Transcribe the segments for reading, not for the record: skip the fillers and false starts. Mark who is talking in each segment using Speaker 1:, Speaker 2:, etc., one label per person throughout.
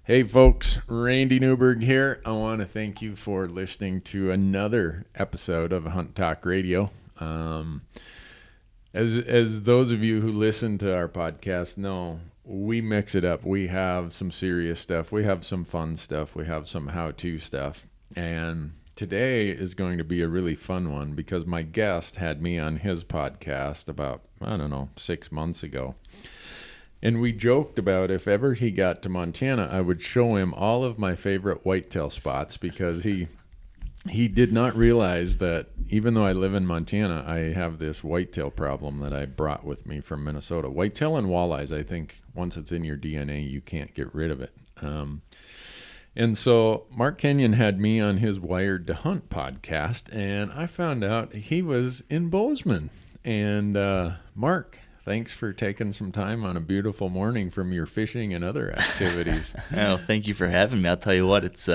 Speaker 1: Hey folks, Randy Newberg here. I want to thank you for listening to another episode of Hunt Talk Radio. As those of you who listen to our podcast know, we mix it up. We have some serious stuff. We have some fun stuff. We have some how-to stuff. And today is going to be a really fun one because my guest had me on his podcast about, 6 months ago. And we joked about if ever he got to Montana, I would show him all of my favorite whitetail spots because he did not realize that even though I live in Montana, I have this whitetail problem that I brought with me from Minnesota. Whitetail and walleyes, I think once it's in your DNA, you can't get rid of it. And so Mark Kenyon had me on his Wired to Hunt podcast, and I found out he was in Bozeman. And Mark, thanks for taking some time on a beautiful morning from your fishing and other activities.
Speaker 2: Oh, thank you for having me. I'll tell you what, it's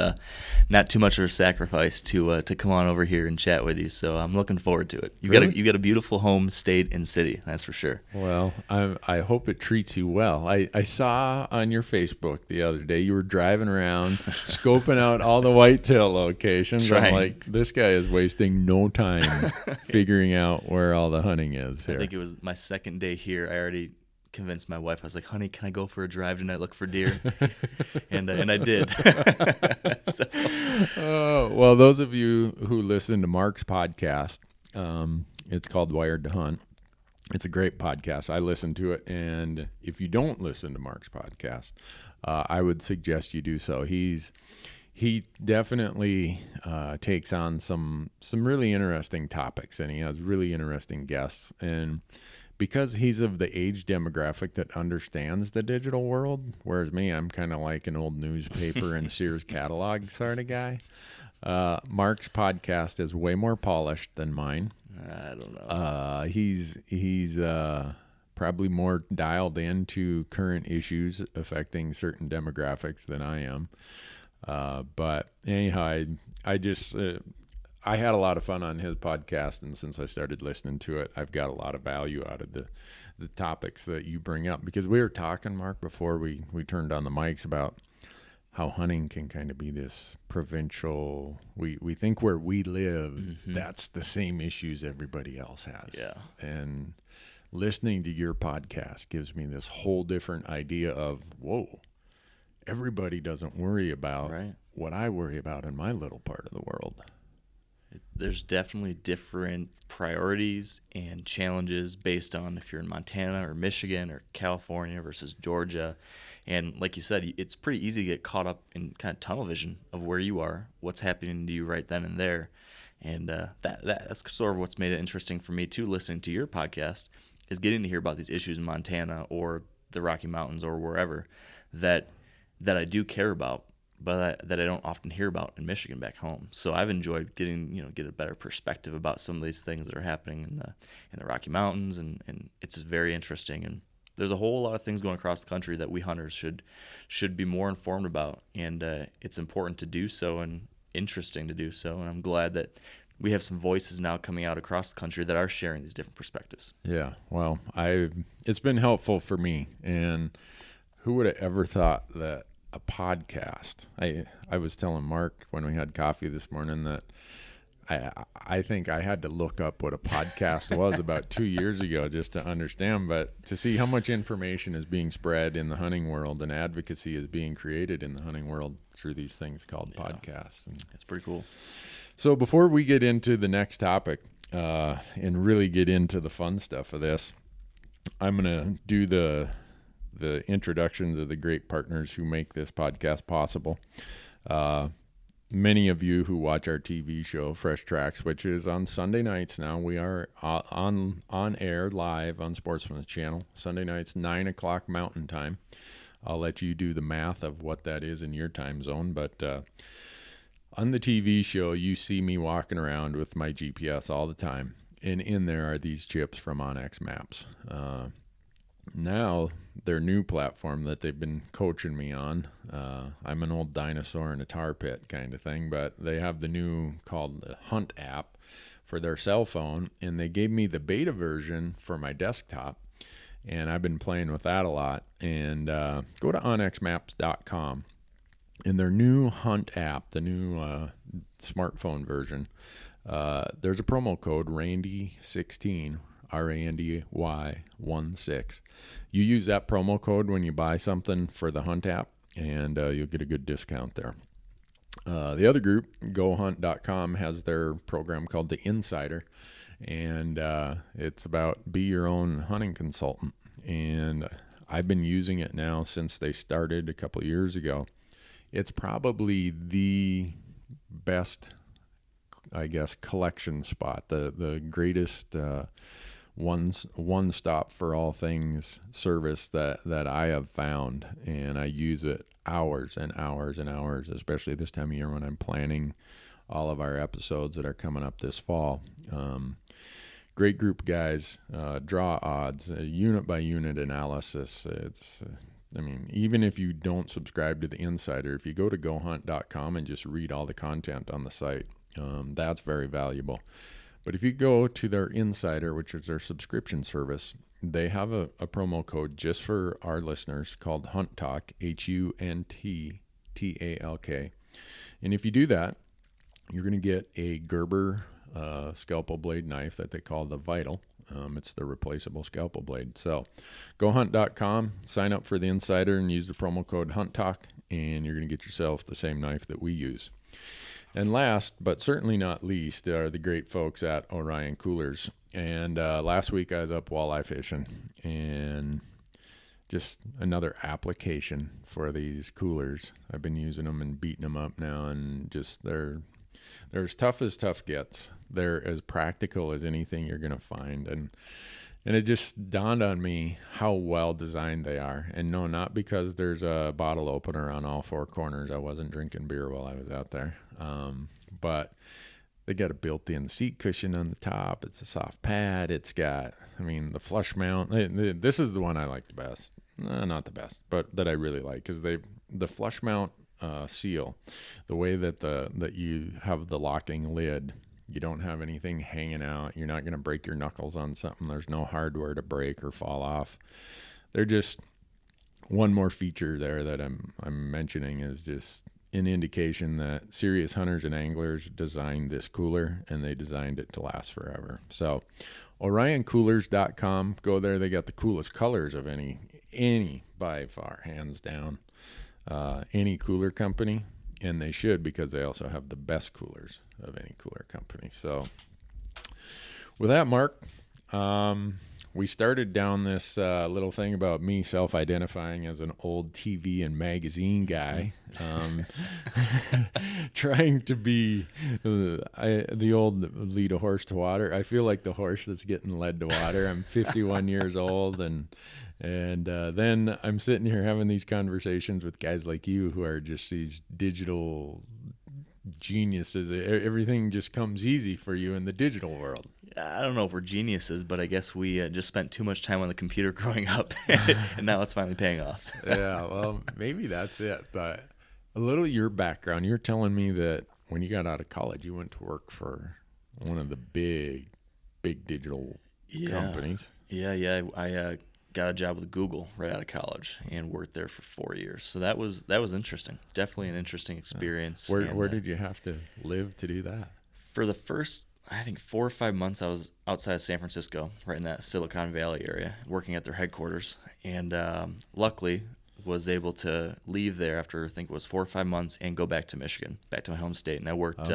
Speaker 2: not too much of a sacrifice to come on over here and chat with you. So I'm looking forward to it. You got a beautiful home, state, and city. That's for sure.
Speaker 1: Well, I hope it treats you well. I saw on your Facebook the other day you were driving around scoping out all the whitetail locations.
Speaker 2: Trying.
Speaker 1: I'm like, this guy is wasting no time figuring out where all the hunting is here.
Speaker 2: I think it was my second day here. I already convinced my wife. I was like, honey, can I go for a drive tonight, look for deer? and I did. So.
Speaker 1: Well, those of you who listen to Mark's podcast, it's called Wired to Hunt. It's a great podcast. I listen to it, and if you don't listen to Mark's podcast, I would suggest you do so. He definitely takes on some really interesting topics, and he has really interesting guests. And because he's of the age demographic that understands the digital world, whereas me, I'm kind of like an old newspaper and Sears catalog sort of guy. Mark's podcast is way more polished than mine.
Speaker 2: I don't know.
Speaker 1: He's probably more dialed into current issues affecting certain demographics than I am. But anyhow, I had a lot of fun on his podcast, and since I started listening to it, I've got a lot of value out of the topics that you bring up. Because we were talking, Mark, before we turned on the mics about how hunting can kind of be this provincial. We think where we live, that's the same issues everybody else has.
Speaker 2: Yeah.
Speaker 1: And listening to your podcast gives me this whole different idea of, whoa, everybody doesn't worry about what I worry about in my little part of the world.
Speaker 2: There's definitely different priorities and challenges based on if you're in Montana or Michigan or California versus Georgia. And like you said, it's pretty easy to get caught up in kind of tunnel vision of where you are, what's happening to you right then and there. And that's sort of what's made it interesting for me, too, listening to your podcast, is getting to hear about these issues in Montana or the Rocky Mountains or wherever that I do care about, but that I don't often hear about in Michigan back home. So I've enjoyed get a better perspective about some of these things that are happening in the Rocky Mountains, and it's very interesting. And there's a whole lot of things going across the country that we hunters should be more informed about, and it's important to do so and interesting to do so. And I'm glad that we have some voices now coming out across the country that are sharing these different perspectives.
Speaker 1: Yeah, well, it's been helpful for me, and who would have ever thought that a podcast. I was telling Mark when we had coffee this morning that I think I had to look up what a podcast was about 2 years ago just to understand, but to see how much information is being spread in the hunting world and advocacy is being created in the hunting world through these things called podcasts. And
Speaker 2: that's pretty cool.
Speaker 1: So before we get into the next topic and really get into the fun stuff of this, I'm going to do the introductions of the great partners who make this podcast possible. Many of you who watch our TV show, Fresh Tracks, which is on Sunday nights now. We are on air live on Sportsman's Channel, Sunday nights, 9 o'clock Mountain Time. I'll let you do the math of what that is in your time zone. But on the TV show, you see me walking around with my GPS all the time. And in there are these chips from Onyx Maps. Now, their new platform that they've been coaching me on, I'm an old dinosaur in a tar pit kind of thing, but they have the new called the Hunt app for their cell phone, and they gave me the beta version for my desktop, and I've been playing with that a lot. And go to onyxmaps.com, In their new Hunt app, the new smartphone version, there's a promo code Randy16, RANDY16. You use that promo code when you buy something for the Hunt app, and you'll get a good discount there. The other group, GoHunt.com, has their program called The Insider, and it's about be your own hunting consultant. And I've been using it now since they started a couple of years ago. It's probably the best, I guess, collection spot, the greatest one stop for all things service that I have found, and I use it hours and hours and hours, especially this time of year when I'm planning all of our episodes that are coming up this fall. Great group of guys, draw odds, unit by unit analysis. It's even if you don't subscribe to the Insider, if you go to gohunt.com and just read all the content on the site, that's very valuable. But if you go to their Insider, which is their subscription service, they have a promo code just for our listeners called Hunt Talk, HUNTTALK. And if you do that, you're going to get a Gerber scalpel blade knife that they call the Vital. It's the replaceable scalpel blade. So gohunt.com, sign up for the Insider and use the promo code Hunt Talk, and you're going to get yourself the same knife that we use. And last, but certainly not least, are the great folks at Orion Coolers. And last week I was up walleye fishing, and just another application for these coolers. I've been using them and beating them up now, and just they're as tough gets. They're as practical as anything you're going to find. And it just dawned on me how well designed they are. And no, not because there's a bottle opener on all four corners. I wasn't drinking beer while I was out there. But they got a built-in seat cushion on the top. It's a soft pad. It's got, the flush mount. This is the one I like the best. Not the best, but that I really like, is the flush mount seal. The way that you have the locking lid, you don't have anything hanging out. You're not going to break your knuckles on something. There's no hardware to break or fall off. They're just one more feature there that I'm mentioning is just an indication that serious hunters and anglers designed this cooler, and they designed it to last forever. So orioncoolers.com, go there. They got the coolest colors of any by far, hands down, any cooler company. And they should, because they also have the best coolers of any cooler company. So with that, Mark, we started down this little thing about me self-identifying as an old TV and magazine guy, trying to be the old lead a horse to water. I feel like the horse that's getting led to water. I'm 51 years old, and then I'm sitting here having these conversations with guys like you who are just these digital geniuses. Everything just comes easy for you in the digital world.
Speaker 2: I don't know if we're geniuses, but I guess we just spent too much time on the computer growing up, and now it's finally paying off.
Speaker 1: Yeah, well, maybe that's it. But a little of your background, you're telling me that when you got out of college, you went to work for one of the big digital companies. Yeah.
Speaker 2: I got a job with Google right out of college and worked there for 4 years. So that was interesting. Definitely an interesting experience.
Speaker 1: Where did you have to live to do that?
Speaker 2: For the first, I think, 4 or 5 months, I was outside of San Francisco, right in that Silicon Valley area, working at their headquarters. And luckily was able to leave there after, I think it was 4 or 5 months, and go back to Michigan, back to my home state. And I worked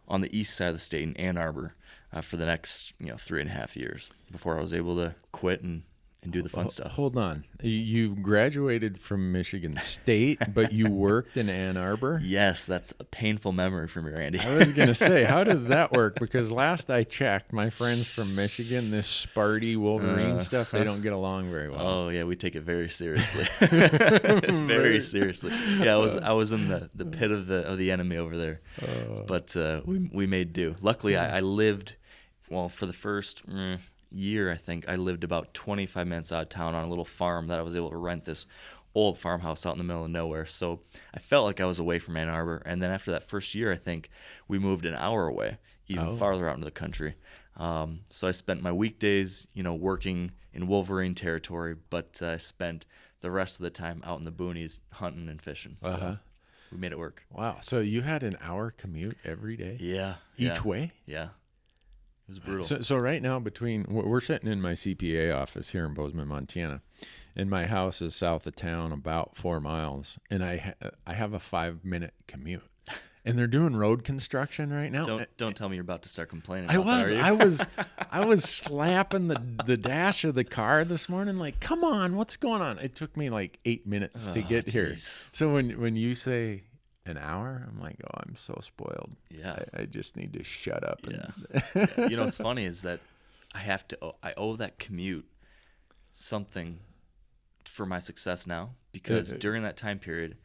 Speaker 2: on the east side of the state in Ann Arbor for the next 3.5 years before I was able to quit and do the fun stuff.
Speaker 1: Hold on. You graduated from Michigan State, but you worked in Ann Arbor?
Speaker 2: Yes, that's a painful memory for me, Randy.
Speaker 1: I was going to say, how does that work? Because last I checked, my friends from Michigan, this Sparty Wolverine stuff, they don't get along very well.
Speaker 2: Oh, yeah, we take it very seriously. Very seriously. Yeah, I was in the pit of the enemy over there. But we made do. Luckily, I lived, for the first year, I think, I lived about 25 minutes out of town on a little farm that I was able to rent, this old farmhouse out in the middle of nowhere. So I felt like I was away from Ann Arbor. And then after that first year, I think we moved an hour away, even farther out into the country. So I spent my weekdays, working in Wolverine territory, but I spent the rest of the time out in the boonies hunting and fishing. So. We made it work.
Speaker 1: Wow. So you had an hour commute every day?
Speaker 2: Yeah.
Speaker 1: Each way?
Speaker 2: Yeah. It was brutal.
Speaker 1: So right now we're sitting in my CPA office here in Bozeman, Montana, and my house is south of town about 4 miles, and I have a 5-minute commute. And they're doing road construction right now.
Speaker 2: Don't tell me you're about to start complaining about that, are you?
Speaker 1: I was slapping the dash of the car this morning, like, come on, what's going on? It took me like 8 minutes to get here. So when you say an hour, I'm like, oh, I'm so spoiled.
Speaker 2: Yeah.
Speaker 1: I just need to shut up.
Speaker 2: Yeah. You know what's funny is that I owe that commute something for my success now, because during that time period,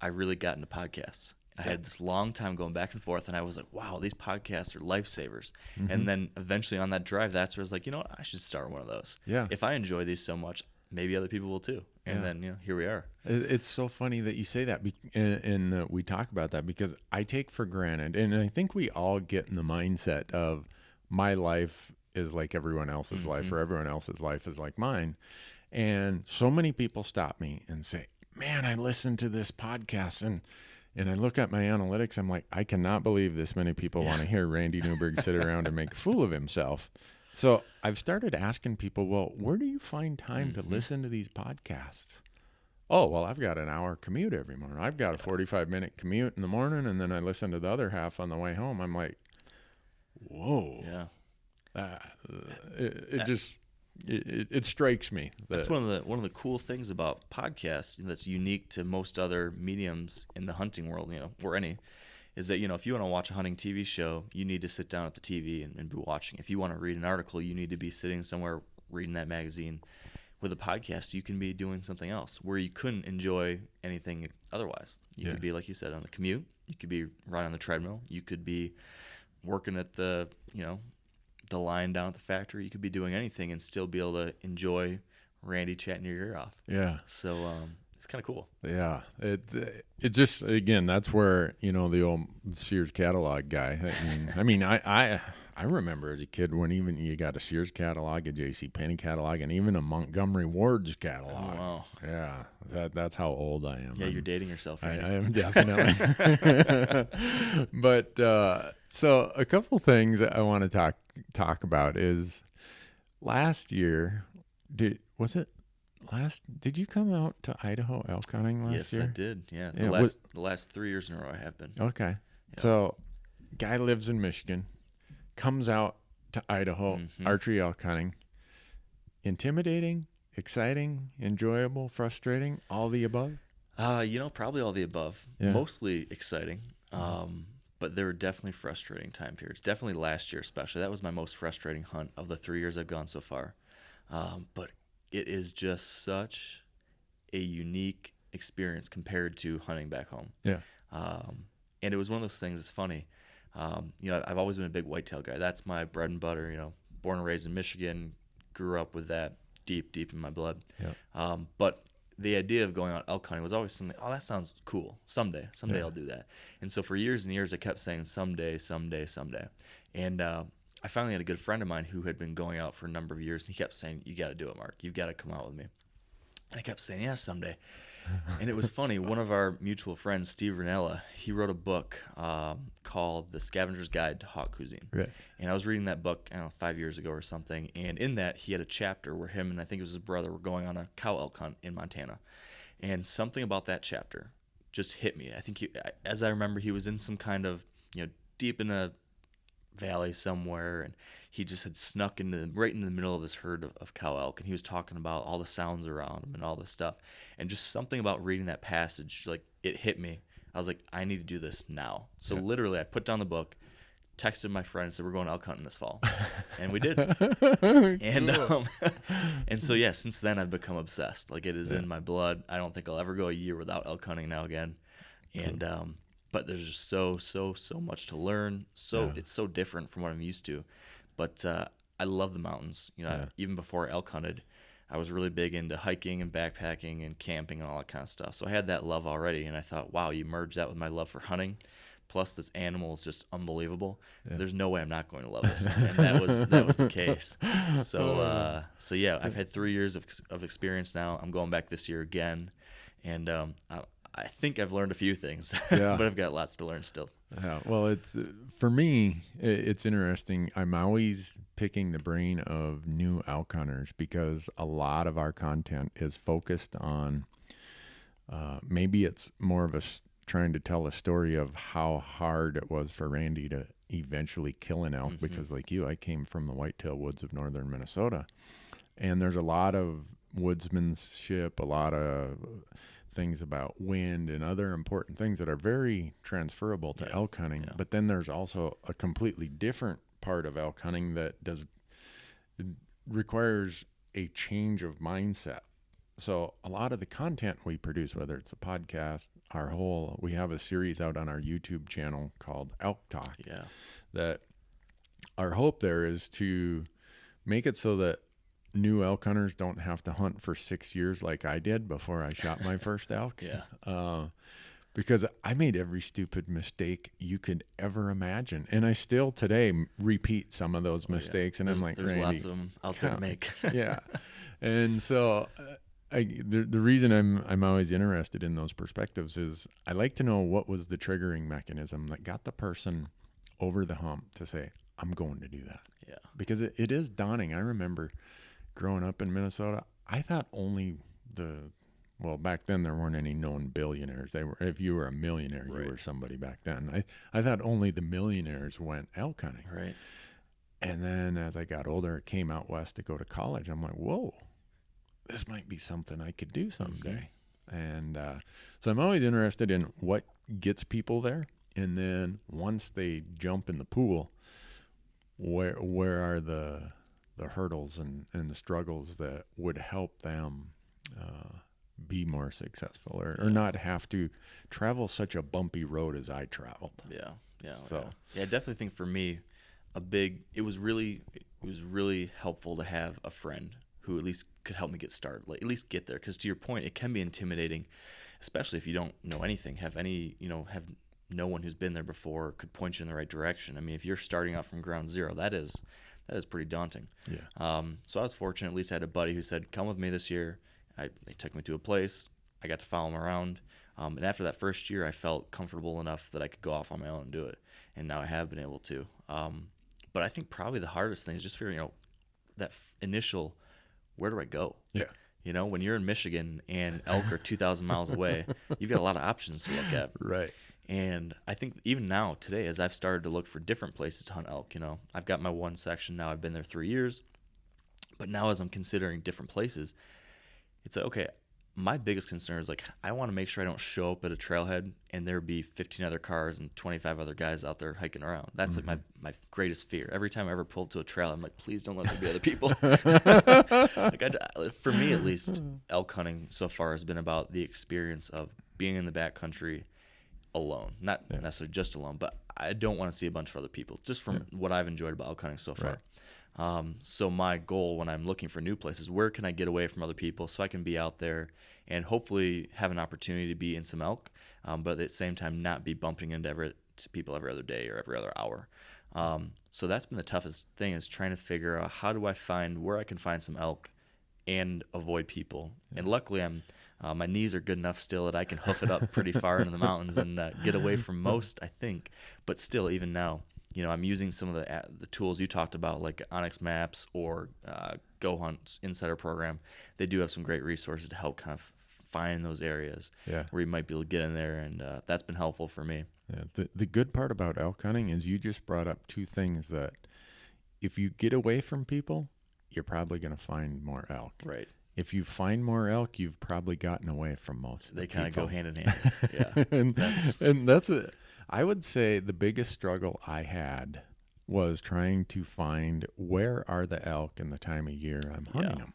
Speaker 2: I really got into podcasts. I had this long time going back and forth, and I was like, wow, these podcasts are lifesavers. Mm-hmm. And then eventually on that drive, that's where I was like, you know what, I should start one of those.
Speaker 1: Yeah.
Speaker 2: If I enjoy these so much, maybe other people will too. And then, here we are.
Speaker 1: It's so funny that you say that, and we talk about that, because I take for granted, and I think we all get in the mindset of my life is like everyone else's mm-hmm. life, or everyone else's life is like mine. And so many people stop me and say, man, I listened to this podcast, and I look at my analytics, I'm like, I cannot believe this many people want to hear Randy Newberg sit around and make a fool of himself. So I've started asking people, well, where do you find time to listen to these podcasts? Oh, well, I've got an hour commute every morning. I've got a 45-minute commute in the morning, and then I listen to the other half on the way home. I'm like, whoa.
Speaker 2: Yeah.
Speaker 1: It strikes me.
Speaker 2: That's one of the cool things about podcasts that's unique to most other mediums in the hunting world, or any, is that, if you want to watch a hunting TV show, you need to sit down at the TV and be watching. If you want to read an article, you need to be sitting somewhere reading that magazine. With a podcast, you can be doing something else where you couldn't enjoy anything otherwise. You could be, like you said, on the commute. You could be running on the treadmill. You could be working at the line down at the factory. You could be doing anything and still be able to enjoy Randy chatting your ear off.
Speaker 1: Yeah.
Speaker 2: So it's kind of cool.
Speaker 1: Yeah. It just, again, that's where, the old Sears catalog guy. I remember as a kid when even you got a Sears catalog, a JCPenney catalog, and even a Montgomery Ward's catalog.
Speaker 2: Oh, wow.
Speaker 1: Yeah. That's how old I am.
Speaker 2: Yeah, you're dating yourself,
Speaker 1: I
Speaker 2: Randy.
Speaker 1: am definitely. But so a couple things that I want to talk about is last year, did you come out to Idaho elk hunting last year?
Speaker 2: Yes, I did. Yeah. The last 3 years in a row I have been.
Speaker 1: Okay. Yeah. So guy lives in Michigan, comes out to Idaho, archery elk hunting. Intimidating, exciting, enjoyable, frustrating, all the above?
Speaker 2: Probably all the above. Yeah. Mostly exciting. But there were definitely frustrating time periods. Definitely last year especially. That was my most frustrating hunt of the 3 years I've gone so far. But it is just such a unique experience compared to hunting back home. Yeah. And it was one of those things that's funny. I've always been a big whitetail guy. That's my bread and butter, born and raised in Michigan, grew up with that deep in my blood. Yeah. But the idea of going out elk hunting was always something, that sounds cool. Someday I'll do that. And so for years and years, I kept saying someday. And I finally had a good friend of mine who had been going out for a number of years, and he kept saying, you got to do it, Mark. You've got to come out with me. And I kept saying, yeah, someday. And it was funny. One of our mutual friends, Steve Ranella, he wrote a book called The Scavenger's Guide to Hawk Cuisine. Right. And I was reading that book, 5 years ago or something. And in that, he had a chapter where him and I think it was his brother were going on a cow elk hunt in Montana. And something about that chapter just hit me. I think, as I remember, he was in some kind of, deep in a valley somewhere, and he just had snuck right into the middle of this herd of cow elk, and he was talking about all the sounds around him and all this stuff, and just something about reading that passage, like, it hit me. I was like, I need to do this now. So literally I put down the book, texted my friend and said, we're going elk hunting this fall. And we did. And and so since then I've become obsessed. Like, it is in my blood. I don't think I'll ever go a year without elk hunting now again. And but there's just so much to learn. It's so different from what I'm used to. But I love the mountains. Even before I elk hunted, I was really big into hiking and backpacking and camping and all that kind of stuff. So I had that love already, and I thought, wow, you merge that with my love for hunting, plus this animal is just unbelievable. Yeah. There's no way I'm not going to love this. And that was the case. So I've had 3 years of experience now. I'm going back this year again, and I think I've learned a few things,
Speaker 1: Yeah.
Speaker 2: but I've got lots to learn still.
Speaker 1: Yeah, well, it's for me, it's interesting. I'm always picking the brain of new elk hunters because a lot of our content is focused on maybe it's more of trying to tell a story of how hard it was for Randy to eventually kill an elk because, like you, I came from the whitetail woods of northern Minnesota, and there's a lot of woodsmanship, a lot of things about wind and other important things that are very transferable to elk hunting. Yeah. But then there's also a completely different part of elk hunting that requires a change of mindset. So a lot of the content we produce, whether it's a podcast, we have a series out on our YouTube channel called Elk Talk.
Speaker 2: Yeah.
Speaker 1: That our hope there is to make it so that new elk hunters don't have to hunt for 6 years like I did before I shot my first elk.
Speaker 2: Yeah.
Speaker 1: Because I made every stupid mistake you could ever imagine. And I still today repeat some of those mistakes. And there's
Speaker 2: Randy, lots of them out there to make.
Speaker 1: Yeah. And so the reason I'm always interested in those perspectives is I like to know what was the triggering mechanism that got the person over the hump to say, I'm going to do that.
Speaker 2: Yeah.
Speaker 1: Because it is daunting. I remember growing up in Minnesota, I thought only back then there weren't any known billionaires. If you were a millionaire, you were somebody back then. I thought only the millionaires went elk hunting.
Speaker 2: Right.
Speaker 1: And then as I got older, it came out west to go to college. I'm like, whoa, this might be something I could do someday. And so I'm always interested in what gets people there. And then once they jump in the pool, where are the hurdles and the struggles that would help them be more successful or not have to travel such a bumpy road as I traveled.
Speaker 2: Yeah.
Speaker 1: So
Speaker 2: I definitely think for me, it was really helpful to have a friend who at least could help me get started, like at least get there. Because to your point, it can be intimidating, especially if you don't know anything, have no one who's been there before could point you in the right direction. I mean, if you're starting out from ground zero, that is pretty daunting.
Speaker 1: Yeah.
Speaker 2: So I was fortunate. At least I had a buddy who said, "Come with me this year." They took me to a place. I got to follow them around. And after that first year, I felt comfortable enough that I could go off on my own and do it. And now I have been able to. But I think probably the hardest thing is just figuring out that initial, where do I go?
Speaker 1: Yeah.
Speaker 2: When you're in Michigan and elk are 2,000 miles away, you've got a lot of options to look at.
Speaker 1: Right.
Speaker 2: And I think even now, today, as I've started to look for different places to hunt elk, I've got my one section now. I've been there 3 years. But now as I'm considering different places, it's like, okay, my biggest concern is like, I want to make sure I don't show up at a trailhead and there be 15 other cars and 25 other guys out there hiking around. That's like my greatest fear. Every time I ever pull up to a trail, I'm like, please don't let there be other people. For me, at least, elk hunting so far has been about the experience of being in the backcountry alone, not necessarily just alone, but I don't want to see a bunch of other people, just from what I've enjoyed about elk hunting so far. Right. So my goal when I'm looking for new places, where can I get away from other people so I can be out there and hopefully have an opportunity to be in some elk, but at the same time not be bumping into people every other day or every other hour. So that's been the toughest thing, is trying to figure out how do I find where I can find some elk and avoid people. And luckily my knees are good enough still that I can hoof it up pretty far into the mountains and get away from most, I think. But still, even now, I'm using some of the tools you talked about, like Onyx Maps or Go Hunt's Insider program. They do have some great resources to help kind of find those areas where you might be able to get in there, and that's been helpful for me.
Speaker 1: Yeah, the good part about elk hunting is you just brought up two things that if you get away from people, you're probably going to find more elk.
Speaker 2: Right.
Speaker 1: If you find more elk, you've probably gotten away from most of the people.
Speaker 2: They kind of go hand in hand. Yeah.
Speaker 1: and that's it. I would say the biggest struggle I had was trying to find where are the elk in the time of year I'm hunting them.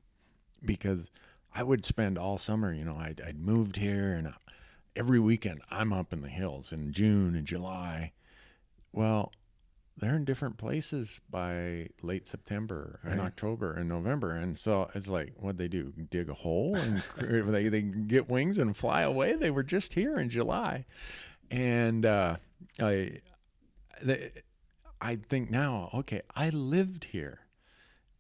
Speaker 1: Because I would spend all summer, I'd moved here, and every weekend I'm up in the hills in June and July. Well, they're in different places by late September and October and November. And so it's like, what'd they do? Dig a hole and they get wings and fly away? They were just here in July. And I think now, okay, I lived here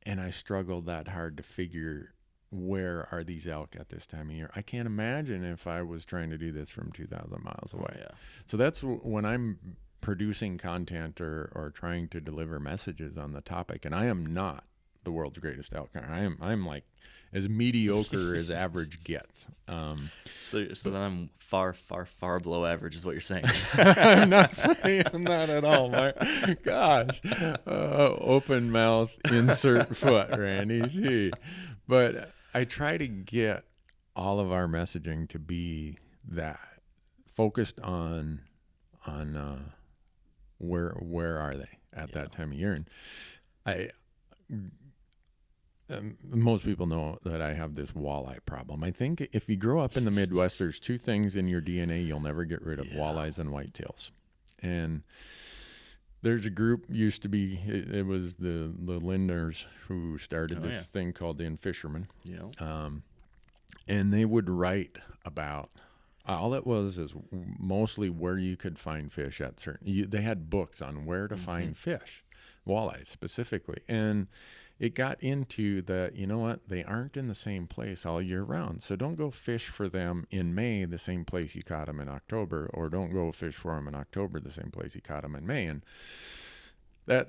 Speaker 1: and I struggled that hard to figure where are these elk at this time of year? I can't imagine if I was trying to do this from 2,000 miles away.
Speaker 2: Oh, yeah.
Speaker 1: So that's when I'm producing content or trying to deliver messages on the topic, and I am not the world's greatest elk hunter. I'm like as mediocre as average gets.
Speaker 2: So then I'm far below average is what you're saying.
Speaker 1: I'm not saying that at all. My gosh, open mouth, insert foot, Randy. Gee. But I try to get all of our messaging to be that focused on where are they at that time of year, and most people know that I have this walleye problem. I think if you grow up in the Midwest, there's two things in your DNA you'll never get rid of: walleyes and whitetails. And there's a group, used to be, it was the Lindners who started this thing called the In Fishermen.
Speaker 2: Yeah.
Speaker 1: And they would write about, all it was is mostly where you could find fish at certain, they had books on where to find fish, walleyes specifically. And it got into that, you know what, they aren't in the same place all year round. So don't go fish for them in May, the same place you caught them in October, or don't go fish for them in October, the same place you caught them in May. And that,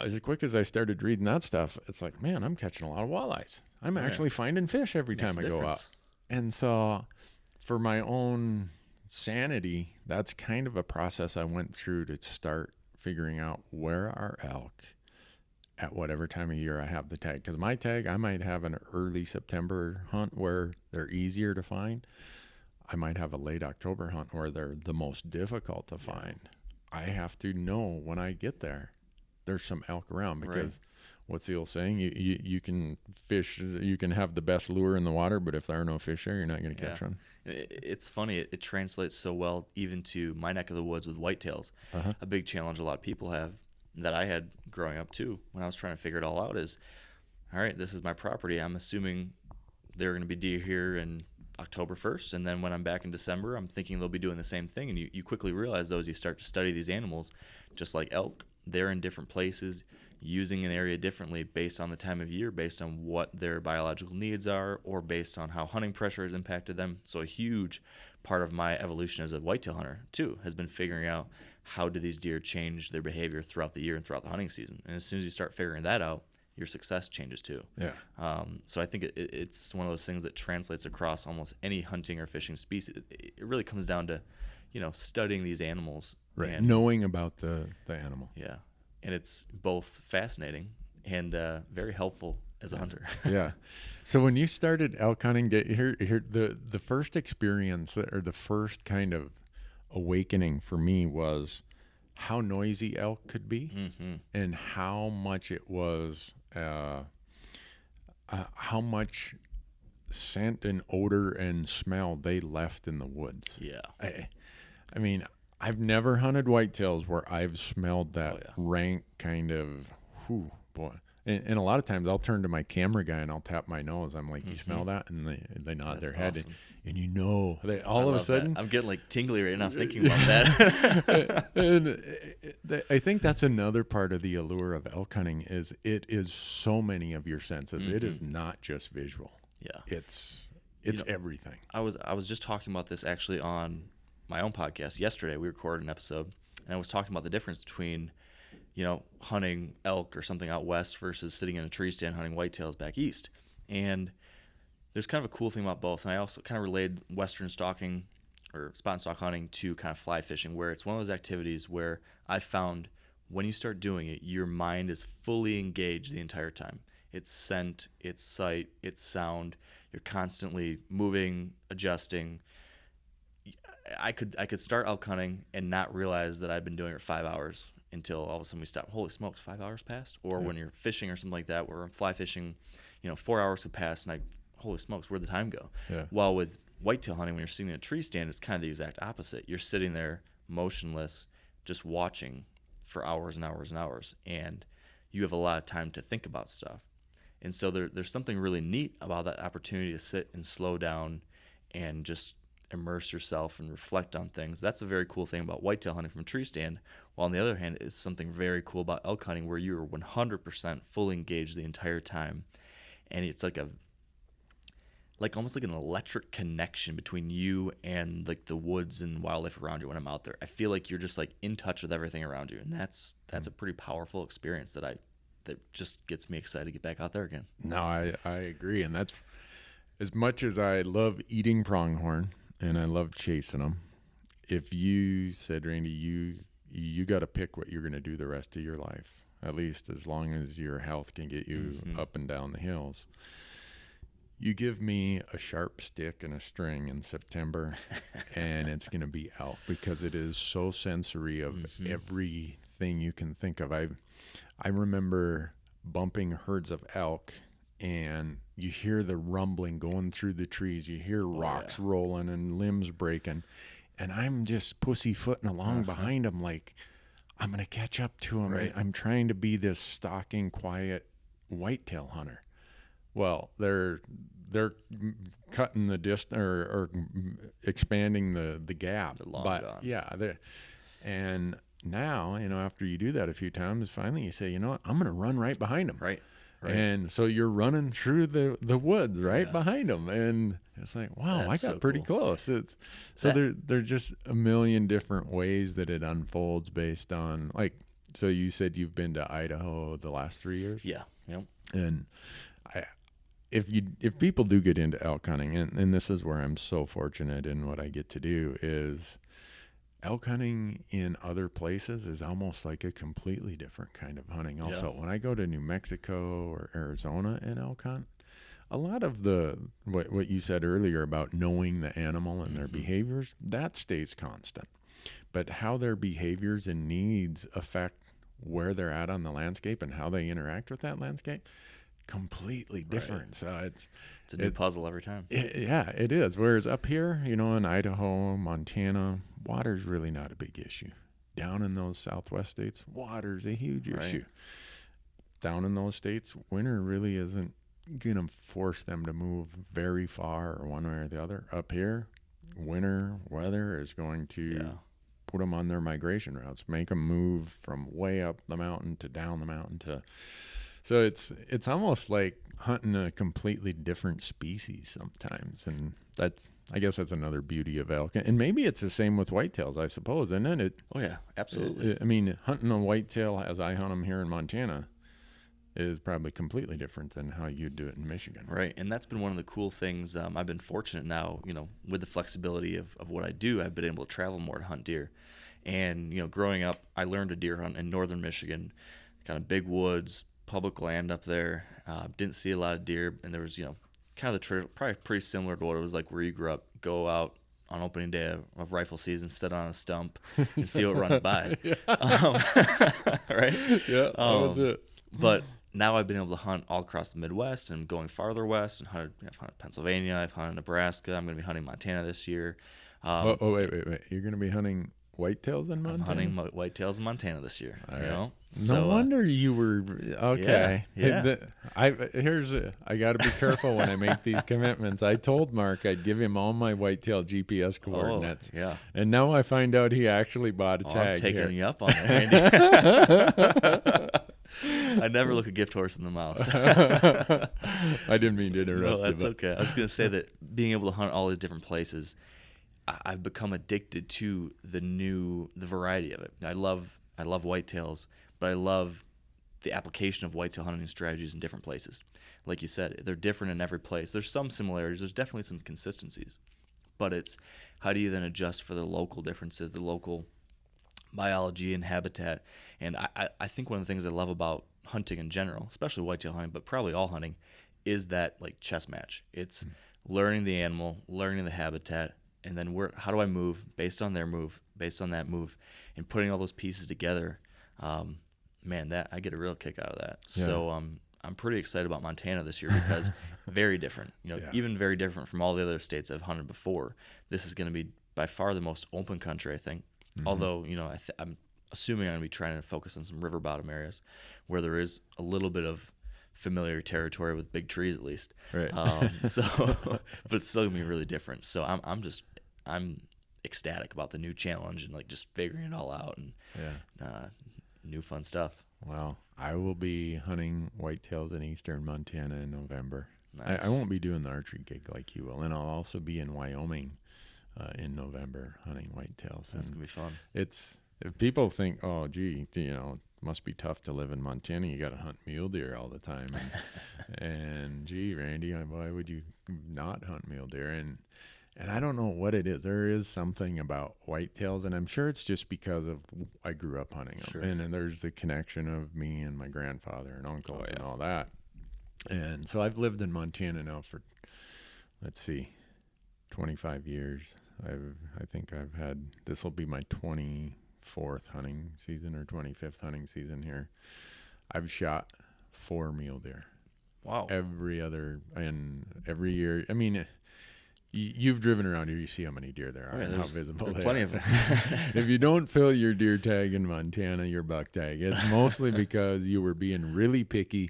Speaker 1: as quick as I started reading that stuff, it's like, man, I'm catching a lot of walleyes. I'm actually finding fish every time I go out. And so for my own sanity, that's kind of a process I went through to start figuring out where are elk at whatever time of year I have the tag. Because my tag, I might have an early September hunt where they're easier to find. I might have a late October hunt where they're the most difficult to find. I have to know when I get there, there's some elk around, because what's the old saying? You can fish, you can have the best lure in the water, but if there are no fish there, you're not going to catch one.
Speaker 2: It's funny. It translates so well even to my neck of the woods with whitetails. A big challenge a lot of people have, that I had growing up too, when I was trying to figure it all out, is, all right, this is my property. I'm assuming there are going to be deer here in October 1st, and then when I'm back in December, I'm thinking they'll be doing the same thing. And you quickly realize, though, as you start to study these animals, just like elk, they're in different places, using an area differently based on the time of year, based on what their biological needs are, or based on how hunting pressure has impacted them. So a huge part of my evolution as a whitetail hunter, too, has been figuring out how do these deer change their behavior throughout the year and throughout the hunting season. And as soon as you start figuring that out, your success changes too. So I think it's one of those things that translates across almost any hunting or fishing species. It really comes down to, studying these animals.
Speaker 1: And knowing about the animal.
Speaker 2: Yeah. And it's both fascinating and very helpful as a hunter.
Speaker 1: So when you started elk hunting, the first experience, or the first kind of awakening for me, was how noisy elk could be, and how much it was, how much scent and odor and smell they left in the woods. I mean, I've never hunted whitetails where I've smelled that rank kind of, And a lot of times I'll turn to my camera guy and I'll tap my nose. I'm like, you smell that? And they nod their head.
Speaker 2: Awesome.
Speaker 1: And they all of a sudden.
Speaker 2: That. I'm getting like tingly right now thinking about that.
Speaker 1: And I think that's another part of the allure of elk hunting, is it is so many of your senses. It is not just visual. It's everything.
Speaker 2: I was just talking about this actually on my own podcast yesterday. We recorded an episode, and I was talking about the difference between hunting elk or something out west versus sitting in a tree stand hunting whitetails back east. And there's kind of a cool thing about both. And I also kind of related western stalking or spot and stalk hunting to kind of fly fishing, where it's one of those activities where I found when you start doing it, your mind is fully engaged the entire time. It's scent, it's sight, it's sound. You're constantly moving, adjusting. I could start elk hunting and not realize that I'd been doing it for 5 hours until all of a sudden we stop. Holy smokes, 5 hours passed? Or when you're fishing or something like that, where I'm fly fishing, 4 hours have passed, and holy smokes, where'd the time go? While with whitetail hunting, when you're sitting in a tree stand, it's kind of the exact opposite. You're sitting there motionless, just watching for hours and hours and hours, and you have a lot of time to think about stuff. And so there's something really neat about that opportunity to sit and slow down and just immerse yourself and reflect on things. That's a very cool thing about whitetail hunting from a tree stand. While on the other hand, it's something very cool about elk hunting, where you're 100% fully engaged the entire time. And it's like almost like an electric connection between you and like the woods and wildlife around you when I'm out there. I feel like you're just like in touch with everything around you, and that's a pretty powerful experience that just gets me excited to get back out there again.
Speaker 1: No, I agree, and that's as much as I love eating pronghorn and I love chasing them. If you said, Randy, you got to pick what you're going to do the rest of your life, at least as long as your health can get you up and down the hills. You give me a sharp stick and a string in September, and it's going to be out because it is so sensory of everything you can think of. I remember bumping herds of elk, and you hear the rumbling going through the trees. You hear rocks rolling and limbs breaking, and I'm just pussyfooting along behind them like I'm going to catch up to them.
Speaker 2: Right.
Speaker 1: I'm trying to be this stalking, quiet whitetail hunter. Well, they're cutting the distance or expanding the gap.
Speaker 2: They're long gone.
Speaker 1: Yeah, and now, after you do that a few times, finally you say, you know what, I'm going to run right behind them.
Speaker 2: Right.
Speaker 1: And so you're running through the woods right behind them, and it's like, wow,
Speaker 2: That's
Speaker 1: I got
Speaker 2: so
Speaker 1: pretty
Speaker 2: cool.
Speaker 1: close. There's just a million different ways that it unfolds based on, like, so you said you've been to Idaho the last 3 years?
Speaker 2: Yeah. Yep.
Speaker 1: And if people do get into elk hunting, and this is where I'm so fortunate in what I get to do, is elk hunting in other places is almost like a completely different kind of hunting. Also, when I go to New Mexico or Arizona and elk hunt, a lot of what you said earlier about knowing the animal and their behaviors, that stays constant. But how their behaviors and needs affect where they're at on the landscape and how they interact with that landscape, completely different.
Speaker 2: Right.
Speaker 1: So
Speaker 2: it's a new puzzle every time.
Speaker 1: It is. Whereas up here, in Idaho, Montana, water's really not a big issue. Down in those Southwest states, water's a huge issue. Down in those states, winter really isn't going to force them to move very far or one way or the other. Up here, winter weather is going to put them on their migration routes, make them move from way up the mountain to down the mountain to... So it's almost like hunting a completely different species sometimes, and I guess that's another beauty of elk. And maybe it's the same with whitetails, I suppose, isn't it?
Speaker 2: Oh yeah, absolutely.
Speaker 1: I mean, hunting a whitetail as I hunt them here in Montana is probably completely different than how you do it in Michigan.
Speaker 2: Right, and that's been one of the cool things. I've been fortunate now, with the flexibility of what I do, I've been able to travel more to hunt deer. And, growing up, I learned to deer hunt in northern Michigan, kind of big woods, public land up there. Didn't see a lot of deer, and there was, kind of probably pretty similar to what it was like where you grew up. Go out on opening day of rifle season, sit on a stump, and see what runs by. Right?
Speaker 1: Yeah, that was it.
Speaker 2: But now I've been able to hunt all across the Midwest and going farther west, and I've hunted Pennsylvania, I've hunted Nebraska. I'm going to be hunting Montana this year.
Speaker 1: Wait. You're going to be hunting whitetails in Montana?
Speaker 2: I'm hunting whitetails in Montana this year.
Speaker 1: All right.
Speaker 2: No
Speaker 1: wonder you were okay.
Speaker 2: Yeah.
Speaker 1: I got to be careful when I make these commitments. I told Mark I'd give him all my whitetail GPS coordinates.
Speaker 2: Oh, yeah.
Speaker 1: And now I find out he actually bought a tag.
Speaker 2: I'm taking
Speaker 1: here.
Speaker 2: you up on it, Randy. I never look a gift horse in the mouth.
Speaker 1: I didn't mean to interrupt.
Speaker 2: No, that's okay. I was going to say that being able to hunt all these different places, I've become addicted to the variety of it. I love whitetails, but I love the application of whitetail hunting strategies in different places. Like you said, they're different in every place. There's some similarities. There's definitely some consistencies. But it's how do you then adjust for the local differences, the local biology and habitat. And I think one of the things I love about hunting in general, especially whitetail hunting, but probably all hunting, is that like chess match. It's learning the animal, learning the habitat, and then how do I move based on their move, based on that move, and putting all those pieces together. Man, that I get a real kick out of that. Yeah. So I'm pretty excited about Montana this year because very different. Even very different from all the other states I've hunted before. This is going to be by far the most open country, I think. Mm-hmm. Although, I'm assuming I'm going to be trying to focus on some river bottom areas where there is a little bit of familiar territory with big trees, at least.
Speaker 1: Right.
Speaker 2: But it's still going to be really different. So I'm ecstatic about the new challenge and like just figuring it all out and new fun stuff.
Speaker 1: Wow. I will be hunting whitetails in eastern Montana in November.
Speaker 2: Nice.
Speaker 1: I won't be doing the archery gig like you will, and I'll also be in Wyoming in November hunting whitetails.
Speaker 2: That's gonna be fun.
Speaker 1: If people think, oh, gee, it must be tough to live in Montana. You got to hunt mule deer all the time, and gee, Randy, why would you not hunt mule deer? And I don't know what it is. There is something about whitetails, and I'm sure it's just because I grew up hunting them,
Speaker 2: Sure.
Speaker 1: and there's the connection of me and my grandfather and uncles and all that. And so I've lived in Montana now for, let's see, 25 years. I think I've had, this will be my 24th hunting season or 25th hunting season here. I've shot 4 mule deer.
Speaker 2: Wow.
Speaker 1: Every year. I mean, you've driven around here, you see how many deer there are, and how visible they are.
Speaker 2: Plenty of them.
Speaker 1: If you don't fill your deer tag in Montana, your buck tag, it's mostly because you were being really picky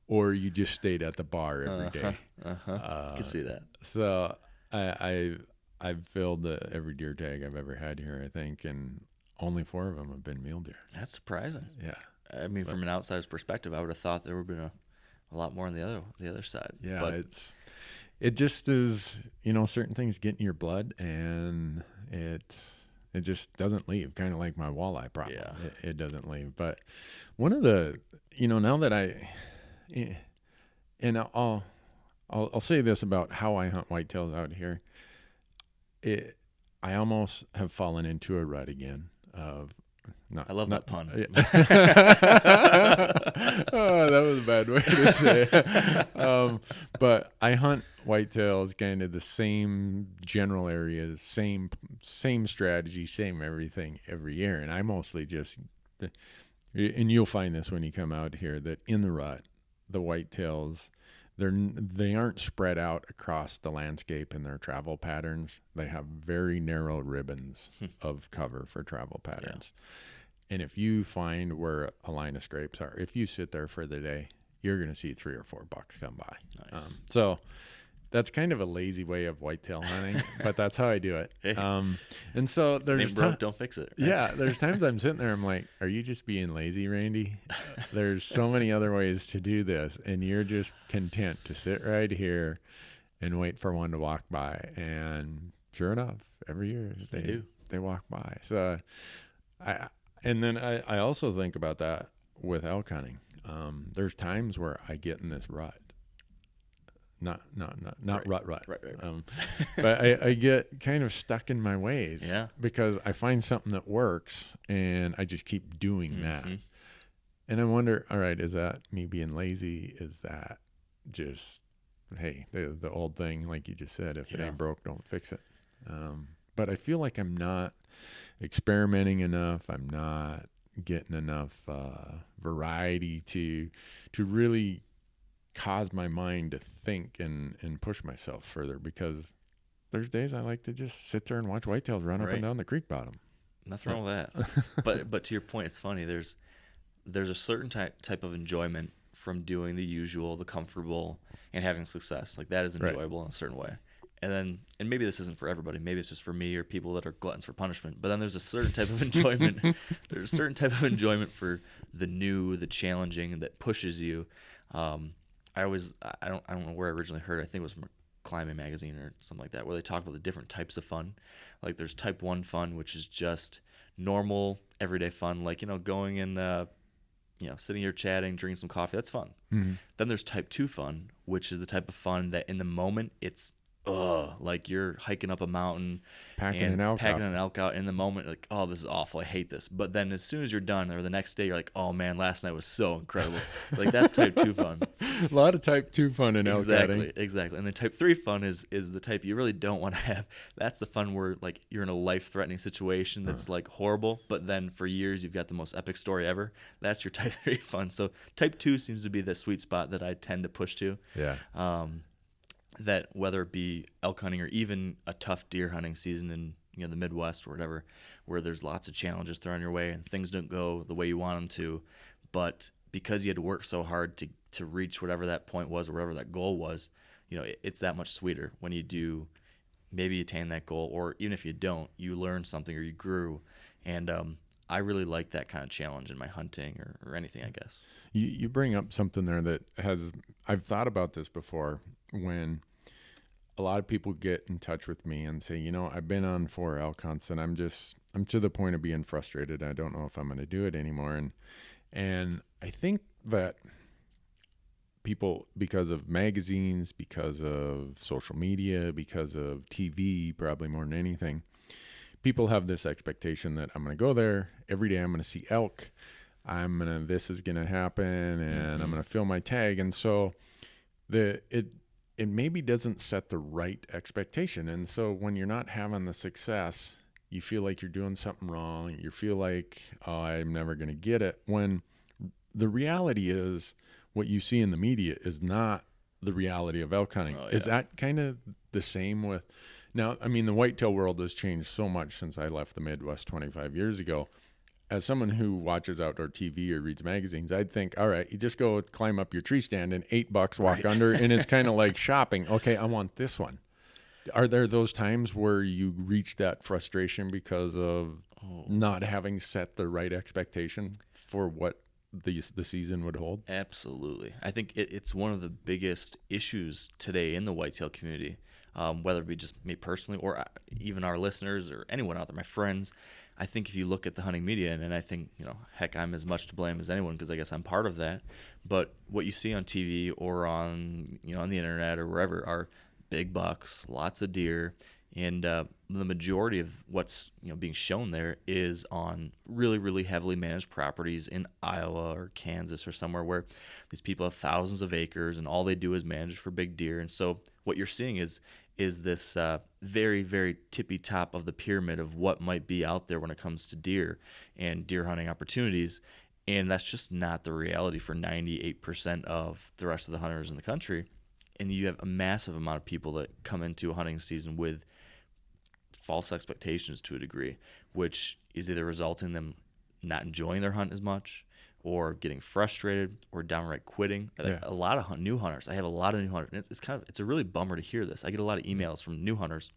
Speaker 1: or you just stayed at the bar every day.
Speaker 2: I can see that.
Speaker 1: So I've filled every deer tag I've ever had here, I think, and only 4 of them have been mule deer.
Speaker 2: That's surprising.
Speaker 1: Yeah.
Speaker 2: I mean, from an outsider's perspective, I would have thought there would have been a lot more on the other side.
Speaker 1: Yeah,
Speaker 2: but
Speaker 1: it just is, certain things get in your blood, and it just doesn't leave, kind of like my walleye problem.
Speaker 2: Yeah.
Speaker 1: It doesn't leave. But one of the, now that and I'll say this about how I hunt whitetails out here. I almost have fallen into a rut again of
Speaker 2: I love that pun.
Speaker 1: Oh, that was a bad way to say it. But I hunt whitetails kind of the same general areas, same strategy, same everything every year. And I mostly just, and you'll find this when you come out here, that in the rut, the whitetails, they aren't spread out across the landscape in their travel patterns. They have very narrow ribbons of cover for travel patterns. Yeah. And if you find where a line of scrapes are, if you sit there for the day, you're going to see 3 or 4 bucks come by.
Speaker 2: Nice.
Speaker 1: So that's kind of a lazy way of whitetail hunting, but that's how I do it.
Speaker 2: Hey.
Speaker 1: And so there's
Speaker 2: broke, don't fix it. Right?
Speaker 1: Yeah, there's times I'm sitting there, I'm like, are you just being lazy, Randy? There's so many other ways to do this, and you're just content to sit right here and wait for one to walk by. And sure enough, every year they walk by. So I also think about that with elk hunting. There's times where I get in this rut. Not rut. Right. But I get kind of stuck in my ways.
Speaker 2: Yeah.
Speaker 1: Because I find something that works and I just keep doing that. And I wonder, all right, is that me being lazy? Is that just, hey, the old thing, like you just said, if it ain't broke, don't fix it. But I feel like I'm not experimenting enough. I'm not getting enough variety to really cause my mind to think and push myself further, because there's days I like to just sit there and watch whitetails run up and down the creek bottom.
Speaker 2: Nothing wrong with that. But to your point, it's funny. There's a certain type of enjoyment from doing the usual, the comfortable, and having success. Like that is enjoyable in a certain way. And maybe this isn't for everybody. Maybe it's just for me or people that are gluttons for punishment. But then there's a certain type of enjoyment. There's a certain type of enjoyment for the new, the challenging, that pushes you. I don't know where I originally heard it. I think it was from Climbing Magazine or something like that, where they talk about the different types of fun. Like there's type 1 fun, which is just normal, everyday fun, like, going and, sitting here chatting, drinking some coffee. That's fun. Mm-hmm. Then there's type 2 fun, which is the type of fun that in the moment it's like you're hiking up a mountain,
Speaker 1: packing an elk
Speaker 2: out in the moment, like, oh, this is awful, I hate this. But then as soon as you're done, or the next day, you're like, oh man, last night was so incredible. Like that's type 2 fun.
Speaker 1: A lot of type 2 fun in elk hunting.
Speaker 2: Exactly. And the type 3 fun is the type you really don't want to have. That's the fun where like you're in a life-threatening situation that's like horrible, but then for years you've got the most epic story ever. That's your type 3 fun. So type 2 seems to be the sweet spot that I tend to push to.
Speaker 1: Yeah.
Speaker 2: That whether it be elk hunting or even a tough deer hunting season in the Midwest or whatever, where there's lots of challenges thrown your way and things don't go the way you want them to, but because you had to work so hard to reach whatever that point was or whatever that goal was, it's that much sweeter when you do maybe attain that goal, or even if you don't, you learn something or you grew. And I really like that kind of challenge in my hunting or anything, I guess.
Speaker 1: You bring up something there that I've thought about this before, when a lot of people get in touch with me and say, I've been on 4 elk hunts and I'm to the point of being frustrated. I don't know if I'm going to do it anymore. And I think that people, because of magazines, because of social media, because of TV, probably more than anything, people have this expectation that I'm going to go there every day. I'm going to see elk. This is going to happen, and I'm going to fill my tag. And so it maybe doesn't set the right expectation. And so when you're not having the success, you feel like you're doing something wrong. You feel like, oh, I'm never going to get it. When the reality is, what you see in the media is not the reality of elk hunting. Oh, yeah. Is that kind of the same with now? I mean, the whitetail world has changed so much since I left the Midwest 25 years ago. As someone who watches outdoor TV or reads magazines, I'd think, all right, you just go climb up your tree stand and $8 walk under, and it's kind of like shopping. Okay, I want this one. Are there those times where you reach that frustration because of not having set the right expectation for what the season would hold?
Speaker 2: Absolutely. I think it's one of the biggest issues today in the whitetail community, whether it be just me personally or even our listeners or anyone out there, my friends. I think if you look at the hunting media, and I think, heck, I'm as much to blame as anyone because I guess I'm part of that. But what you see on TV or on the internet or wherever are big bucks, lots of deer. And the majority of what's being shown there is on really, really heavily managed properties in Iowa or Kansas or somewhere where these people have thousands of acres and all they do is manage for big deer. And so what you're seeing is this very, very tippy top of the pyramid of what might be out there when it comes to deer and deer hunting opportunities. And that's just not the reality for 98% of the rest of the hunters in the country. And you have a massive amount of people that come into a hunting season with false expectations to a degree, which is either resulting in them not enjoying their hunt as much or getting frustrated or downright quitting. Yeah. A lot of new hunters. I have a lot of new hunters. And it's a really bummer to hear this. I get a lot of emails from new hunters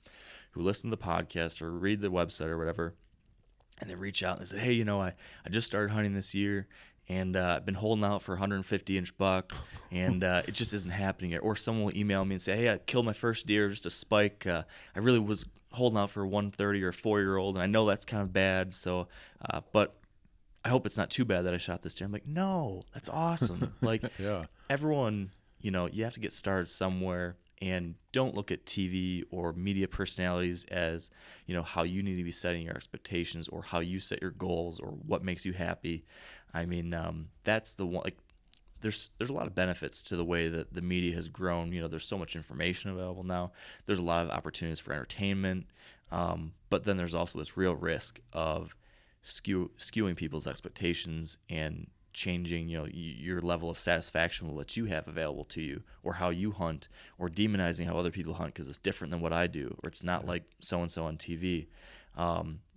Speaker 2: who listen to the podcast or read the website or whatever, and they reach out and they say, hey, I just started hunting this year, and I've been holding out for 150-inch buck, and it just isn't happening yet. Or someone will email me and say, hey, I killed my first deer, just a spike. I really was holding out for a 130 or a 4-year-old, and I know that's kind of bad, so but I hope it's not too bad that I shot this deer. I'm like, no, that's awesome. Like, yeah. Everyone, you have to get started somewhere, and don't look at TV or media personalities as, how you need to be setting your expectations or how you set your goals or what makes you happy. I mean, that's the one. Like, there's a lot of benefits to the way that the media has grown. There's so much information available now. There's a lot of opportunities for entertainment, but then there's also this real risk of skewing people's expectations and changing, your level of satisfaction with what you have available to you or how you hunt, or demonizing how other people hunt because it's different than what I do, or it's not like so-and-so on TV.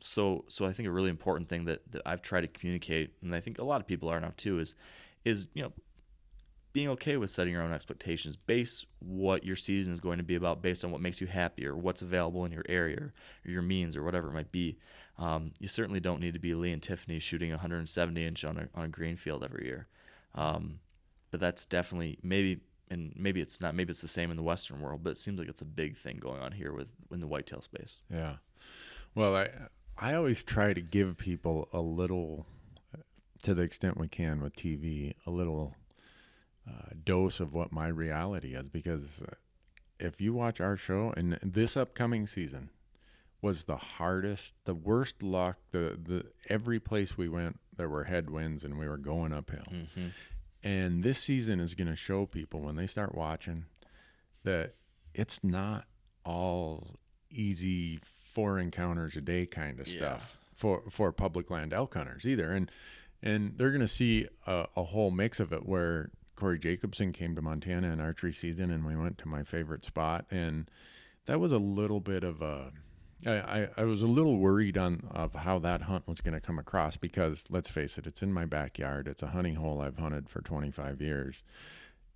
Speaker 2: So I think a really important thing that I've tried to communicate, and I think a lot of people are now too, is being okay with setting your own expectations. Base what your season is going to be about based on what makes you happy or what's available in your area or your means or whatever it might be. You certainly don't need to be Lee and Tiffany shooting 170-inch on a green field every year. But that's definitely maybe it's not. Maybe it's the same in the Western world, but it seems like it's a big thing going on here in the whitetail space.
Speaker 1: Yeah. Well, I always try to give people a little, to the extent we can with TV, a little dose of what my reality is, because if you watch our show, and this upcoming season was the hardest, the worst luck, the every place we went there were headwinds and we were going uphill. Mm-hmm. And this season is going to show people when they start watching that it's not all easy 4 encounters a day kind of stuff for public land elk hunters either. And they're going to see a whole mix of it, where Corey Jacobson came to Montana in archery season, and we went to my favorite spot. And that was a little bit of I was a little worried of how that hunt was going to come across, because let's face it, it's in my backyard. It's a hunting hole I've hunted for 25 years.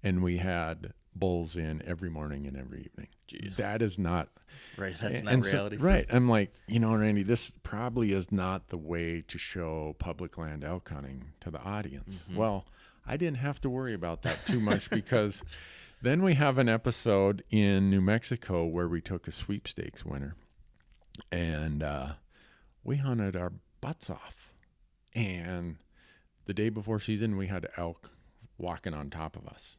Speaker 1: And we had bulls in every morning and every evening.
Speaker 2: Jeez.
Speaker 1: That is not
Speaker 2: right. That's not reality.
Speaker 1: Right. I'm like, Randy, this probably is not the way to show public land elk hunting to the audience.
Speaker 2: Mm-hmm.
Speaker 1: Well, I didn't have to worry about that too much because then we have an episode in New Mexico where we took a sweepstakes winner and we hunted our butts off. And the day before season, we had elk walking on top of us.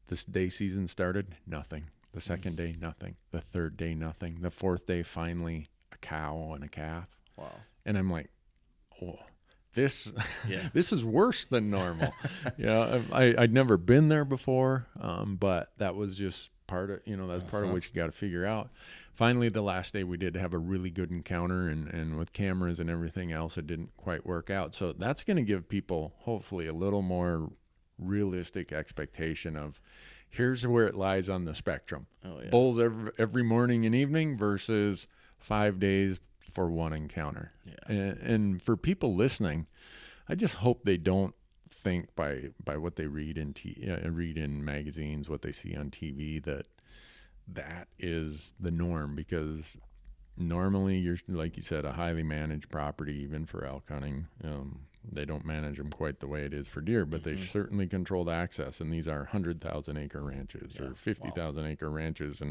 Speaker 1: This day season started, nothing. The second day, nothing. The third day, nothing. The fourth day, finally, a cow and a calf.
Speaker 2: Wow.
Speaker 1: And I'm like, oh, this is worse than normal. I'd never been there before, but that was just part of, that's part of what you got to figure out. Finally, the last day we did have a really good encounter, and with cameras and everything else, it didn't quite work out. So that's going to give people hopefully a little more realistic expectation of here's where it lies on the spectrum. Bulls every morning and evening versus 5 days for one encounter. And for people listening, I just hope they don't think by what they read in magazines, what they see on TV, that is the norm, because normally you're, like you said, a highly managed property, even for elk hunting. They don't manage them quite the way it is for deer, but they certainly controlled access. And these are 100,000 acre ranches or 50,000 acre ranches,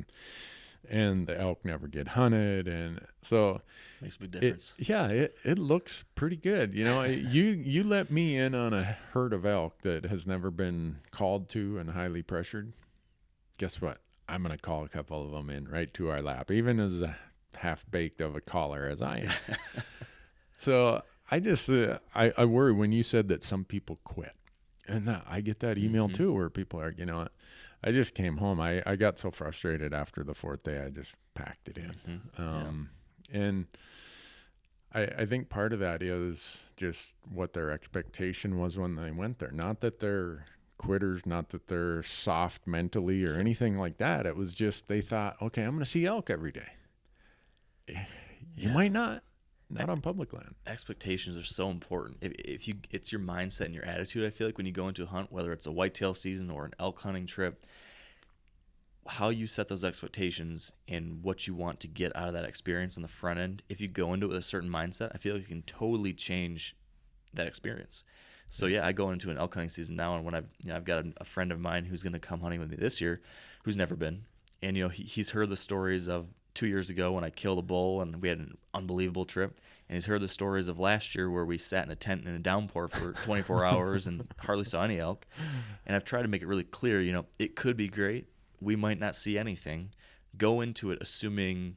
Speaker 1: and the elk never get hunted. And so
Speaker 2: makes a big difference.
Speaker 1: It looks pretty good. You let me in on a herd of elk that has never been called to and highly pressured. Guess what? I'm going to call a couple of them in right to our lap, even as a half-baked of a caller as I am. So I just, I worry when you said that some people quit. And I get that email too, where people are, I just came home. I got so frustrated after the fourth day, I just packed it in. And I think part of that is just what their expectation was when they went there. Not that they're quitters, not that they're soft mentally or anything like that. It was just they thought, okay, I'm going to see elk every day. You might not on public land.
Speaker 2: Expectations are so important. If it's your mindset and your attitude. I feel like when you go into a hunt, whether it's a whitetail season or an elk hunting trip, how you set those expectations and what you want to get out of that experience on the front end. If you go into it with a certain mindset, I feel like you can totally change that experience. So I go into an elk hunting season now, and when I've got a friend of mine who's going to come hunting with me this year, who's never been, and he's heard the stories of 2 years ago when I killed a bull and we had an unbelievable trip, and he's heard the stories of last year where we sat in a tent in a downpour for 24 hours and hardly saw any elk. And I've tried to make it really clear, it could be great. We might not see anything. Go into it assuming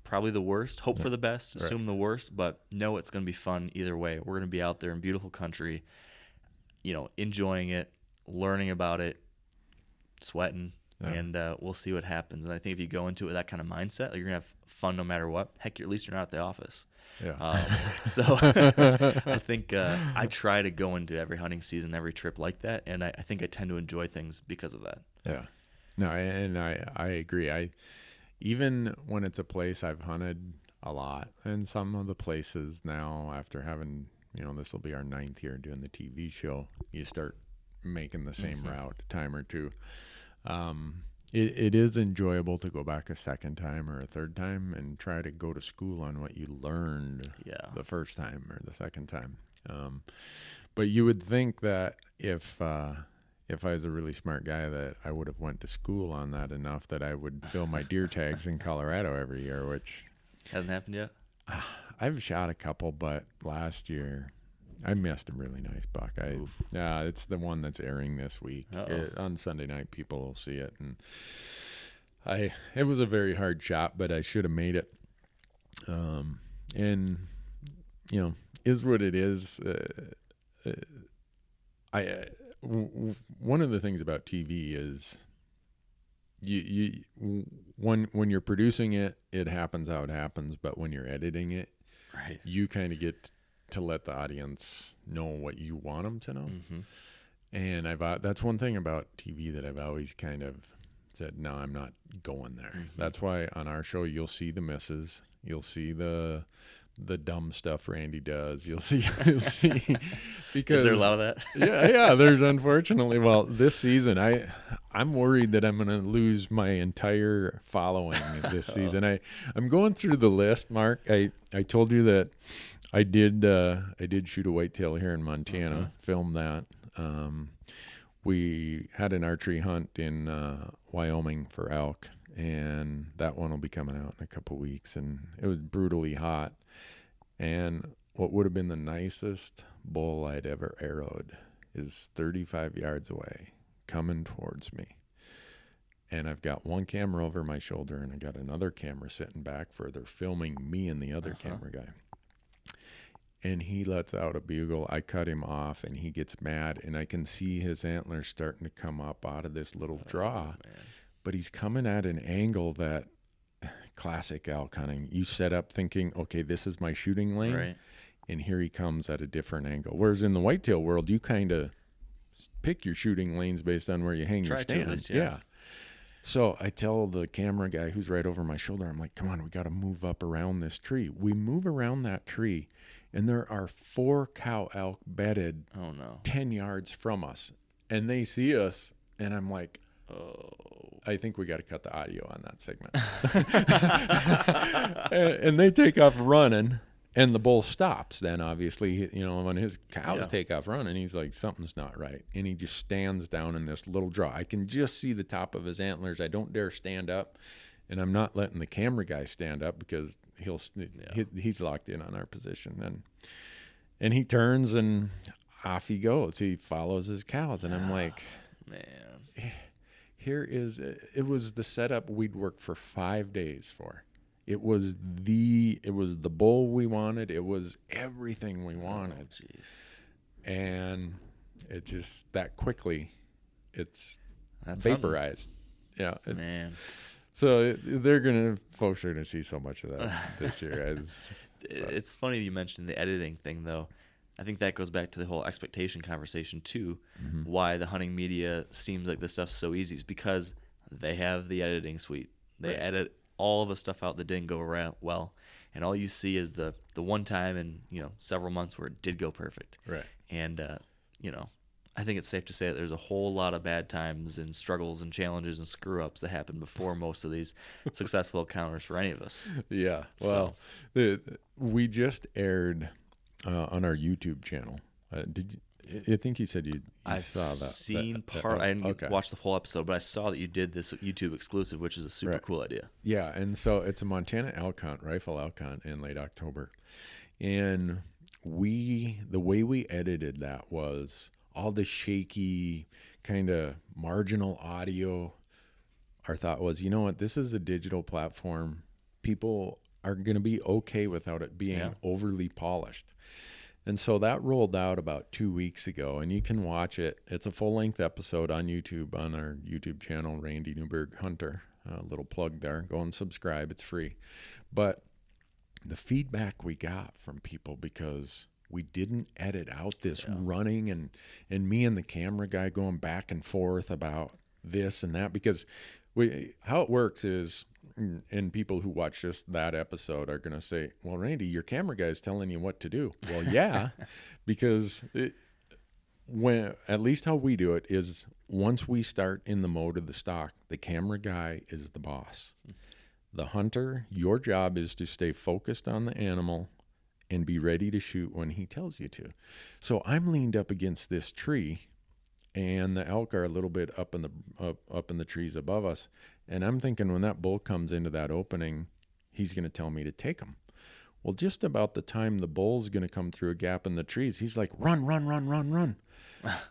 Speaker 2: probably the worst, hope for the best, assume the worst, but know it's going to be fun either way. We're going to be out there in beautiful country, enjoying it, learning about it, sweating, and we'll see what happens. And I think if you go into it with that kind of mindset, you're going to have fun no matter what. Heck, at least you're not at the office. So I think I try to go into every hunting season, every trip like that, and I think I tend to enjoy things because of that.
Speaker 1: No, and I agree. Even when it's a place I've hunted a lot, and some of the places now, after having, this will be our 9th year doing the TV show, you start making the same route a time or two. It is enjoyable to go back a second time or a third time and try to go to school on what you learned the first time or the second time. But you would think that if I was a really smart guy, that I would have went to school on that enough that I would fill my deer tags in Colorado every year, which
Speaker 2: hasn't happened yet.
Speaker 1: I've shot a couple, but last year I missed a really nice buck. It's the one that's airing this week. On Sunday night, people will see it, and it was a very hard shot, but I should have made it. And is what it is. One of the things about TV is when you're producing it, it happens how it happens. But when you're editing it, you kind of get to let the audience know what you want them to know. And that's one thing about TV that I've always kind of said, no, I'm not going there. That's why on our show, you'll see the misses. You'll see the dumb stuff Randy does. You'll see because
Speaker 2: is there a lot of that?
Speaker 1: yeah, there's unfortunately. Well, this season I I'm worried that I'm going to lose my entire following this season. I'm going through the list, Mark. I told you that I did shoot a whitetail here in Montana, filmed that. We had an archery hunt in Wyoming for elk, and that one will be coming out in a couple weeks, and it was brutally hot. And what would have been the nicest bull I'd ever arrowed is 35 yards away, coming towards me. And I've got one camera over my shoulder, and I got another camera sitting back further, filming me and the other camera guy. And he lets out a bugle. I cut him off, and he gets mad, and I can see his antlers starting to come up out of this little draw. But he's coming at an angle that, classic elk hunting, you set up thinking, okay, this is my shooting lane.
Speaker 2: Right.
Speaker 1: And here he comes at a different angle. Whereas in the whitetail world, you kind of pick your shooting lanes based on where you hang your stand. Yeah. So I tell the camera guy who's right over my shoulder, I'm like, come on, we got to move up around this tree. We move around that tree, and there are 4 cow elk bedded 10 yards from us. And they see us, and I'm like, I think we got to cut the audio on that segment. and they take off running. And the bull stops then, obviously, when his cows take off running, he's like, something's not right. And he just stands down in this little draw. I can just see the top of his antlers. I don't dare stand up. And I'm not letting the camera guy stand up because he's locked in on our position. And he turns and off he goes. He follows his cows. And I'm like, man, it was the setup we'd worked for 5 days for. It was the bull we wanted. It was everything we wanted. And it just that quickly, that's vaporized. Man. So folks are gonna see so much of that this year.
Speaker 2: It's funny you mentioned the editing thing, though. I think that goes back to the whole expectation conversation too. Why the hunting media seems like this stuff's so easy is because they have the editing suite. They edit all the stuff out that didn't go around well, and all you see is the one time in several months where it did go perfect.
Speaker 1: Right.
Speaker 2: And I think it's safe to say that there's a whole lot of bad times and struggles and challenges and screw ups that happen before most of these successful encounters for any of us.
Speaker 1: Yeah. Well, we just aired on our YouTube channel. I think you said you
Speaker 2: I've
Speaker 1: saw that.
Speaker 2: Seen part. I didn't watch the full episode, but I saw that you did this YouTube exclusive, which is a super cool idea.
Speaker 1: Yeah, and so it's a Montana elk hunt, rifle elk hunt in late October. And the way we edited that was all the shaky kind of marginal audio. Our thought was, you know what, this is a digital platform. People are going to be okay without it being overly polished. And so that rolled out about 2 weeks ago, and you can watch it. It's a full-length episode on YouTube, on our YouTube channel, Randy Newberg Hunter. A little plug there. Go and subscribe. It's free. But the feedback we got from people, because we didn't edit out this running and me and the camera guy going back and forth about this and that, because how it works is, and people who watch just that episode are going to say, well, Randy, your camera guy is telling you what to do. Well, yeah, because at least how we do it is once we start in the mode of the stock, the camera guy is the boss. The hunter, your job is to stay focused on the animal and be ready to shoot when he tells you to. So I'm leaned up against this tree, and the elk are a little bit up in the trees above us. And I'm thinking when that bull comes into that opening, he's going to tell me to take him. Well, just about the time the bull's going to come through a gap in the trees, he's like, run, run, run, run, run.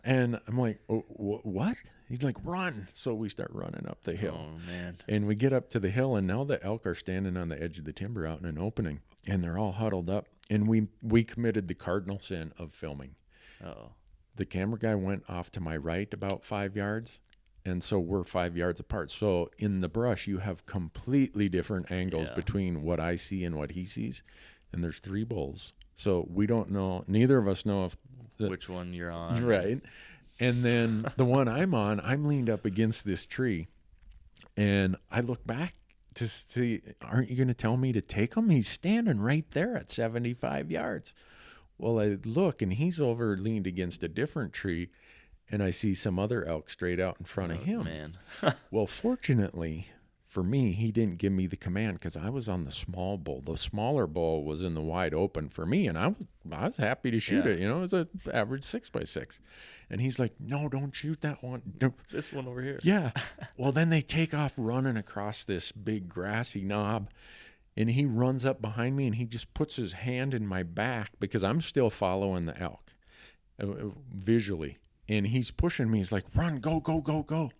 Speaker 1: And I'm like, oh, what? He's like, run. So we start running up the hill.
Speaker 2: Oh, man.
Speaker 1: And we get up to the hill, and now the elk are standing on the edge of the timber out in an opening, and they're all huddled up. And we committed the cardinal sin of filming.
Speaker 2: Uh-oh.
Speaker 1: The camera guy went off to my right about 5 yards, and so we're 5 yards apart. So in the brush, you have completely different angles between what I see and what he sees, and there's 3 bulls. So we don't know, neither of us know
Speaker 2: which one you're on.
Speaker 1: Right. And then the one I'm on, I'm leaned up against this tree, and I look back to see, aren't you going to tell me to take him? He's standing right there at 75 yards. Well, I look, and he's over leaned against a different tree, and I see some other elk straight out in front of him.
Speaker 2: Man.
Speaker 1: Well, fortunately for me, he didn't give me the command because I was on the small bull. The smaller bull was in the wide open for me, and I was happy to shoot it. You know, it was an average 6x6. And he's like, no, don't shoot that one.
Speaker 2: This one over here.
Speaker 1: Yeah. Well, then they take off running across this big grassy knob, and he runs up behind me, and he just puts his hand in my back because I'm still following the elk visually. And he's pushing me. He's like, run, go, go, go, go.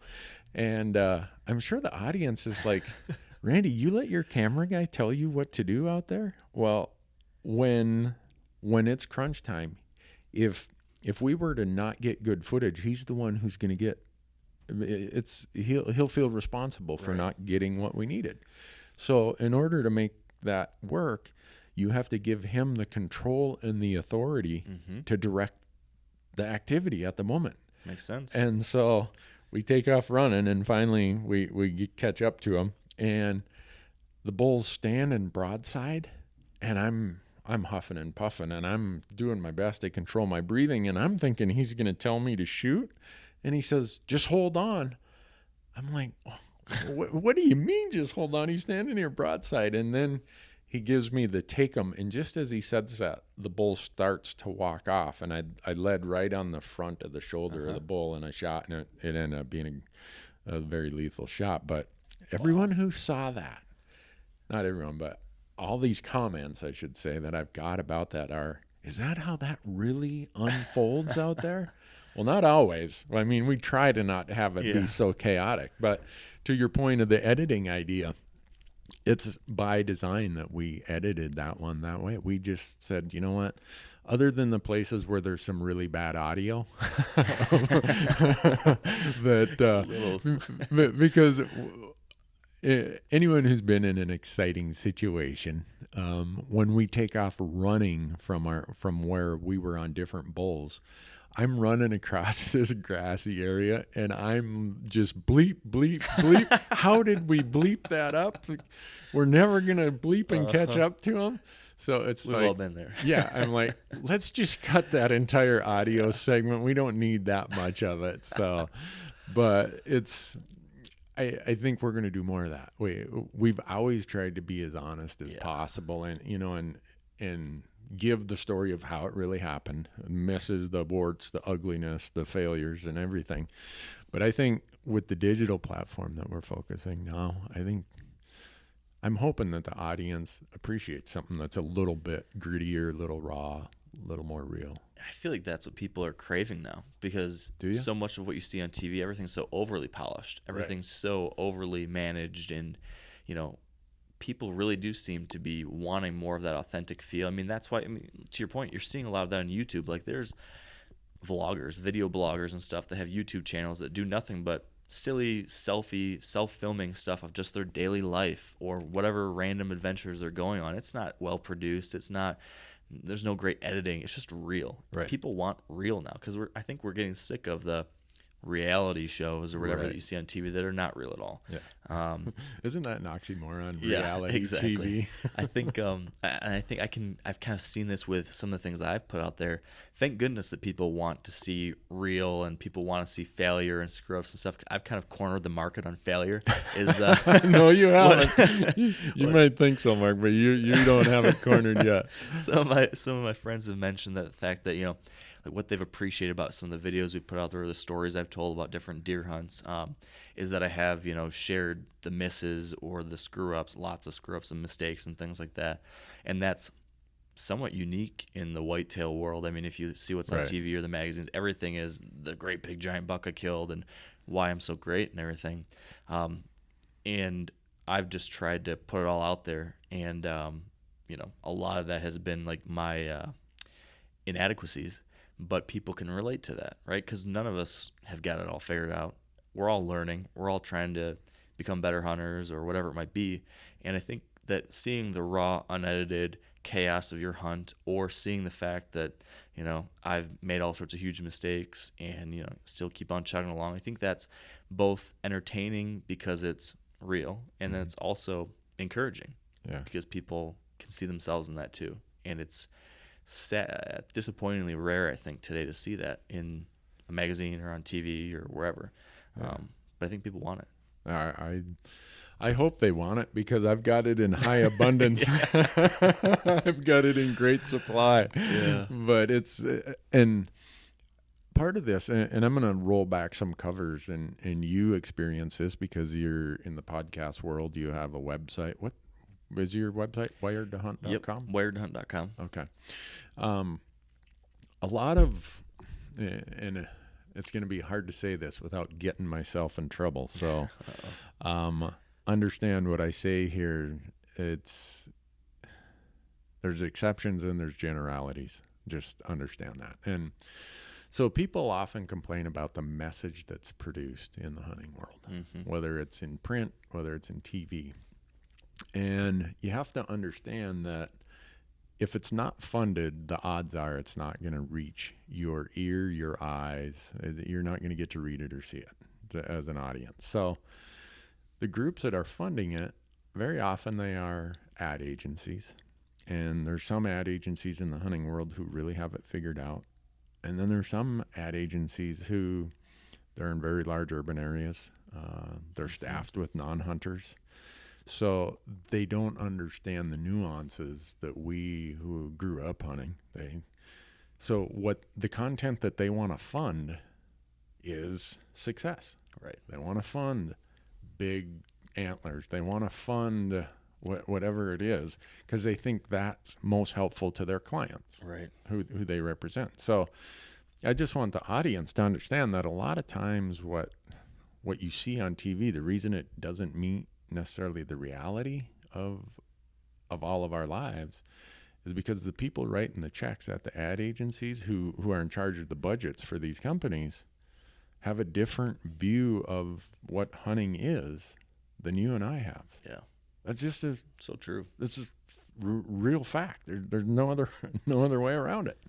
Speaker 1: And I'm sure the audience is like, Randy, you let your camera guy tell you what to do out there? Well, when it's crunch time, if we were to not get good footage, he's the one who's going to get he'll feel responsible for not getting what we needed. So in order to make that work, you have to give him the control and the authority to direct the activity at the moment.
Speaker 2: Makes sense.
Speaker 1: And so we take off running, and finally we catch up to him, and the bull's standing broadside, and I'm huffing and puffing, and I'm doing my best to control my breathing, and I'm thinking he's going to tell me to shoot, and he says, just hold on. I'm like, oh, what do you mean just hold on? He's standing here broadside, and then he gives me the take 'em, and just as he says that, the bull starts to walk off, and I led right on the front of the shoulder of the bull, and I shot, and it ended up being a very lethal shot. But everyone who saw that, not everyone, but all these comments, I should say, that I've got about that are, is that how that really unfolds out there? Well, not always. I mean, we try to not have it be so chaotic. But to your point of the editing idea, it's by design that we edited that one that way. We just said, you know what? Other than the places where there's some really bad audio, because anyone who's been in an exciting situation, when we take off running from where we were on different bulls, I'm running across this grassy area, and I'm just bleep, bleep, bleep. How did we bleep that up? We're never going to bleep and catch up to them. So
Speaker 2: we've all been there.
Speaker 1: Yeah, I'm like, let's just cut that entire audio segment. We don't need that much of it. So, but I think we're going to do more of that. We've always tried to be as honest as possible, and and give the story of how it really happened, misses, the warts, the ugliness, the failures, and everything. But I think with the digital platform that we're focusing now, I'm hoping that the audience appreciates something that's a little bit grittier, a little raw, a little more real.
Speaker 2: I feel like that's what people are craving now, because so much of what you see on TV, everything's so overly polished, everything's so overly managed, and people really do seem to be wanting more of that authentic feel. I mean, that's why, to your point, you're seeing a lot of that on YouTube. Like, there's vloggers, video bloggers and stuff that have YouTube channels that do nothing but silly selfie, self-filming stuff of just their daily life or whatever random adventures they're going on. It's not well produced. There's no great editing. It's just real. Right. People want real now, because I think we're getting sick of the reality shows or whatever that you see on TV that are not real at all.
Speaker 1: Yeah. Isn't that an oxymoron? Reality
Speaker 2: exactly.
Speaker 1: TV.
Speaker 2: I think, I've kind of seen this with some of the things I've put out there. Thank goodness that people want to see real, and people want to see failure and screw ups and stuff. I've kind of cornered the market on failure.
Speaker 1: No, you haven't. You might think so, Mark, but you don't have it cornered yet.
Speaker 2: Some of my friends have mentioned that the fact that, like what they've appreciated about some of the videos we've put out there, or the stories I've told about different deer hunts, is that I have, shared the misses or the screw-ups, lots of screw-ups and mistakes and things like that. And that's somewhat unique in the whitetail world. I mean, if you see what's on TV or the magazines, everything is the great big giant buck I killed and why I'm so great and everything. And I've just tried to put it all out there. And, a lot of that has been like my inadequacies. But people can relate to that, right? Because none of us have got it all figured out. We're all learning. We're all trying to become better hunters or whatever it might be. And I think that seeing the raw, unedited chaos of your hunt, or seeing the fact that, I've made all sorts of huge mistakes and, still keep on chugging along, I think that's both entertaining because it's real, and then it's also encouraging because people can see themselves in that too. And it's disappointingly rare, I think, today to see that in a magazine or on TV or wherever. But I think people want it.
Speaker 1: I hope they want it because I've got it in high abundance. I've got it in great supply.
Speaker 2: Yeah.
Speaker 1: But it's and part of this, and I'm going to roll back some covers, and you experience this because you're in the podcast world. You have a website. What is your website? Wiredtohunt.com?
Speaker 2: Yep, wiredtohunt.com.
Speaker 1: Okay. A lot of, and it's going to be hard to say this without getting myself in trouble. So understand what I say here. There's exceptions and there's generalities. Just understand that. And so people often complain about the message that's produced in the hunting world, whether it's in print, whether it's in TV. And you have to understand that if it's not funded, the odds are it's not going to reach your ear, your eyes. You're not going to get to read it or see it as an audience. So the groups that are funding it, very often they are ad agencies. And there's some ad agencies in the hunting world who really have it figured out. And then there's some ad agencies who they're in very large urban areas. They're staffed with non-hunters. So they don't understand the nuances that we who grew up hunting. So what the content that they want to fund is success.
Speaker 2: Right.
Speaker 1: They want to fund big antlers. They want to fund whatever it is because they think that's most helpful to their clients,
Speaker 2: right?
Speaker 1: Who they represent. So I just want the audience to understand that a lot of times what you see on TV, the reason it doesn't meet necessarily the reality of all of our lives is because the people writing the checks at the ad agencies who are in charge of the budgets for these companies have a different view of what hunting is than you and I have.
Speaker 2: Yeah.
Speaker 1: That's just
Speaker 2: so true.
Speaker 1: This is real fact. There's no other way around it.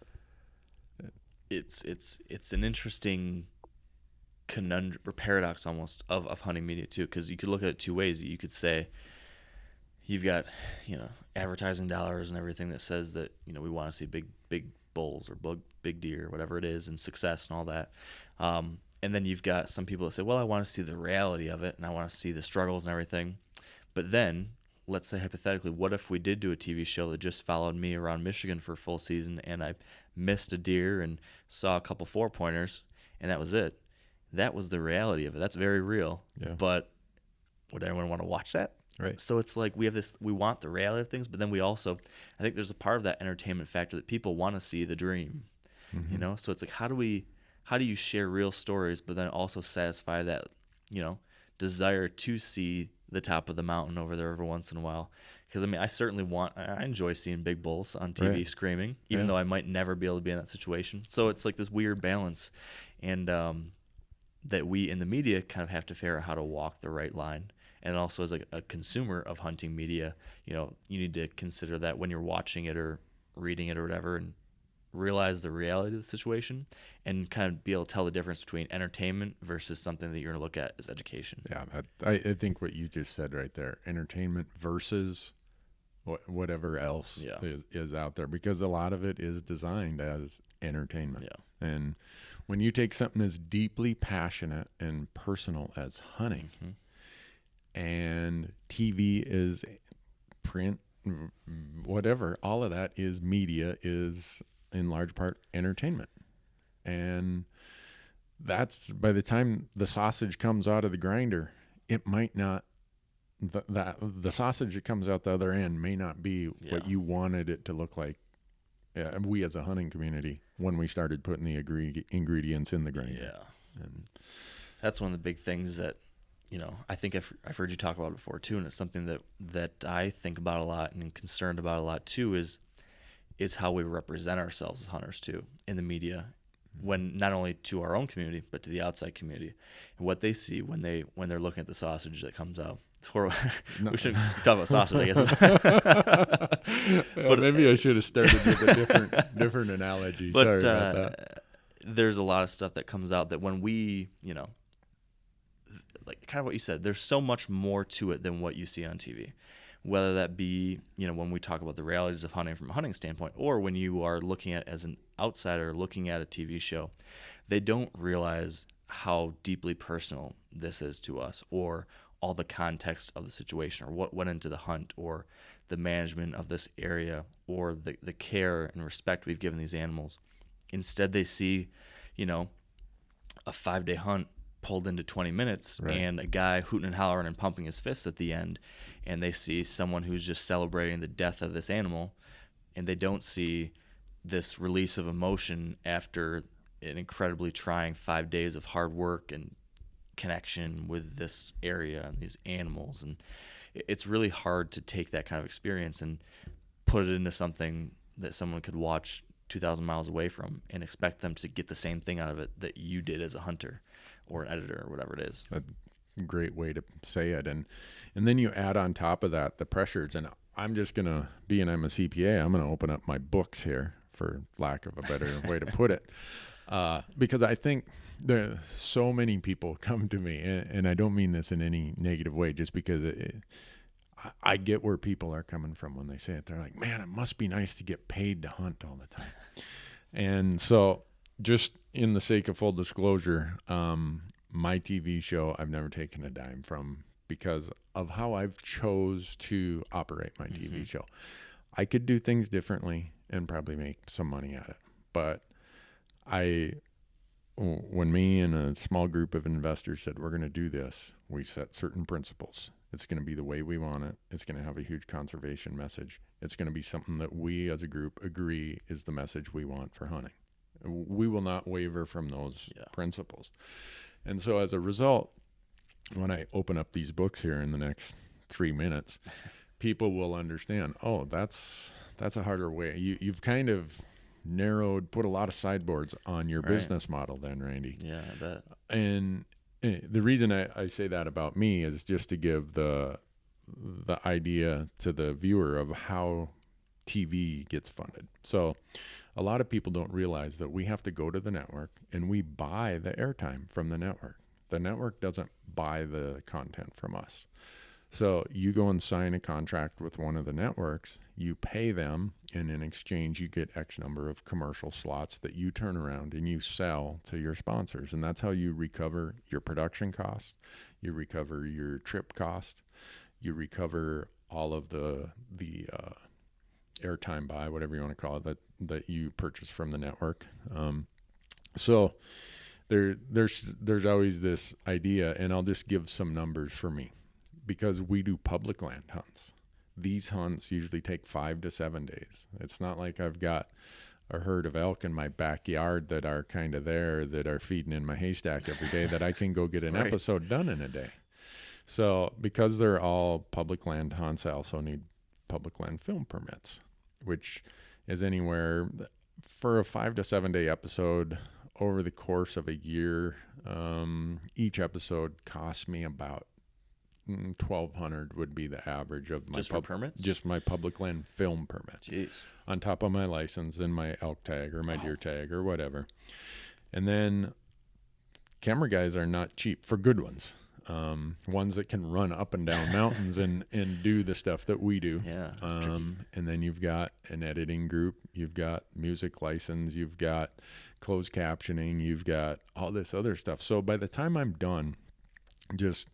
Speaker 2: It's an interesting conundrum or paradox almost of hunting media too, because you could look at it two ways. You could say you've got advertising dollars and everything that says that we want to see big bulls or big deer, whatever it is, and success and all that. And then you've got some people that say, well, I want to see the reality of it and I want to see the struggles and everything. But then, let's say hypothetically, what if we did do a TV show that just followed me around Michigan for a full season and I missed a deer and saw a couple 4-pointers and that was it? That was the reality of it. That's very real. Yeah. But would anyone want to watch that?
Speaker 1: Right.
Speaker 2: So it's like we want the reality of things, but then we also, I think there's a part of that entertainment factor that people want to see the dream, So it's like, how do you share real stories, but then also satisfy that, desire to see the top of the mountain over there every once in a while? Because I enjoy seeing big bulls on TV screaming, even though I might never be able to be in that situation. So it's like this weird balance, and that we in the media kind of have to figure out how to walk the right line. And also as a consumer of hunting media, you need to consider that when you're watching it or reading it or whatever, and realize the reality of the situation and kind of be able to tell the difference between entertainment versus something that you're going to look at as education.
Speaker 1: Yeah, I think what you just said right there, entertainment versus whatever else is out there, because a lot of it is designed as entertainment. Yeah. And when you take something as deeply passionate and personal as hunting, and TV is print, whatever, all of that is media, is in large part entertainment. And that's, by the time the sausage comes out of the grinder, it might not, the sausage that comes out the other end may not be what you wanted it to look like. We as a hunting community, when we started putting the ingredients in the grinder.
Speaker 2: Yeah. And that's one of the big things that, I think I've heard you talk about before too, and it's something that I think about a lot and am concerned about a lot too, is how we represent ourselves as hunters too in the media, when not only to our own community but to the outside community, and what they see when they're looking at the sausage that comes out. It's horrible. No. We shouldn't talk about sausage, I guess.
Speaker 1: But maybe I should have started with a different analogy. Sorry about that.
Speaker 2: There's a lot of stuff that comes out that when we, like kind of what you said, there's so much more to it than what you see on TV. whether that be, when we talk about the realities of hunting from a hunting standpoint, or when you are looking at as an outsider looking at a TV show, they don't realize how deeply personal this is to us, or all the context of the situation, or what went into the hunt, or the management of this area, or the care and respect we've given these animals. Instead, they see, a 5-day hunt pulled into 20 minutes, right, and a guy hooting and hollering and pumping his fists at the end, and they see someone who's just celebrating the death of this animal, and they don't see this release of emotion after an incredibly trying 5 days of hard work and connection with this area and these animals. And it's really hard to take that kind of experience and put it into something that someone could watch 2,000 miles away from and expect them to get the same thing out of it that you did as a hunter or an editor or whatever it is.
Speaker 1: A great way to say it. And then you add on top of that the pressures. And I'm just going to, being I'm a CPA, I'm going to open up my books here, for lack of a better way to put it. Because I think there so many people come to me, and I don't mean this in any negative way, just because I get where people are coming from when they say it. They're like, man, it must be nice to get paid to hunt all the time. And so just in the sake of full disclosure, my TV show, I've never taken a dime from, because of how I've chose to operate my TV show. I could do things differently and probably make some money at it. But when me and a small group of investors said, we're going to do this, we set certain principles. It's going to be the way we want it. It's going to have a huge conservation message. It's going to be something that we as a group agree is the message we want for hunting. We will not waver from those principles. And so as a result, when I open up these books here in the next 3 minutes, people will understand, oh, that's a harder way. You've kind of put a lot of sideboards on your business model then, Randy.
Speaker 2: Yeah, I bet.
Speaker 1: And the reason I say that about me is just to give the idea to the viewer of how TV gets funded. So a lot of people don't realize that we have to go to the network and we buy the airtime from the network. The network doesn't buy the content from us. So you go and sign a contract with one of the networks, you pay them, and in exchange you get X number of commercial slots that you turn around and you sell to your sponsors. And that's how you recover your production costs, you recover your trip costs, you recover all of the airtime buy, whatever you want to call it, that you purchase from the network. So there's always this idea, and I'll just give some numbers for me. Because we do public land hunts. These hunts usually take 5 to 7 days. It's not like I've got a herd of elk in my backyard that are kind of there, that are feeding in my haystack every day, that I can go get an episode done in a day. So because they're all public land hunts, I also need public land film permits, which is anywhere for a 5 to 7 day episode over the course of a year. Each episode costs me about $1,200 would be the average of my
Speaker 2: permits?
Speaker 1: Just my public land film permit.
Speaker 2: Jeez.
Speaker 1: On top of my license and my elk tag or my deer tag or whatever. And then camera guys are not cheap for good ones. Ones that can run up and down mountains and do the stuff that we do.
Speaker 2: Yeah, that's tricky.
Speaker 1: And then you've got an editing group, you've got music license, you've got closed captioning, you've got all this other stuff. So by the time I'm done, just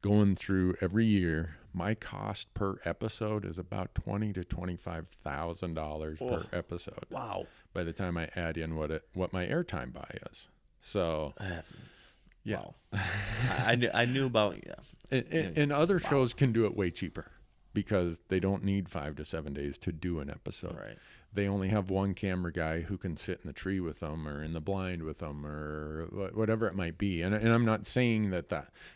Speaker 1: going through every year, my cost per episode is about $20,000 to $25,000 per episode.
Speaker 2: Wow!
Speaker 1: By the time I add in what my airtime buy is, so
Speaker 2: that's
Speaker 1: wow.
Speaker 2: I knew about
Speaker 1: And other shows can do it way cheaper because they don't need 5 to 7 days to do an episode.
Speaker 2: Right.
Speaker 1: They only have one camera guy who can sit in the tree with them or in the blind with them or whatever it might be. And I'm not saying that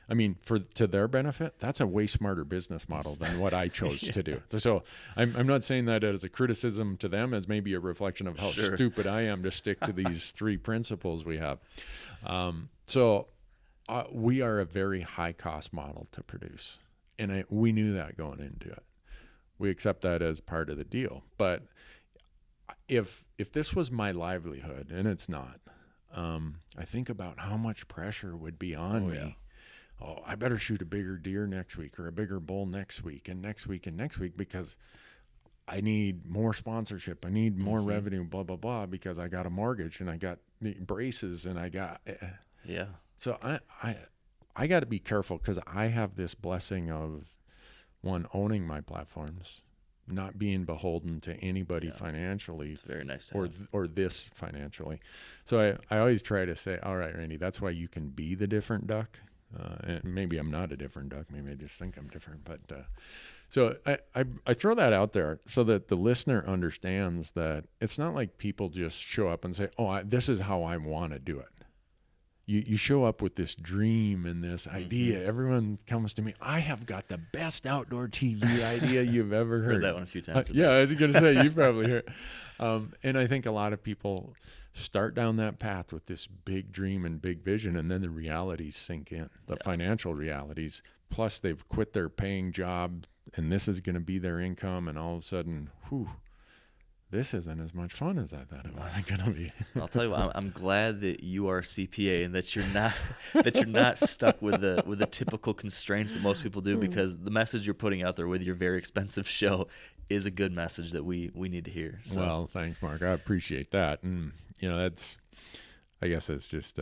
Speaker 1: I mean, to their benefit, that's a way smarter business model than what I chose to do. So I'm not saying that as a criticism to them, as maybe a reflection of how stupid I am to stick to these 3 principles we have. We are a very high cost model to produce. And we knew that going into it. We accept that as part of the deal. But if this was my livelihood, and it's not, I think about how much pressure would be on me oh, I better shoot a bigger deer next week or a bigger bull next week and next week and next week because I need more sponsorship. I need more revenue, blah, blah, blah, because I got a mortgage and I got braces and I got.
Speaker 2: Yeah.
Speaker 1: So I got to be careful because I have this blessing of, one, owning my platforms, not being beholden to anybody financially.
Speaker 2: It's very nice to
Speaker 1: or this financially. So I always try to say, all right, Randy, that's why you can be the different duck. And maybe I'm not a different duck. Maybe I just think I'm different. But so I throw that out there so that the listener understands that it's not like people just show up and say, oh, this is how I want to do it. You show up with this dream and this idea. Everyone comes to me, I have got the best outdoor TV idea you've ever heard.
Speaker 2: Heard that one a few times.
Speaker 1: Yeah, I was going to say, you probably heard. And I think a lot of people start down that path with this big dream and big vision, and then the realities sink in, the financial realities. Plus, they've quit their paying job, and this is going to be their income, and all of a sudden, whew, this isn't as much fun as I thought it was going to be.
Speaker 2: I'll tell you what, I'm glad that you are a CPA and that you're not stuck with the typical constraints that most people do, because the message you're putting out there with your very expensive show is a good message that we need to hear. So.
Speaker 1: Well, thanks, Mark. I appreciate that. And, I guess it's just,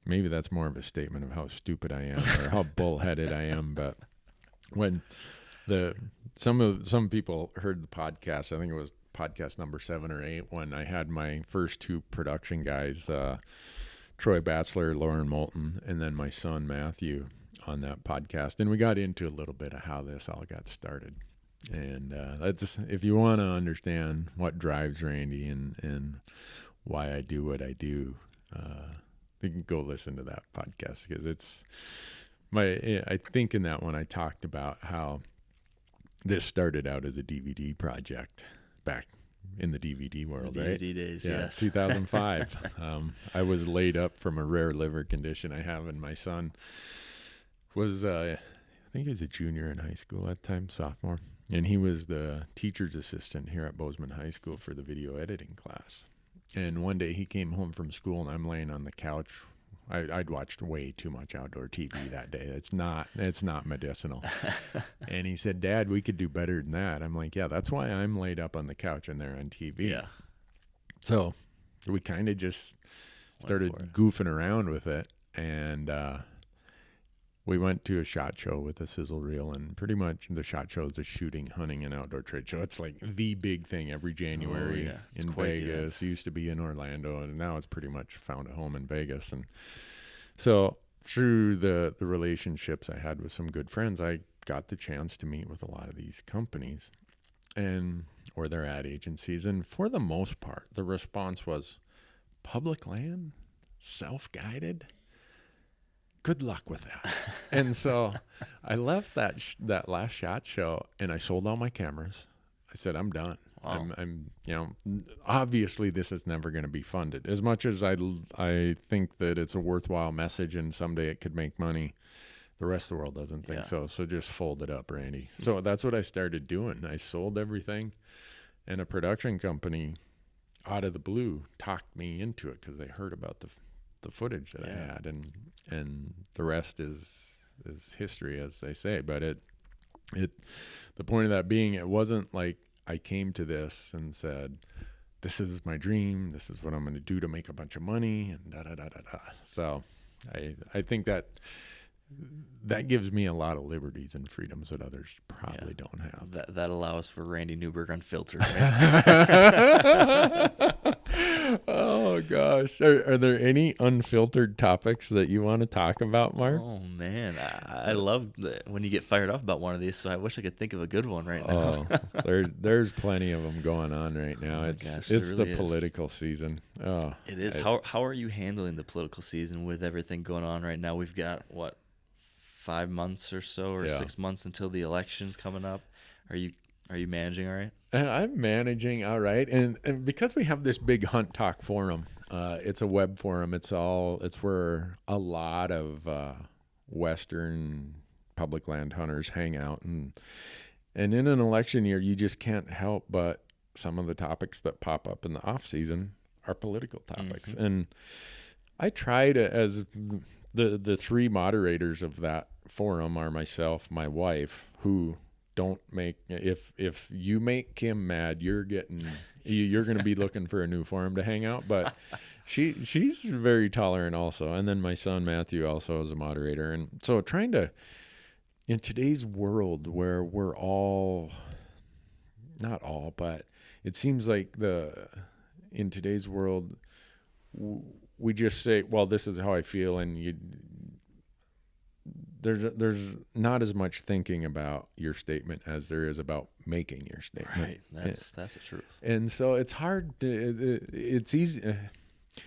Speaker 1: maybe that's more of a statement of how stupid I am or how bullheaded I am. But when some people heard the podcast, I think it was podcast number 7 or 8, when I had my first 2 production guys, Troy Batzler, Lauren Moulton, and then my son Matthew on that podcast. And we got into a little bit of how this all got started. And that's, if you want to understand what drives Randy and why I do what I do, you can go listen to that podcast, because it's I think in that one I talked about how this started out as a DVD project back in the DVD world,
Speaker 2: the
Speaker 1: right?
Speaker 2: DVD days,
Speaker 1: yeah,
Speaker 2: yes.
Speaker 1: 2005. I was laid up from a rare liver condition I have, and my son was, I think he was a junior in high school at the time, sophomore, and he was the teacher's assistant here at Bozeman High School for the video editing class. And one day he came home from school, and I'm laying on the couch. I'd watched way too much outdoor TV that day. It's not medicinal. And he said, Dad, we could do better than that. I'm like, yeah, that's why I'm laid up on the couch and they're on TV.
Speaker 2: Yeah.
Speaker 1: So we kind of just started goofing around with it. And we went to a SHOT Show with a sizzle reel, and pretty much the SHOT Show is a shooting, hunting, and outdoor trade show. It's like the big thing every January in Vegas. It used to be in Orlando, and now it's pretty much found a home in Vegas. And so through the relationships I had with some good friends, I got the chance to meet with a lot of these companies or their ad agencies. And for the most part, the response was, public land, self-guided, good luck with that. And so I left that last SHOT Show, and I sold all my cameras. I said, I'm done. Wow. I'm obviously this is never going to be funded. As much as I think that it's a worthwhile message and someday it could make money, the rest of the world doesn't think so. So just fold it up, Randy. So that's what I started doing. I sold everything, and a production company out of the blue talked me into it because they heard about the footage that I had, and the rest is history, as they say. But the point of that being, it wasn't like I came to this and said, this is my dream, this is what I'm going to do to make a bunch of money, and da da da da da. So I think that gives me a lot of liberties and freedoms that others probably don't have.
Speaker 2: That allows for Randy Newberg Unfiltered, right?
Speaker 1: Oh gosh, are there any unfiltered topics that you want to talk about, Mark?
Speaker 2: Oh man, I love when you get fired up about one of these. So I wish I could think of a good one right now.
Speaker 1: There's plenty of them going on right now. It's really the political season. Oh,
Speaker 2: it is. How are you handling the political season with everything going on right now? We've got 5 months or so, or 6 months until the election's coming up. Are you managing all right?
Speaker 1: I'm managing all right, and because we have this big Hunt Talk forum, it's a web forum. It's where a lot of Western public land hunters hang out, and in an election year, you just can't help but some of the topics that pop up in the off season are political topics, and I try to, as the three moderators of that forum are myself, my wife, who don't make, if you make Kim mad, you're going to be looking for a new forum to hang out. But she's very tolerant also. And then my son Matthew also is a moderator. And so trying to, in today's world where we're all, not all, but it seems like in today's world, we just say, well, this is how I feel, and there's not as much thinking about your statement as there is about making your statement.
Speaker 2: Right, that's the truth.
Speaker 1: And so it's hard. It's easy.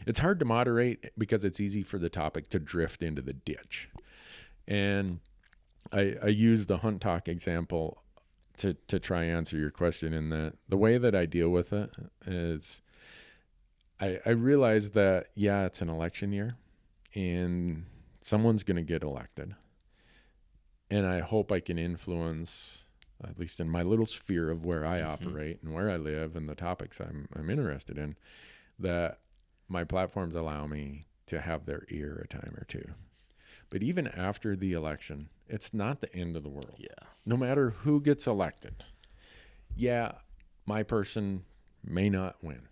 Speaker 1: It's hard to moderate because it's easy for the topic to drift into the ditch. And I use the hunt talk example to try and answer your question. In that the way that I deal with it is, I realize that, yeah, it's an election year and someone's going to get elected. And I hope I can influence, at least in my little sphere of where I operate and where I live and the topics I'm interested in, that my platforms allow me to have their ear a time or two. But even after the election, it's not the end of the world.
Speaker 2: Yeah.
Speaker 1: No matter who gets elected. Yeah, my person may not win,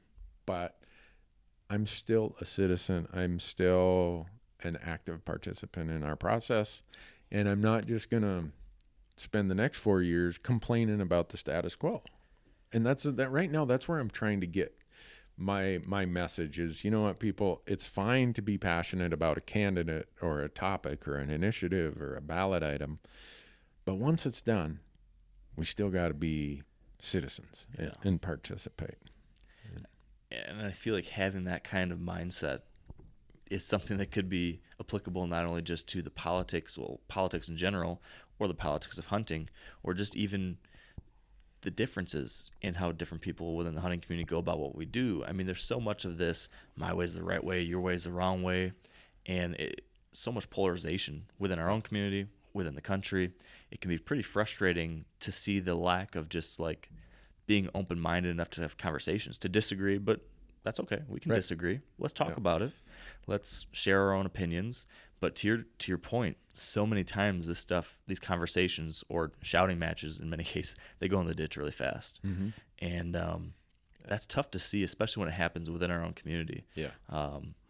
Speaker 1: but I'm still a citizen. I'm still an active participant in our process. And I'm not just going to spend the next 4 years complaining about the status quo. And that right now, that's where I'm trying to get my message is, you know what, people, it's fine to be passionate about a candidate or a topic or an initiative or a ballot item. But once it's done, we still got to be citizens and participate.
Speaker 2: And I feel like having that kind of mindset is something that could be applicable not only just to the politics in general, or the politics of hunting, or just even the differences in how different people within the hunting community go about what we do. I mean, there's so much of this, my way is the right way, your way is the wrong way, and so much polarization within our own community, within the country. It can be pretty frustrating to see the lack of just like being open-minded enough to have conversations, to disagree, but that's okay. We can disagree. Let's talk about it. Let's share our own opinions. But to your point, so many times these conversations or shouting matches, in many cases, they go in the ditch really fast. Mm-hmm. And that's tough to see, especially when it happens within our own community. Yeah.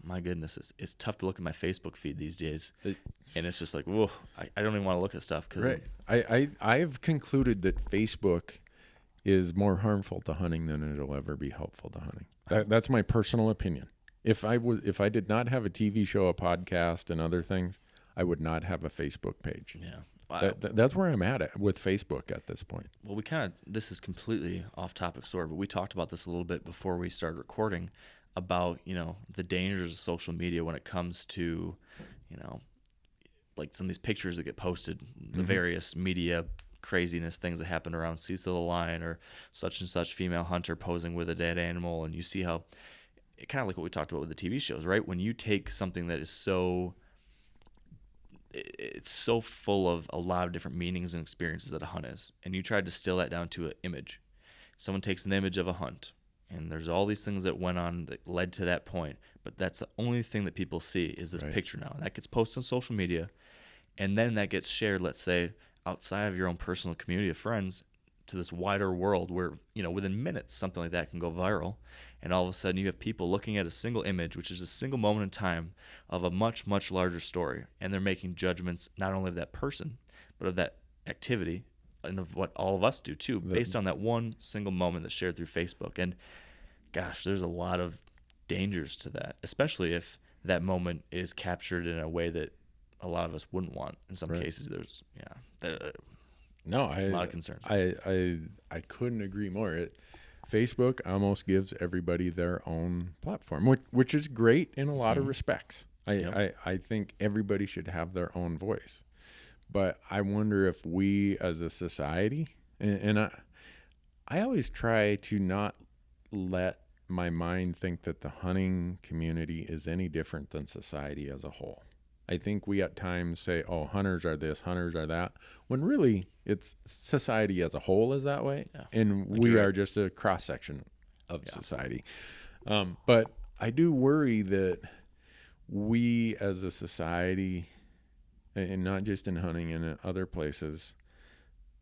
Speaker 2: My goodness, it's tough to look at my Facebook feed these days. And it's just like, whoa, I don't even want to look at stuff.
Speaker 1: I've concluded that Facebook is more harmful to hunting than it'll ever be helpful to hunting. That's my personal opinion. If I did not have a TV show, a podcast, and other things, I would not have a Facebook page. Yeah, wow. That's where I'm at with Facebook at this point.
Speaker 2: Well, this is completely off topic, but we talked about this a little bit before we started recording about, the dangers of social media when it comes to, like some of these pictures that get posted, the various media craziness, things that happen around Cecil the lion or such and such female hunter posing with a dead animal, and you see how kind of like what we talked about with the TV shows, right? When you take something that is it's so full of a lot of different meanings and experiences that a hunt is, and you try to distill that down to an image. Someone takes an image of a hunt, and there's all these things that went on that led to that point, but that's the only thing that people see is this picture now. And that gets posted on social media, and then that gets shared, let's say, outside of your own personal community of friends to this wider world where, within minutes, something like that can go viral. And all of a sudden you have people looking at a single image, which is a single moment in time of a much, much larger story. And they're making judgments not only of that person, but of that activity and of what all of us do too, based on that one single moment that's shared through Facebook. And gosh, there's a lot of dangers to that, especially if that moment is captured in a way that a lot of us wouldn't want. In some cases, there's a lot of concerns.
Speaker 1: I couldn't agree more. Facebook almost gives everybody their own platform, which is great in a lot of respects. I think everybody should have their own voice, but I wonder if we as a society, and I always try to not let my mind think that the hunting community is any different than society as a whole. I think we at times say, oh, hunters are this, hunters are that, when really it's society as a whole is that way. Yeah. And we are just a cross-section of society. But I do worry that we as a society, and not just in hunting and in other places,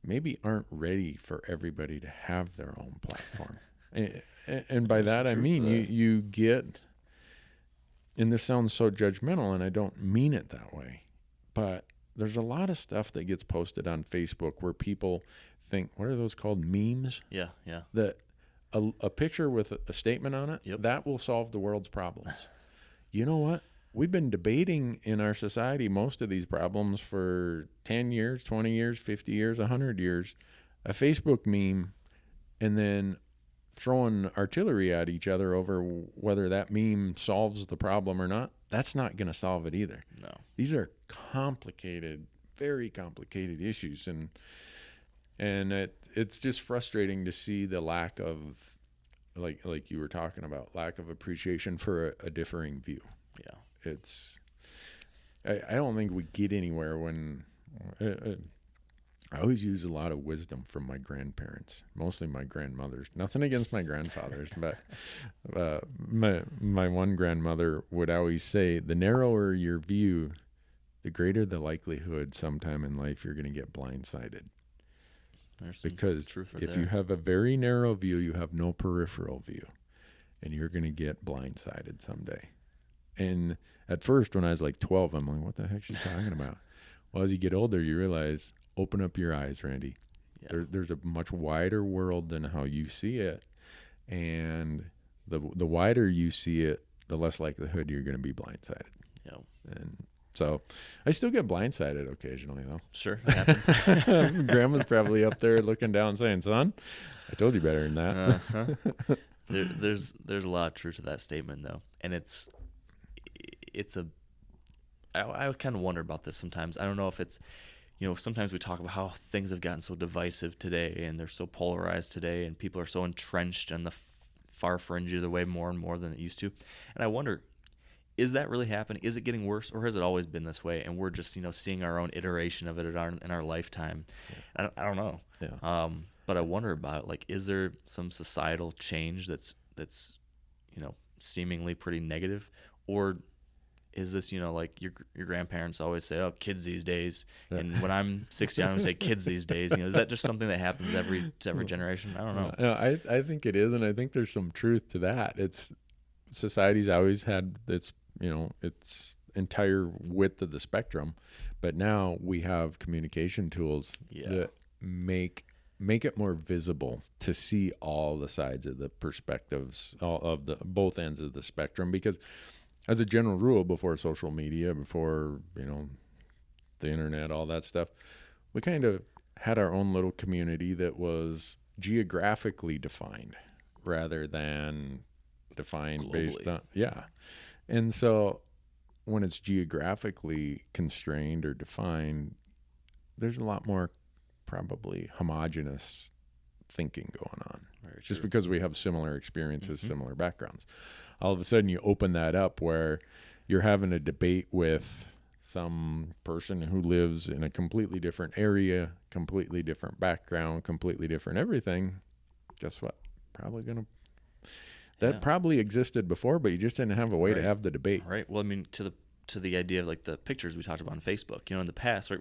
Speaker 1: maybe aren't ready for everybody to have their own platform. And by that I mean you get, and this sounds so judgmental, and I don't mean it that way, but there's a lot of stuff that gets posted on Facebook where people think, what are those called, memes?
Speaker 2: Yeah.
Speaker 1: That a picture with a statement on it, that will solve the world's problems. You know what? We've been debating in our society most of these problems for 10 years, 20 years, 50 years, 100 years. A Facebook meme, and then throwing artillery at each other over whether that meme solves the problem or not, that's not going to solve it either.
Speaker 2: No.
Speaker 1: These are complicated, very complicated issues, and it's just frustrating to see the lack of, like you were talking about, lack of appreciation for a differing view.
Speaker 2: Yeah.
Speaker 1: I don't think we get anywhere when I always use a lot of wisdom from my grandparents, mostly my grandmothers. Nothing against my grandfathers, but my one grandmother would always say, the narrower your view, the greater the likelihood sometime in life you're going to get blindsided. Because if you have a very narrow view, you have no peripheral view, and you're going to get blindsided someday. And at first, when I was like 12, I'm like, what the heck is she talking about? Well, as you get older, you realize, open up your eyes, Randy. Yeah. There's a much wider world than how you see it. And the wider you see it, the less likelihood you're going to be blindsided.
Speaker 2: Yeah.
Speaker 1: And so I still get blindsided occasionally, though.
Speaker 2: Sure, it happens.
Speaker 1: Grandma's probably up there looking down saying, son, I told you better than that.
Speaker 2: Uh-huh. There's a lot of truth to that statement, though. And I kind of wonder about this sometimes. I don't know if it's, sometimes we talk about how things have gotten so divisive today, and they're so polarized today, and people are so entrenched on the far fringe of the way more and more than it used to. And I wonder, is that really happening? Is it getting worse, or has it always been this way? And we're just, seeing our own iteration of it in our lifetime. Yeah. I don't know. Yeah. But I wonder about it. Like, is there some societal change that's seemingly pretty negative, or is this, like your grandparents always say, oh, kids these days. Yeah. And when I'm 60, I'm going to say kids these days. Is that just something that happens to every generation? I don't know.
Speaker 1: No, I think it is. And I think there's some truth to that. Society's always had its entire width of the spectrum, but now we have communication tools that make it more visible to see all the sides of the perspectives, all of the both ends of the spectrum. Because as a general rule, before social media, before the internet, all that stuff, we kind of had our own little community that was geographically defined rather than defined globally, based on and so when it's geographically constrained or defined, there's a lot more probably homogenous thinking going on. Very just true. Because we have similar experiences, similar backgrounds. All of a sudden you open that up where you're having a debate with some person who lives in a completely different area, completely different background, completely different everything. Guess what? That probably existed before, but you just didn't have a way to have the debate.
Speaker 2: Right. Well, I mean, to the idea of like the pictures we talked about on Facebook, in the past, right,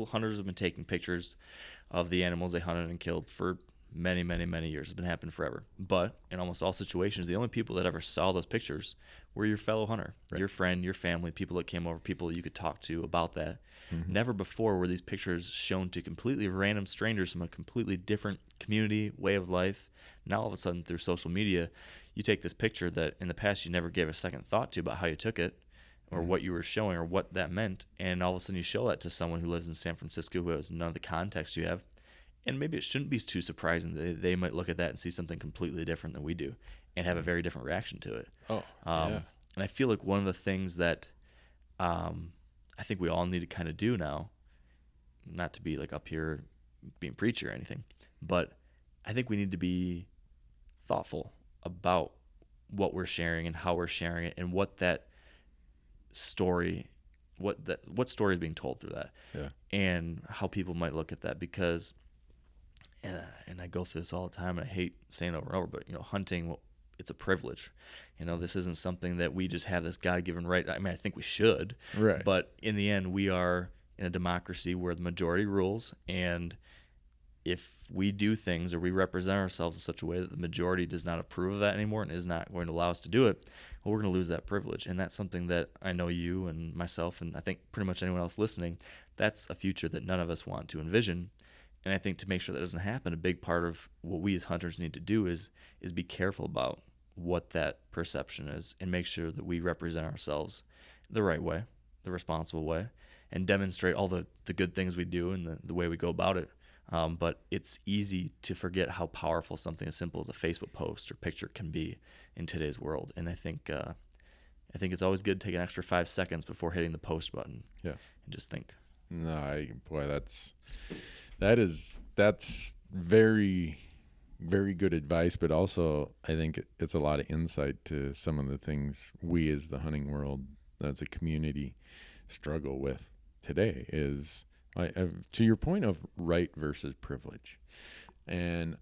Speaker 2: hunters have been taking pictures of the animals they hunted and killed for many, many, many years. It's been happening forever. But in almost all situations, the only people that ever saw those pictures were your fellow hunter, your friend, your family, people that came over, people that you could talk to about that. Mm-hmm. Never before were these pictures shown to completely random strangers from a completely different community, way of life. Now, all of a sudden, through social media, you take this picture that in the past you never gave a second thought to about how you took it or what you were showing or what that meant, and all of a sudden you show that to someone who lives in San Francisco who has none of the context you have. And maybe it shouldn't be too surprising that they might look at that and see something completely different than we do and have a very different reaction to it. And I feel like one of the things that I think we all need to kind of do now, not to be like up here being preachy or anything, but I think we need to be thoughtful about what we're sharing and how we're sharing it and what that story, what story is being told through that, and how people might look at that. Because, and I go through this all the time, and I hate saying it over and over, but hunting it's a privilege. This isn't something that we just have this God-given right. I mean, I think we should,
Speaker 1: Right.
Speaker 2: But in the end, we are in a democracy where the majority rules, and if we do things or we represent ourselves in such a way that the majority does not approve of that anymore and is not going to allow us to do it, well, we're going to lose that privilege. And that's something that I know you and myself, and I think pretty much anyone else listening, that's a future that none of us want to envision. And I think to make sure that doesn't happen, a big part of what we as hunters need to do is be careful about what that perception is and make sure that we represent ourselves the right way, the responsible way, and demonstrate all the good things we do and the way we go about it. But it's easy to forget how powerful something as simple as a Facebook post or picture can be in today's world. And I think it's always good to take an extra 5 seconds before hitting the post button.
Speaker 1: Yeah.
Speaker 2: And just think.
Speaker 1: No, that's very, very good advice, but also I think it's a lot of insight to some of the things we as the hunting world, as a community, struggle with today is, to your point of right versus privilege. And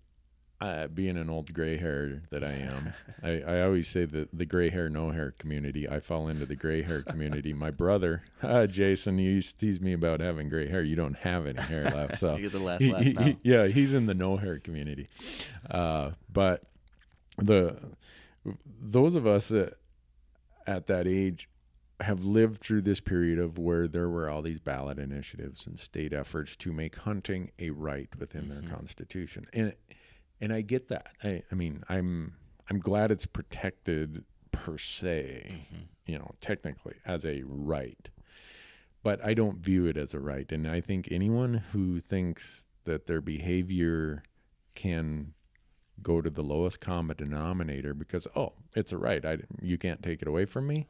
Speaker 1: being an old gray hair that I am, I always say that the gray hair, no hair community, I fall into the gray hair community. My brother, Jason, he used to tease me about having gray hair. You don't have any hair left. So
Speaker 2: you get the last laugh now.
Speaker 1: Yeah, he's in the no hair community. But those of us at that age have lived through this period of where there were all these ballot initiatives and state efforts to make hunting a right within their constitution. And I get that. I mean, I'm glad it's protected per se, technically as a right. But I don't view it as a right. And I think anyone who thinks that their behavior can go to the lowest common denominator because, it's a right, you can't take it away from me,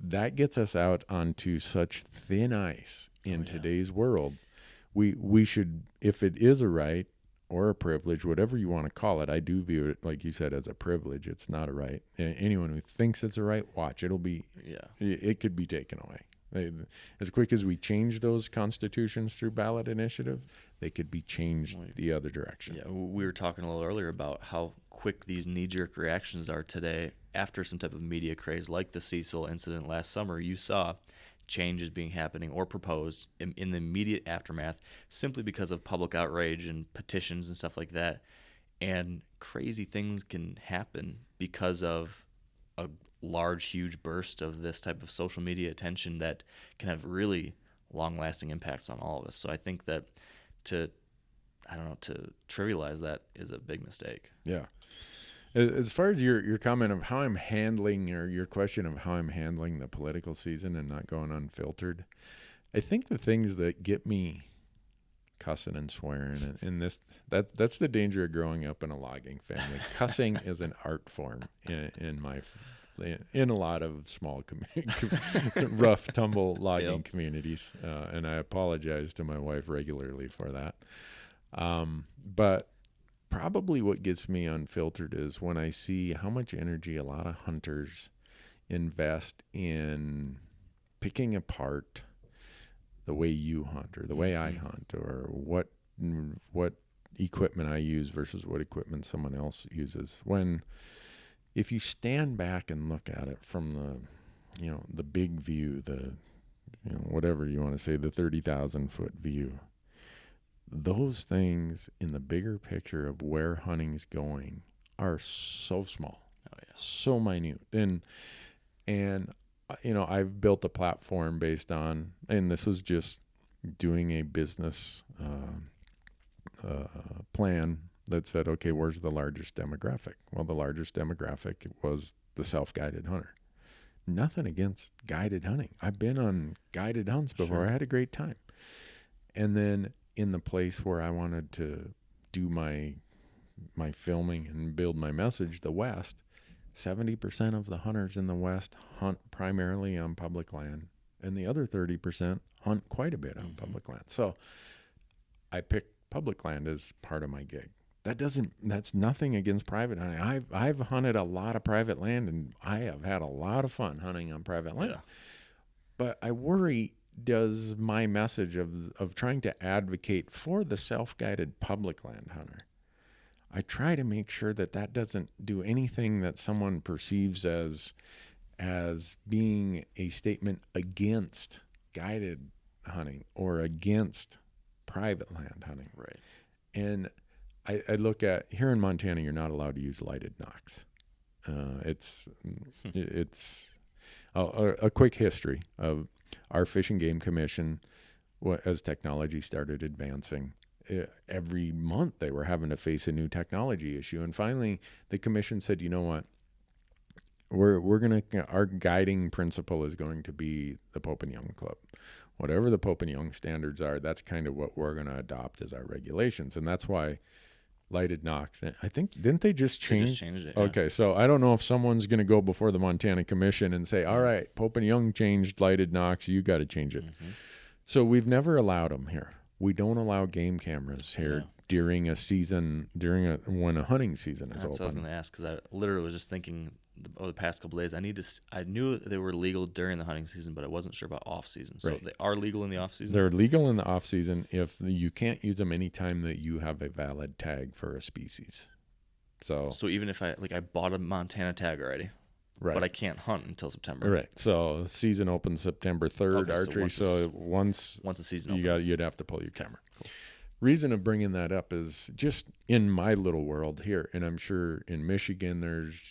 Speaker 1: that gets us out onto such thin ice in today's world. We should, if it is a right or a privilege, whatever you want to call it, I do view it, like you said, as a privilege. It's not a right. Anyone who thinks it's a right, watch. It could be taken away. As quick as we change those constitutions through ballot initiative, they could be changed the other direction.
Speaker 2: Yeah, we were talking a little earlier about how quick these knee-jerk reactions are today after some type of media craze like the Cecil incident last summer. You saw changes being happening or proposed in the immediate aftermath simply because of public outrage and petitions and stuff like that. And crazy things can happen because of a large, huge burst of this type of social media attention that can have really long-lasting impacts on all of us. So I think that to trivialize that is a big mistake.
Speaker 1: Yeah. As far as your comment of how I'm handling, or your question of how I'm handling the political season and not going unfiltered, I think the things that get me cussing and swearing, and that's the danger of growing up in a logging family. Cussing is an art form in a lot of small, rough, tumble logging communities, and I apologize to my wife regularly for that. But probably what gets me unfiltered is when I see how much energy a lot of hunters invest in picking apart the way you hunt or the way I hunt, or what equipment I use versus what equipment someone else uses. When if you stand back and look at it from the big view, whatever you want to say, the 30,000 foot view, those things in the bigger picture of where hunting's going are so small, so minute. And I've built a platform based on, and this was just doing a business plan that said, okay, where's the largest demographic? Well, the largest demographic was the self-guided hunter. Nothing against guided hunting. I've been on guided hunts before. Sure. I had a great time. And then in the place where I wanted to do my filming and build my message, the West, 70% of the hunters in the West hunt primarily on public land, and the other 30% hunt quite a bit on public land. So I picked public land as part of my gig. That's nothing against private hunting. I've hunted a lot of private land, and I have had a lot of fun hunting on private land. Yeah. But I worry, does my message of trying to advocate for the self-guided public land hunter, I try to make sure that that doesn't do anything that someone perceives as being a statement against guided hunting or against private land hunting.
Speaker 2: Right.
Speaker 1: And I look at here in Montana, you're not allowed to use lighted nocks. It's a quick history of our Fish and Game Commission. As technology started advancing, every month they were having to face a new technology issue, and finally the commission said, you know what, our guiding principle is going to be the Pope and Young Club. Whatever the Pope and Young standards are, that's kind of what we're going to adopt as our regulations. And that's why lighted nocks, I think, didn't they just change?
Speaker 2: They just changed it. Yeah.
Speaker 1: Okay, so I don't know if someone's going to go before the Montana Commission and say, all right, Pope and Young changed lighted nocks, you got to change it.
Speaker 2: Mm-hmm.
Speaker 1: So we've never allowed them here. We don't allow game cameras here during a season, when a hunting season is open.
Speaker 2: That's what I was going to ask, because I literally was just thinking over the past couple of days, I knew they were legal during the hunting season, but I wasn't sure about off season. So they are legal in the off season?
Speaker 1: They're legal in the off season if you can't use them anytime that you have a valid tag for a species. So
Speaker 2: even if I bought a Montana tag already,
Speaker 1: right,
Speaker 2: but I can't hunt until September.
Speaker 1: Right. So the season opens September 3rd, archery. So once
Speaker 2: the season opens,
Speaker 1: you'd have to pull your camera.
Speaker 2: Cool.
Speaker 1: Reason of bringing that up is just in my little world here, and I'm sure in Michigan there's,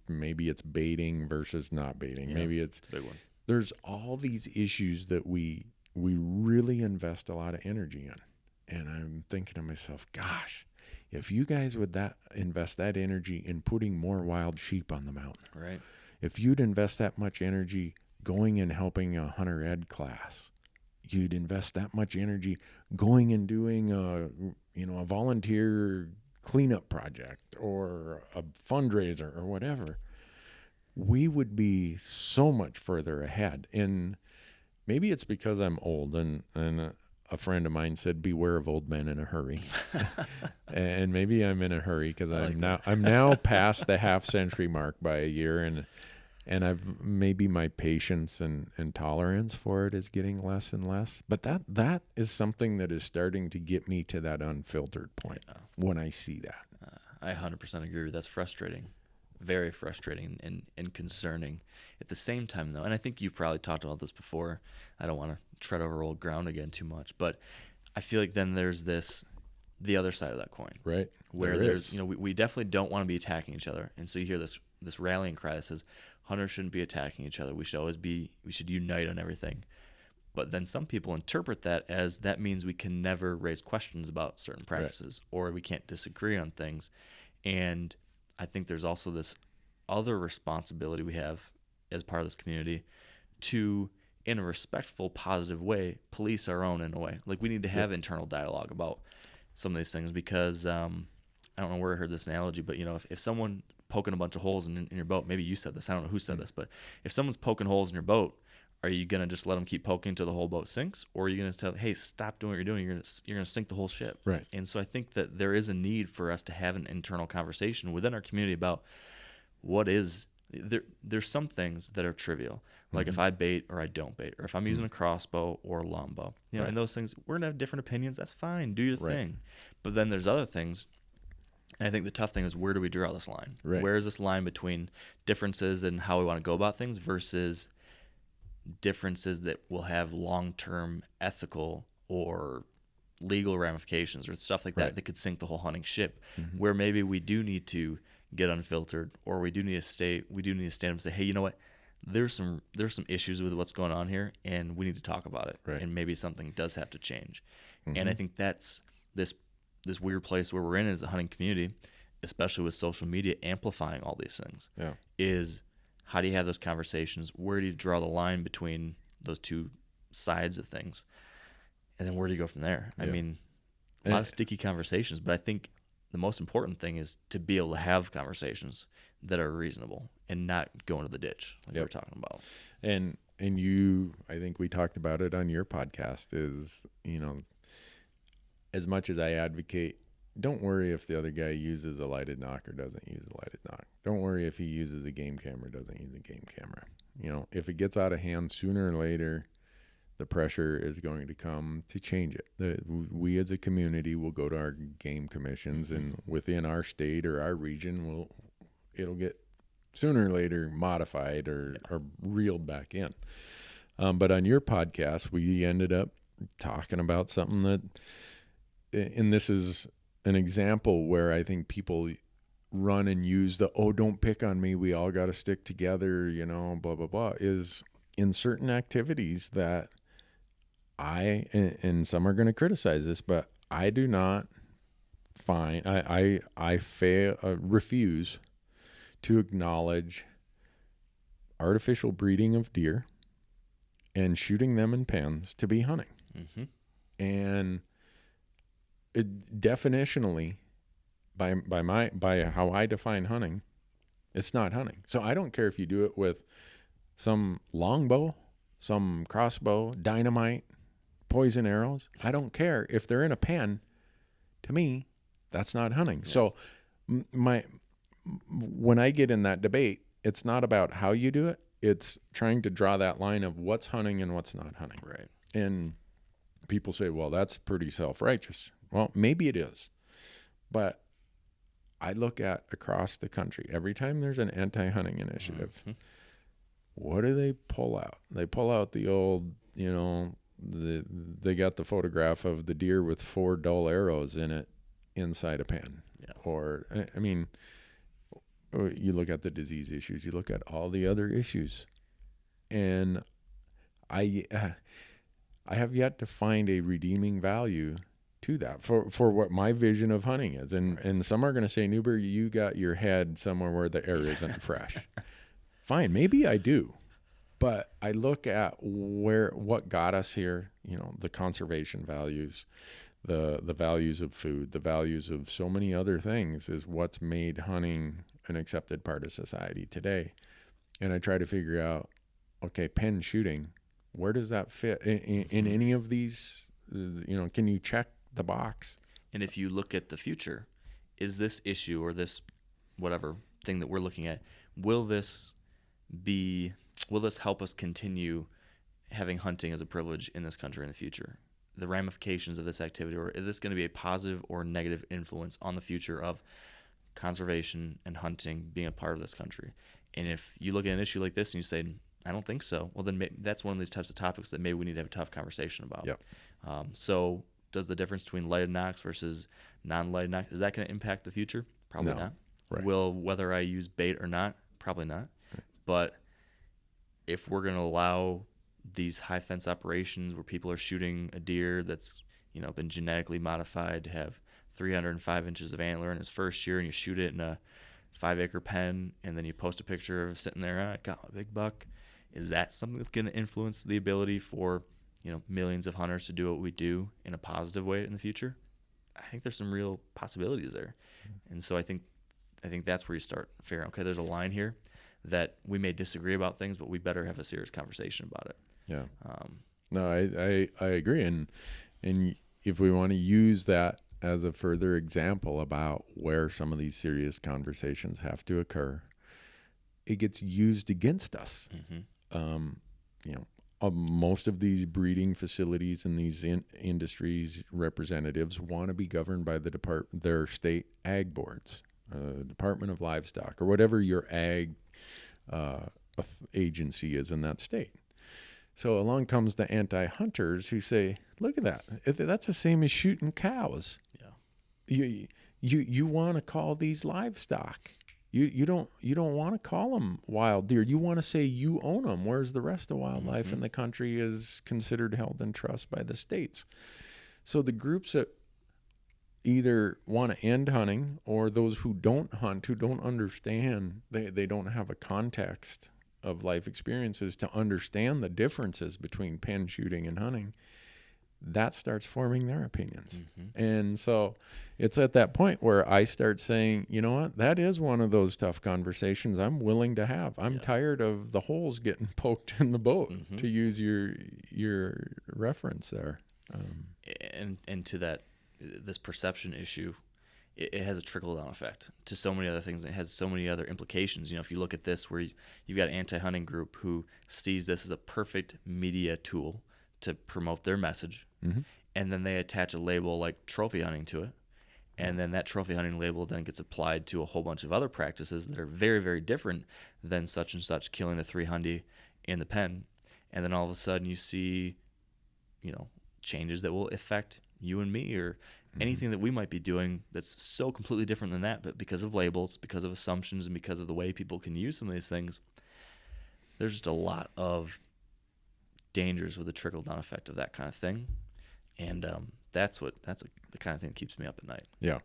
Speaker 1: maybe it's baiting versus not baiting.
Speaker 2: Yeah,
Speaker 1: maybe it's
Speaker 2: a big one.
Speaker 1: There's all these issues that we really invest a lot of energy in. And I'm thinking to myself, gosh, if you guys would invest that energy in putting more wild sheep on the mountain.
Speaker 2: Right.
Speaker 1: If you'd invest that much energy going and helping a hunter ed class, you'd invest that much energy going and doing a volunteer cleanup project or a fundraiser or whatever, we would be so much further ahead. And maybe it's because I'm old, and a friend of mine said, beware of old men in a hurry. And maybe I'm in a hurry because I'm now past the half century mark by a year, and I've maybe my patience and tolerance for it is getting less and less. But that is something that is starting to get me to that unfiltered point when I see that.
Speaker 2: I 100% agree. That's frustrating. Very frustrating and concerning. At the same time, though, and I think you've probably talked about this before, I don't want to tread over old ground again too much, but I feel like then there's the other side of that coin.
Speaker 1: Right.
Speaker 2: Where there's, we definitely don't want to be attacking each other. And so you hear this rallying cry that says, hunters shouldn't be attacking each other. We should unite on everything. But then some people interpret that as that means we can never raise questions about certain practices, or we can't disagree on things. And I think there's also this other responsibility we have as part of this community to, in a respectful, positive way, police our own in a way. Like, we need to have internal dialogue about some of these things, because I don't know where I heard this analogy, but if someone poking a bunch of holes in your boat, maybe you said this, I don't know who said this, but if someone's poking holes in your boat, are you going to just let them keep poking until the whole boat sinks? Or are you going to tell, hey, stop doing what you're doing, you're going to sink the whole ship?
Speaker 1: Right.
Speaker 2: And so I think that there is a need for us to have an internal conversation within our community about what is, there's some things that are trivial. Like if I bait or I don't bait, or if I'm using a crossbow or a longbow, and those things, we're going to have different opinions. That's fine. Do your thing. But then there's other things. And I think the tough thing is, where do we draw this line?
Speaker 1: Right.
Speaker 2: Where is this line between differences in how we want to go about things versus differences that will have long-term ethical or legal ramifications or stuff like that could sink the whole hunting ship, where maybe we do need to get unfiltered, or we do need to stand up and say, hey, you know what? There's some issues with what's going on here, and we need to talk about it.
Speaker 1: Right.
Speaker 2: And maybe something does have to change. And I think that's this weird place where we're in as a hunting community, especially with social media amplifying all these things.
Speaker 1: Yeah.
Speaker 2: Is how do you have those conversations? Where do you draw the line between those two sides of things? And then where do you go from there? Yeah. I mean, a lot of sticky conversations, but I think the most important thing is to be able to have conversations that are reasonable and not go into the ditch like we were talking about.
Speaker 1: And you, I think we talked about it on your podcast, is, as much as I advocate, don't worry if the other guy uses a lighted knock or doesn't use a lighted knock. Don't worry if he uses a game camera or doesn't use a game camera. If it gets out of hand, sooner or later, the pressure is going to come to change it. We as a community will go to our game commissions, and within our state or our region, it'll get sooner or later modified or reeled back in. But on your podcast, we ended up talking about something that, and this is an example where I think people run and use don't pick on me, we all got to stick together, blah, blah, blah, is in certain activities that and some are going to criticize this, but I do not find, I refuse to acknowledge artificial breeding of deer and shooting them in pens to be hunting. And definitionally, by how I define hunting, it's not hunting. So I don't care if you do it with some longbow, some crossbow, dynamite, poison arrows. I don't care if they're in a pen. To me, that's not hunting. Yeah. So when I get in that debate, it's not about how you do it. It's trying to draw that line of what's hunting and what's not hunting.
Speaker 2: Right.
Speaker 1: And people say, well, that's pretty self-righteous. Well, maybe it is. But I look at across the country, every time there's an anti-hunting initiative, what do they pull out? They pull out the old, they got the photograph of the deer with 4 dull arrows in it inside a pen. Yeah. Or, I mean, you look at the disease issues, you look at all the other issues. And I have yet to find a redeeming value to that for what my vision of hunting is. And some are going to say, Newberg, you got your head somewhere where the air isn't fresh. Fine, maybe I do. But I look at what got us here, the conservation values, the values of food, the values of so many other things is what's made hunting an accepted part of society today. And I try to figure out, okay, pen shooting, where does that fit in any of these? Can you check the box?
Speaker 2: And if you look at the future, is this issue or this whatever thing that we're looking at, will this help us continue having hunting as a privilege in this country in the future? The ramifications of this activity, or is this going to be a positive or negative influence on the future of conservation and hunting being a part of this country? And if you look at an issue like this and you say, I don't think so, well, then that's one of these types of topics that maybe we need to have a tough conversation about.
Speaker 1: Yep.
Speaker 2: So does the difference between lighted nocks versus non-lighted nocks, is that going to impact the future? Probably not.
Speaker 1: Right.
Speaker 2: Will whether I use bait or not? Probably not. Right. But if we're going to allow these high fence operations where people are shooting a deer that's been genetically modified to have 305 inches of antler in his first year, and you shoot it in a 5-acre pen, and then you post a picture of sitting there, I got a big buck. Is that something that's going to influence the ability for millions of hunters to do what we do in a positive way in the future? I think there's some real possibilities there. And so I think that's where you start figuring, okay, there's a line here that we may disagree about things, but we better have a serious conversation about it.
Speaker 1: Yeah. No, I agree. And if we want to use that as a further example about where some of these serious conversations have to occur, it gets used against us. Most of these breeding facilities and these industries representatives want to be governed by their state ag boards, Department of Livestock, or whatever your ag agency is in that state. So along comes the anti-hunters who say, look at that. That's the same as shooting cows. Yeah. You want to call these livestock. You don't want to call them wild deer. You want to say you own them, whereas the rest of wildlife in the country is considered held in trust by the states. So the groups that either want to end hunting, or those who don't hunt, who don't understand, they don't have a context of life experiences to understand the differences between pen shooting and hunting, that starts forming their opinions. And so it's at that point where I start saying, you know what, that is one of those tough conversations I'm willing to have. I'm tired of the holes getting poked in the boat, to use your reference there.
Speaker 2: And to that, this perception issue, it has a trickle-down effect to so many other things, and it has so many other implications. If you look at this where you've got an anti-hunting group who sees this as a perfect media tool to promote their message.
Speaker 1: Mm-hmm.
Speaker 2: And then they attach a label like trophy hunting to it. And then that trophy hunting label then gets applied to a whole bunch of other practices that are very, very different than such and such killing the 300 in the pen. And then all of a sudden you see, changes that will affect you and me or anything that we might be doing that's so completely different than that. But because of labels, because of assumptions, and because of the way people can use some of these things, there's just a lot of dangers with the trickle-down effect of that kind of thing. And that's the kind of thing that keeps me up at night.
Speaker 1: Yeah.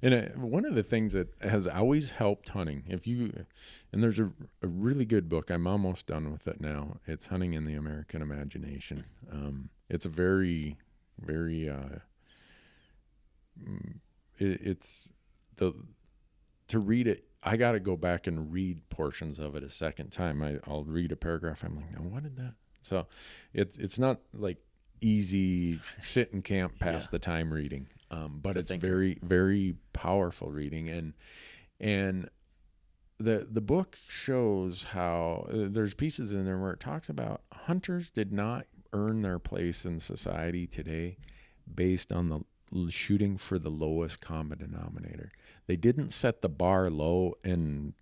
Speaker 1: And one of the things that has always helped hunting, and there's a really good book, I'm almost done with it now. It's Hunting in the American Imagination. It's a very, very, to read it, I got to go back and read portions of it a second time. I'll read a paragraph. I'm like, no, what did that? So it's not like easy sit and camp pass the time reading, but it's very, very powerful reading. And the book shows how there's pieces in there where it talks about hunters did not earn their place in society today based on the shooting for the lowest common denominator. They didn't set the bar low and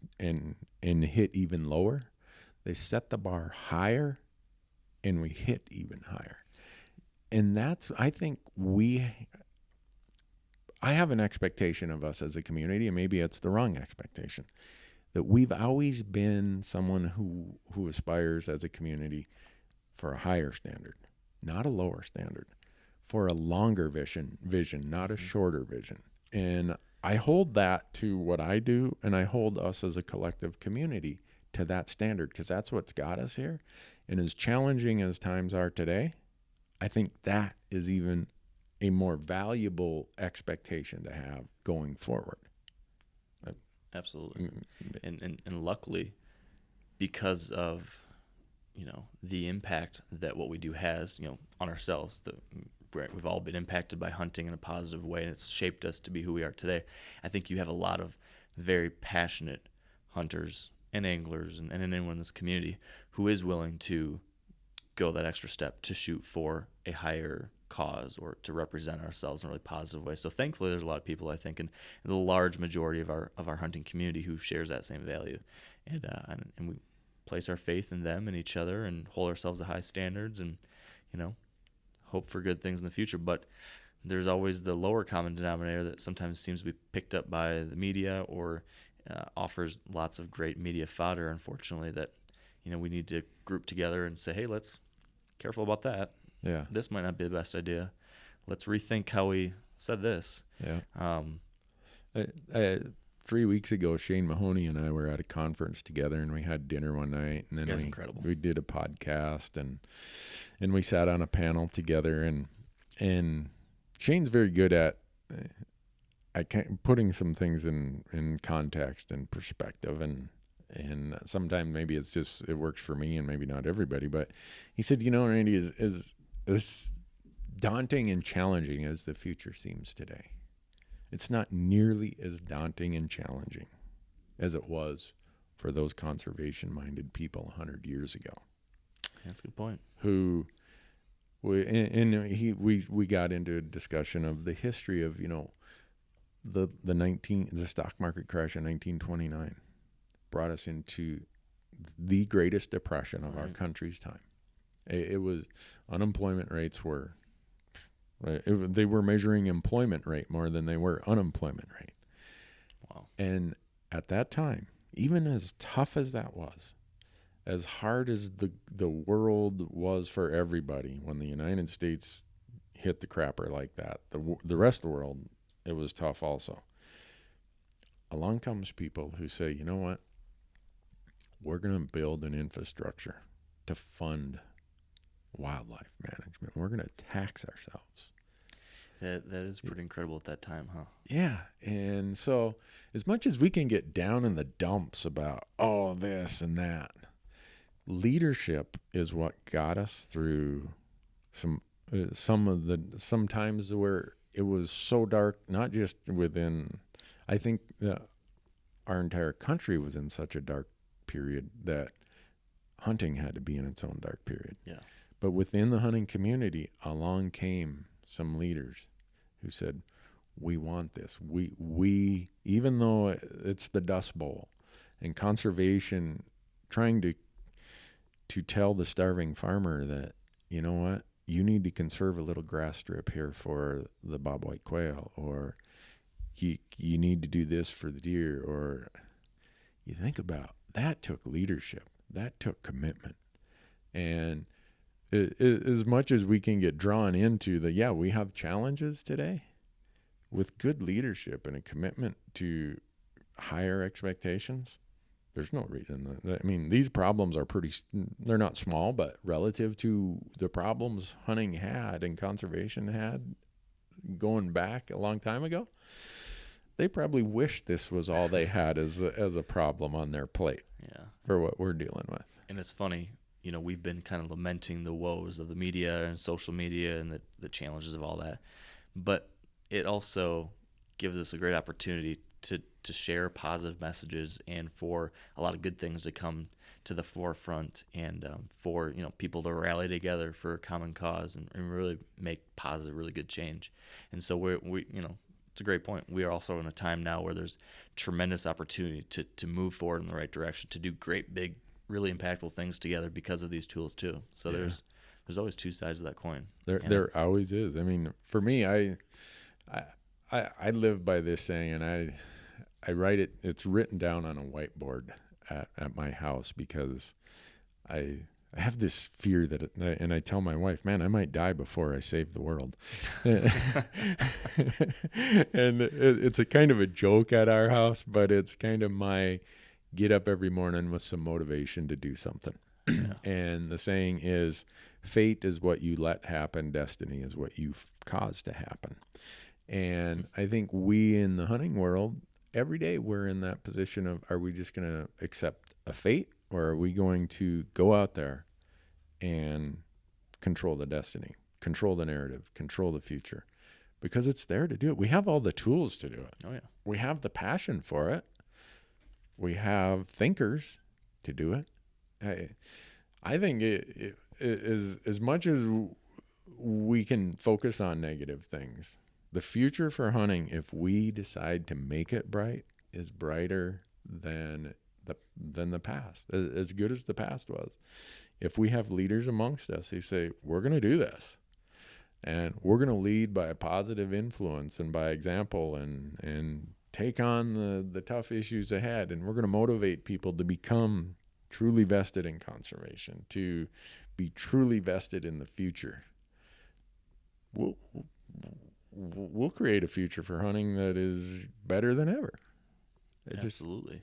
Speaker 1: hit even lower. They set the bar higher and we hit even higher. And that's, I think I have an expectation of us as a community, and maybe it's the wrong expectation, that we've always been someone who aspires as a community for a higher standard, not a lower standard, for a longer vision, not a shorter vision. And I hold that to what I do, and I hold us as a collective community to that standard, because that's what's got us here. And as challenging as times are today, I think that is even a more valuable expectation to have going forward.
Speaker 2: Absolutely. And luckily, because of, the impact that what we do has, on ourselves, we've all been impacted by hunting in a positive way, and it's shaped us to be who we are today. I think you have a lot of very passionate hunters and anglers and anyone in this community who is willing to go that extra step to shoot for a higher cause or to represent ourselves in a really positive way. So thankfully, there's a lot of people, I think, in the large majority of our hunting community who shares that same value, and we place our faith in them and each other and hold ourselves to high standards and hope for good things in the future. But there's always the lower common denominator that sometimes seems to be picked up by the media or offers lots of great media fodder, unfortunately, that we need to group together and say, hey, let's careful about that.
Speaker 1: Yeah.
Speaker 2: This might not be the best idea. Let's rethink how we said this.
Speaker 1: Yeah. 3 weeks ago, Shane Mahoney and I were at a conference together, and we had dinner one night, and then
Speaker 2: incredible.
Speaker 1: We did a podcast, and we sat on a panel together, and Shane's very good at putting some things in context and perspective, and sometimes maybe it's just it works for me and maybe not everybody. But he said, Randy, is daunting and challenging as the future seems today, it's not nearly as daunting and challenging as it was for those conservation-minded people 100 years ago.
Speaker 2: That's a good point.
Speaker 1: We got into a discussion of the history of the stock market crash in 1929 brought us into the greatest depression of our country's time. It was unemployment rates were. They were measuring employment rate more than they were unemployment rate.
Speaker 2: Wow.
Speaker 1: And at that time, even as tough as that was, as hard as the world was for everybody, when the United States hit the crapper like that, the rest of the world, it was tough also. Along comes people who say, you know what? We're going to build an infrastructure to fund wildlife management. We're going to tax ourselves.
Speaker 2: That is pretty incredible at that time, huh?
Speaker 1: Yeah. And so as much as we can get down in the dumps about, this and that, leadership is what got us through some times where it was so dark, not just within, I think our entire country was in such a dark period that hunting had to be in its own dark period.
Speaker 2: Yeah.
Speaker 1: But within the hunting community, along came some leaders who said, we want this. We even though it's the Dust Bowl and conservation, trying to tell the starving farmer that, you know what, you need to conserve a little grass strip here for the bobwhite quail, or you need to do this for the deer, or you think about that took leadership, that took commitment. And as much as we can get drawn into we have challenges today, with good leadership and a commitment to higher expectations, there's no reason. I mean, these problems are they're not small, but relative to the problems hunting had and conservation had going back a long time ago, they probably wish this was all they had as a problem on their plate for what we're dealing with.
Speaker 2: And it's funny, we've been kind of lamenting the woes of the media and social media and the challenges of all that. But it also gives us a great opportunity to share positive messages and for a lot of good things to come to the forefront, and for people to rally together for a common cause and really make positive, really good change. And so we it's a great point. We are also in a time now where there's tremendous opportunity to move forward in the right direction, to do great, big, really impactful things together because of these tools too. So there's always two sides of that coin.
Speaker 1: There always is. I mean, for me, I live by this saying, and I write it. It's written down on a whiteboard at my house, because I have this fear that, and I tell my wife, man, I might die before I save the world. And it's a kind of a joke at our house, but it's kind of my get up every morning with some motivation to do something. Yeah. And the saying is, fate is what you let happen. Destiny is what you cause to happen. And I think we in the hunting world, every day we're in that position of, are we just going to accept a fate, or are we going to go out there and control the destiny, control the narrative, control the future? Because it's there to do it. We have all the tools to do it.
Speaker 2: Oh, yeah.
Speaker 1: We have the passion for it. We have thinkers to do it. I think it is, as much as we can focus on negative things, the future for hunting, if we decide to make it bright, is brighter than the past, as good as the past was. If we have leaders amongst us who say, we're going to do this, and we're going to lead by a positive influence and by example, and take on the tough issues ahead, and we're going to motivate people to become truly vested in conservation, to be truly vested in the future, we'll create a future for hunting that is better than ever.
Speaker 2: Absolutely.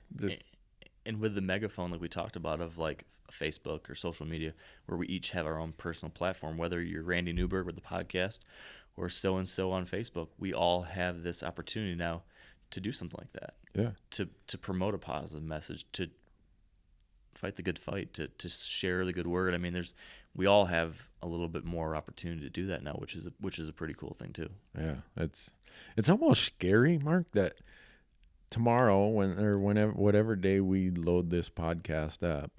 Speaker 2: And with the megaphone that we talked about of like Facebook or social media, where we each have our own personal platform, whether you're Randy Newberg with the podcast or so-and-so on Facebook, we all have this opportunity now to do something like that.
Speaker 1: Yeah.
Speaker 2: To promote a positive message, to fight the good fight, to share the good word. I mean, we all have a little bit more opportunity to do that now, which is a pretty cool thing too.
Speaker 1: Yeah, it's almost scary, Mark, that tomorrow, whatever day we load this podcast up,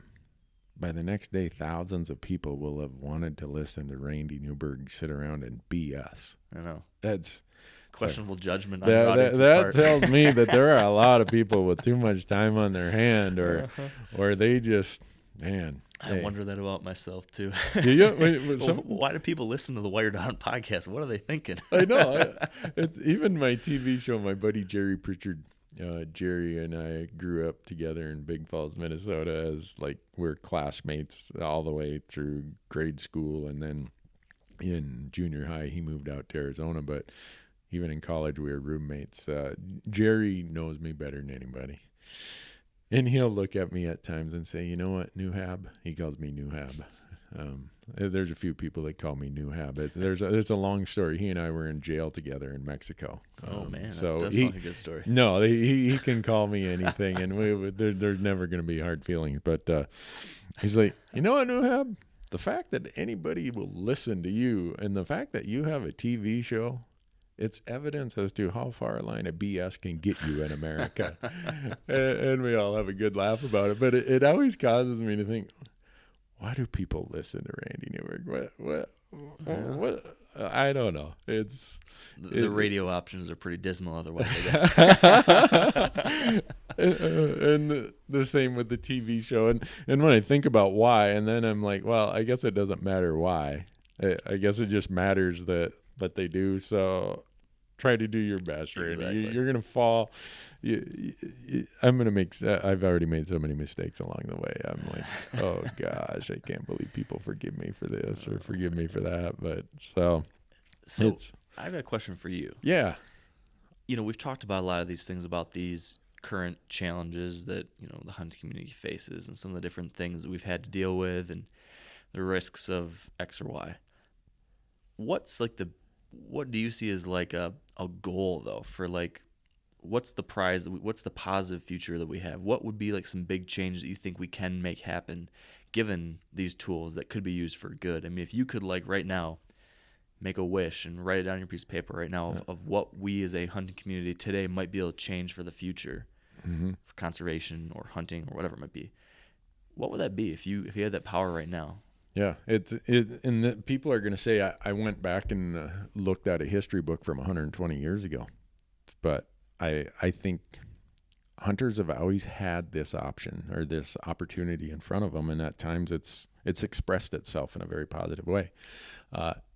Speaker 1: by the next day, thousands of people will have wanted to listen to Randy Newberg sit around and BS.
Speaker 2: I know.
Speaker 1: That's
Speaker 2: questionable judgment on your audience's part.
Speaker 1: That tells me that there are a lot of people with too much time on their hand, or they just, man.
Speaker 2: I wonder that about myself too.
Speaker 1: Do you?
Speaker 2: Why do people listen to the Wired On podcast? What are they thinking?
Speaker 1: I know. Even my TV show, my buddy Jerry Pritchard, Jerry and I grew up together in Big Falls, Minnesota, as like we're classmates all the way through grade school, and then in junior high he moved out to Arizona, but even in college we were roommates. Jerry knows me better than anybody, and he'll look at me at times and say, you know what, New Hab? He calls me New Hab. There's a few people that call me New Hab. There's a long story. He and I were in jail together in Mexico.
Speaker 2: Oh man,
Speaker 1: so
Speaker 2: that's not a good story.
Speaker 1: No, he can call me anything, and there's never going to be hard feelings. But he's like, you know what, New Hab? The fact that anybody will listen to you, and the fact that you have a TV show, it's evidence as to how far a line of BS can get you in America. and we all have a good laugh about it. But it always causes me to think, why do people listen to Randy Newberg? What? I don't know.
Speaker 2: The radio options are pretty dismal otherwise, I guess.
Speaker 1: And the same with the TV show. And when I think about why, and then I'm like, well, I guess it doesn't matter why. I guess it just matters that they do. So try to do your best, Randy.
Speaker 2: Exactly.
Speaker 1: You're going to fall. I'm going to make, I've already made so many mistakes along the way. I'm like, oh gosh, I can't believe people forgive me for this or forgive me for that. But so
Speaker 2: I've got a question for you.
Speaker 1: Yeah.
Speaker 2: We've talked about a lot of these things, about these current challenges that, the hunting community faces and some of the different things that we've had to deal with and the risks of X or Y. What do you see as like a goal though for like, what's the prize? What's the positive future that we have? What would be like some big changes that you think we can make happen given these tools that could be used for good? I mean, if you could like right now make a wish and write it down on your piece of paper right now of what we as a hunting community today might be able to change for the future for conservation or hunting or whatever it might be, what would that be if you had that power right now?
Speaker 1: Yeah, and people are going to say I went back and looked at a history book from 120 years ago, but I think hunters have always had this option or this opportunity in front of them, and at times it's expressed itself in a very positive way.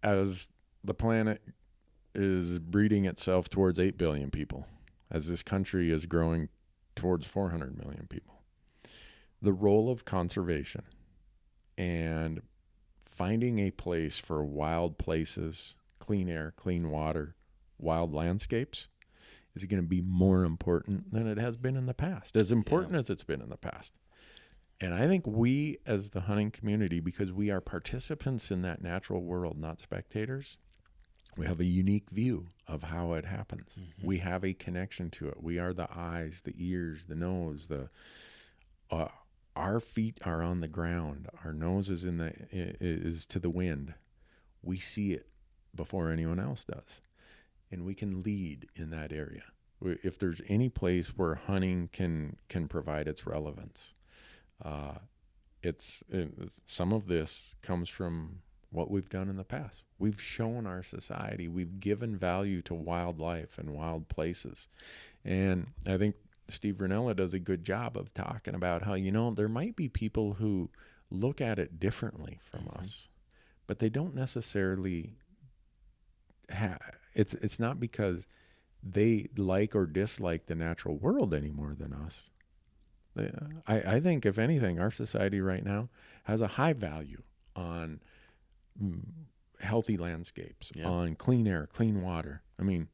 Speaker 1: As the planet is breeding itself towards 8 billion people, as this country is growing towards 400 million people, the role of conservation and finding a place for wild places, clean air, clean water, wild landscapes is going to be more important than it has been in the past, as important as it's been in the past. And I think we as the hunting community, because we are participants in that natural world, not spectators, we have a unique view of how it happens. Mm-hmm. We have a connection to it. We are the eyes, the ears, the nose, our feet are on the ground. Our nose is to the wind. We see it before anyone else does. And we can lead in that area. If there's any place where hunting can provide its relevance, it's some of this comes from what we've done in the past. We've shown our society, we've given value to wildlife and wild places. And I think Steve Ranella does a good job of talking about how, there might be people who look at it differently from us, but they don't necessarily it's not because they like or dislike the natural world any more than us. I think, if anything, our society right now has a high value on healthy landscapes, on clean air, clean water. I mean,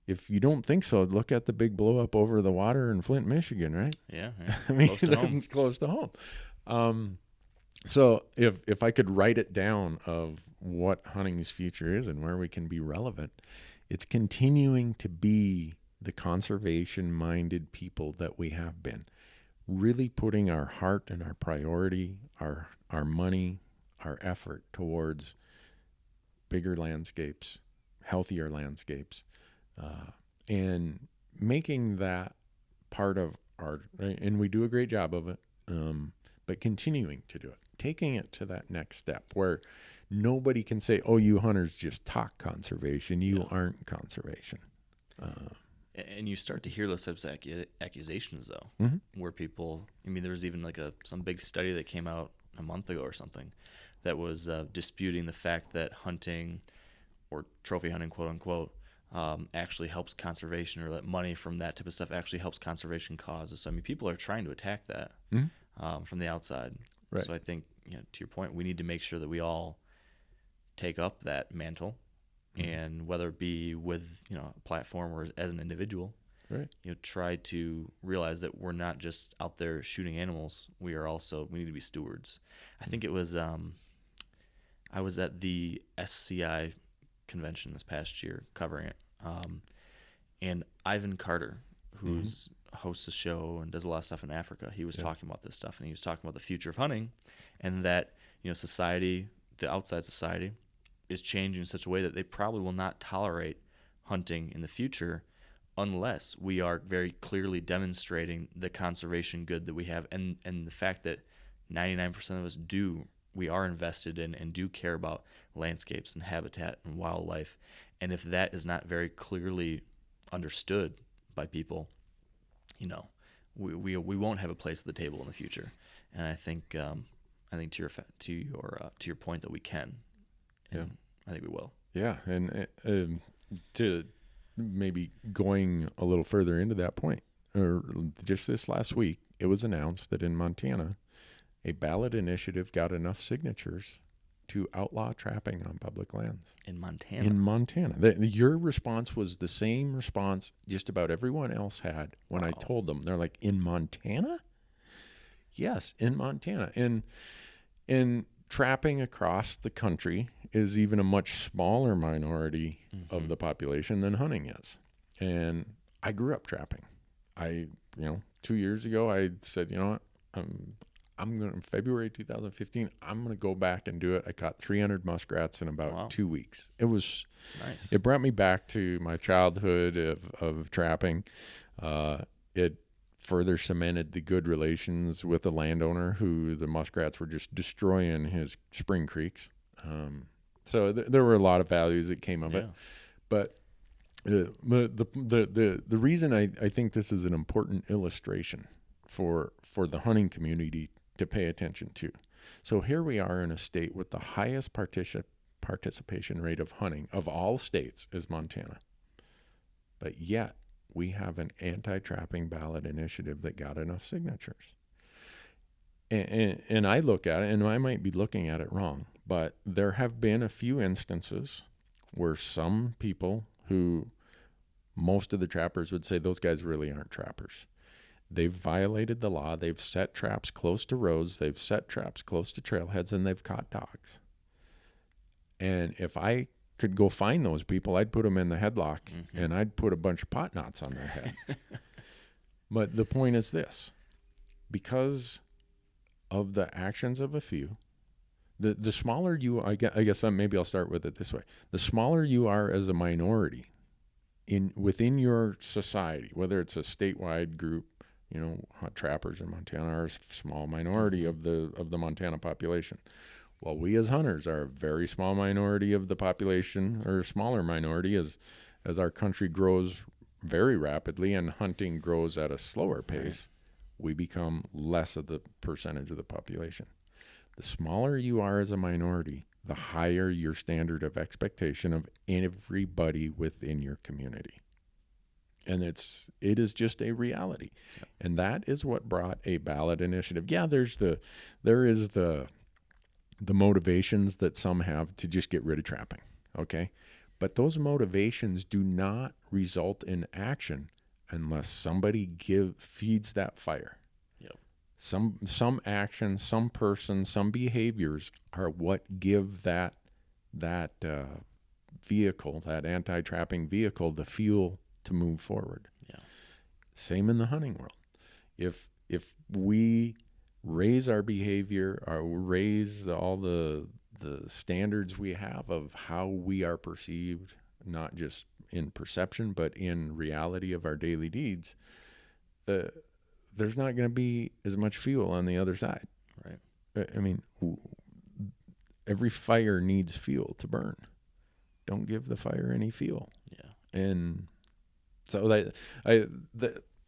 Speaker 1: if you don't think so, look at the big blow up over the water in Flint, Michigan, right?
Speaker 2: Yeah.
Speaker 1: I mean, it's close to home. So if I could write it down of what hunting's future is and where we can be relevant, it's continuing to be the conservation-minded people that we have been, really putting our heart and our priority, our money, our effort towards bigger landscapes, healthier landscapes, and making that part of our, and we do a great job of it, but continuing to do it, taking it to that next step where nobody can say, oh, you hunters just talk conservation. You aren't conservation.
Speaker 2: And you start to hear those types of accusations, though, where people, there was even like some big study that came out a month ago or something that was disputing the fact that hunting or trophy hunting, quote unquote, actually helps conservation, or that money from that type of stuff actually helps conservation causes. So, people are trying to attack that from the outside. Right. So I think, to your point, we need to make sure that we all take up that mantle, and whether it be with a platform or as an individual, right? Try to realize that we're not just out there shooting animals. We need to be stewards. I think it was I was at the SCI convention this past year covering it, and Ivan Carter, who's hosts a show and does a lot of stuff in Africa, he was talking about this stuff, and he was talking about the future of hunting, and that society, the outside society, is changing in such a way that they probably will not tolerate hunting in the future unless we are very clearly demonstrating the conservation good that we have, and the fact that 99% of us do. We are invested in and do care about landscapes and habitat and wildlife. And if that is not very clearly understood by people, we won't have a place at the table in the future. And I think to your point that we can, and I think we will.
Speaker 1: Yeah, and to maybe going a little further into that point, or just this last week, it was announced that in Montana, a ballot initiative got enough signatures to outlaw trapping on public lands.
Speaker 2: In Montana?
Speaker 1: In Montana. Your response was the same response just about everyone else had when I told them. They're like, in Montana? Yes, in Montana. And trapping across the country is even a much smaller minority of the population than hunting is. And I grew up trapping. 2 years ago, I said, I'm going to, February 2015, I'm going to go back and do it. I caught 300 muskrats in about 2 weeks. It was nice. It brought me back to my childhood of trapping. It further cemented the good relations with the landowner who the muskrats were just destroying his spring creeks. So there were a lot of values that came of it. But the reason I think this is an important illustration for the hunting community to pay attention to. So here we are in a state with the highest participation rate of hunting of all states is Montana. But yet we have an anti-trapping ballot initiative that got enough signatures. And I look at it, and I might be looking at it wrong, but there have been a few instances where some people who most of the trappers would say those guys really aren't trappers. They've violated the law. They've set traps close to roads. They've set traps close to trailheads, and they've caught dogs. And if I could go find those people, I'd put them in the headlock, and I'd put a bunch of pot knots on their head. But the point is this. Because of the actions of a few, the smaller you, I guess maybe I'll start with it this way. The smaller you are as a minority within your society, whether it's a statewide group, trappers in Montana are a small minority of the Montana population. Well, we as hunters are a very small minority of the population, or a smaller minority as our country grows very rapidly and hunting grows at a slower pace. We become less of the percentage of the population. The smaller you are as a minority, the higher your standard of expectation of everybody within your community. And it is just a reality. Yep. And that is what brought a ballot initiative. Yeah, there is the motivations that some have to just get rid of trapping, okay? But those motivations do not result in action unless somebody feeds that fire. Yep. Some action, some person, some behaviors are what give that vehicle, that anti-trapping vehicle, the fuel to move forward. Yeah. Same in the hunting world. If we raise our behavior, or raise all the standards we have of how we are perceived, not just in perception, but in reality of our daily deeds, there's not going to be as much fuel on the other side. Right. I mean, every fire needs fuel to burn. Don't give the fire any fuel. Yeah. And so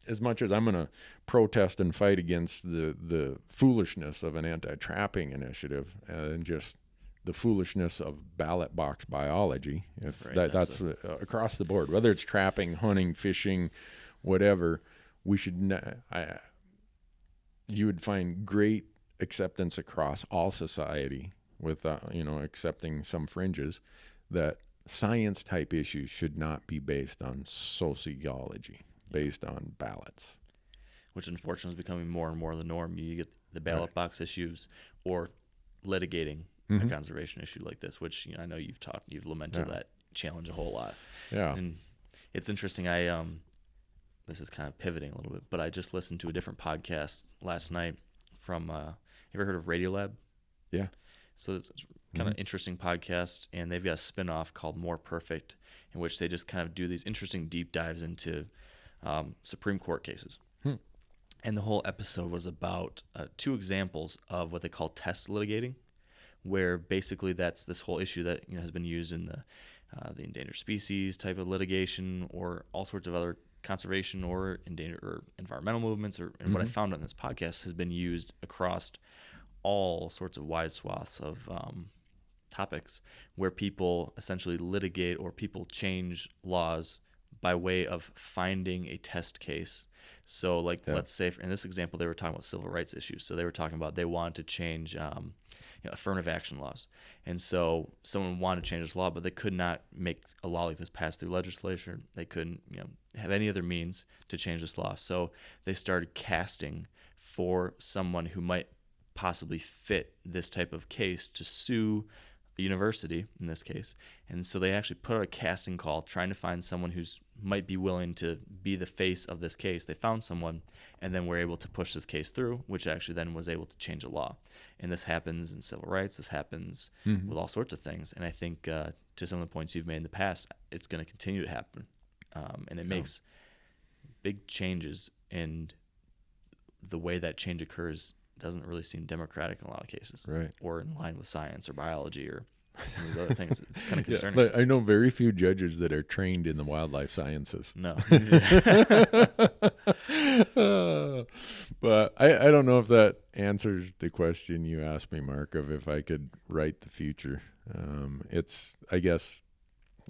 Speaker 1: as much as I'm going to protest and fight against the foolishness of an anti-trapping initiative and just the foolishness of ballot box biology, that's across the board, whether it's trapping, hunting, fishing, whatever, you would find great acceptance across all society with, accepting some fringes, that science type issues should not be based on sociology, based on ballots.
Speaker 2: Which unfortunately is becoming more and more the norm. You get the ballot box issues or litigating a conservation issue like this, which I know you've lamented that challenge a whole lot. Yeah. And it's interesting. This is kind of pivoting a little bit, but I just listened to a different podcast last night from, you ever heard of Radiolab? Yeah. So it's kind of interesting podcast, and they've got a spinoff called More Perfect, in which they just kind of do these interesting deep dives into Supreme Court cases. And the whole episode was about 2 examples of what they call test litigating, where basically that's this whole issue that has been used in the endangered species type of litigation, or all sorts of other conservation or endangered or environmental movements, and what I found on this podcast has been used across all sorts of wide swaths of topics, where people essentially litigate or people change laws by way of finding a test case. So let's say in this example, they were talking about civil rights issues. So they were talking about they wanted to change affirmative action laws. And so someone wanted to change this law, but they could not make a law like this pass through legislature. They couldn't have any other means to change this law. So they started casting for someone who might possibly fit this type of case to sue a university in this case. And so they actually put out a casting call trying to find someone who's might be willing to be the face of this case. They found someone, and then were able to push this case through, which actually then was able to change a law. And this happens in civil rights. This happens with all sorts of things. And I think to some of the points you've made in the past, it's going to continue to happen. And it makes big changes, and the way that change occurs doesn't really seem democratic in a lot of cases,
Speaker 1: right? Or
Speaker 2: in line with science or biology or some of these other things. It's kind of concerning.
Speaker 1: I know very few judges that are trained in the wildlife sciences.
Speaker 2: No.
Speaker 1: But I don't know if that answers the question you asked me, Mark, of if I could write the future. I guess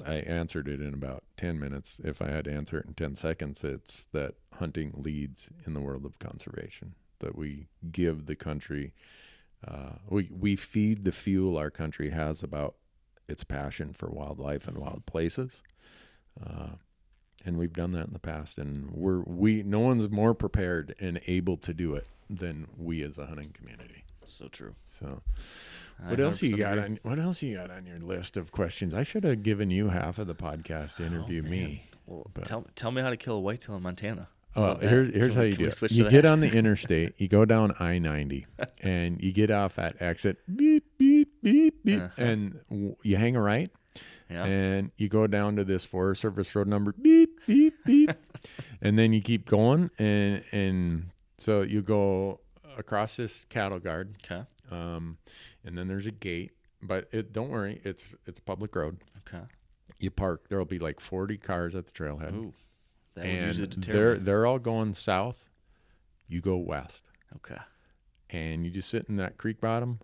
Speaker 1: I answered it in about 10 minutes. If I had to answer it in 10 seconds, it's that hunting leads in the world of conservation, that we give the country, we feed the fuel our country has about its passion for wildlife and wild places. And we've done that in the past, and no one's more prepared and able to do it than we as a hunting community.
Speaker 2: So true.
Speaker 1: So what else you got on your list of questions? I should have given you half of the podcast to interview me.
Speaker 2: Well, tell me how to kill a whitetail in Montana.
Speaker 1: Oh, here's how you do it. You get on the interstate, you go down I-90, and you get off at exit, beep, beep, beep, beep, and you hang a right, and you go down to this Forest Service road number, beep, beep, beep, and then you keep going, and so you go across this cattle guard, and then there's a gate, but don't worry, it's a public road.
Speaker 2: Okay.
Speaker 1: You park. There'll be like 40 cars at the trailhead.
Speaker 2: Ooh.
Speaker 1: And they're all going south. You go west.
Speaker 2: Okay.
Speaker 1: And you just sit in that creek bottom,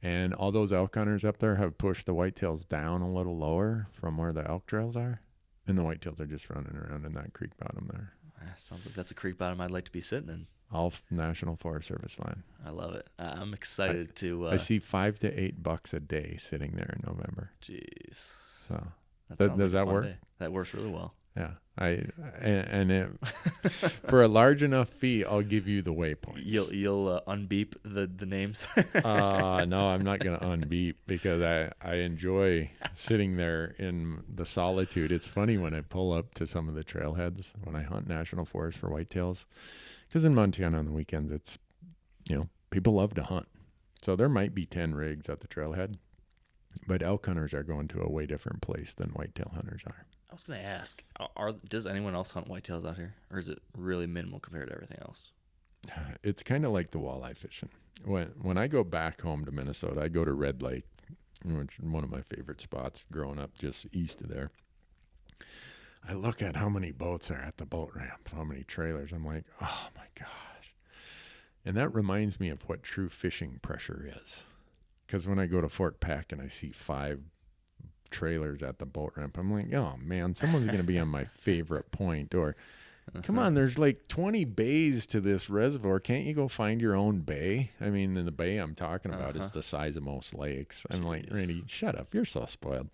Speaker 1: and all those elk hunters up there have pushed the whitetails down a little lower from where the elk trails are, and the whitetails are just running around in that creek bottom there.
Speaker 2: Sounds like that's a creek bottom I'd like to be sitting in.
Speaker 1: All National Forest Service land.
Speaker 2: I love it. I'm excited to.
Speaker 1: I see 5 to 8 bucks a day sitting there in November.
Speaker 2: Jeez.
Speaker 1: So
Speaker 2: does
Speaker 1: that work?
Speaker 2: Day. That works really well.
Speaker 1: Yeah, for a large enough fee, I'll give you the waypoints.
Speaker 2: You'll unbeep the names.
Speaker 1: No, I'm not going to unbeep, because I enjoy sitting there in the solitude. It's funny when I pull up to some of the trailheads when I hunt national forest for whitetails, because in Montana on the weekends, it's people love to hunt, so there might be 10 rigs at the trailhead, but elk hunters are going to a way different place than whitetail hunters are.
Speaker 2: I was going to ask, does anyone else hunt whitetails out here, or is it really minimal compared to everything else?
Speaker 1: It's kind of like the walleye fishing. When I go back home to Minnesota, I go to Red Lake, which is one of my favorite spots growing up just east of there. I look at how many boats are at the boat ramp, how many trailers. I'm like, oh my gosh. And that reminds me of what true fishing pressure is. Because when I go to Fort Peck and I see 5 trailers at the boat ramp, I'm like, oh man, someone's going to be on my favorite point. Or come on, there's like 20 bays to this reservoir. Can't you go find your own bay? I mean, in the bay I'm talking about is the size of most lakes. I'm like, Randy, shut up. You're so spoiled.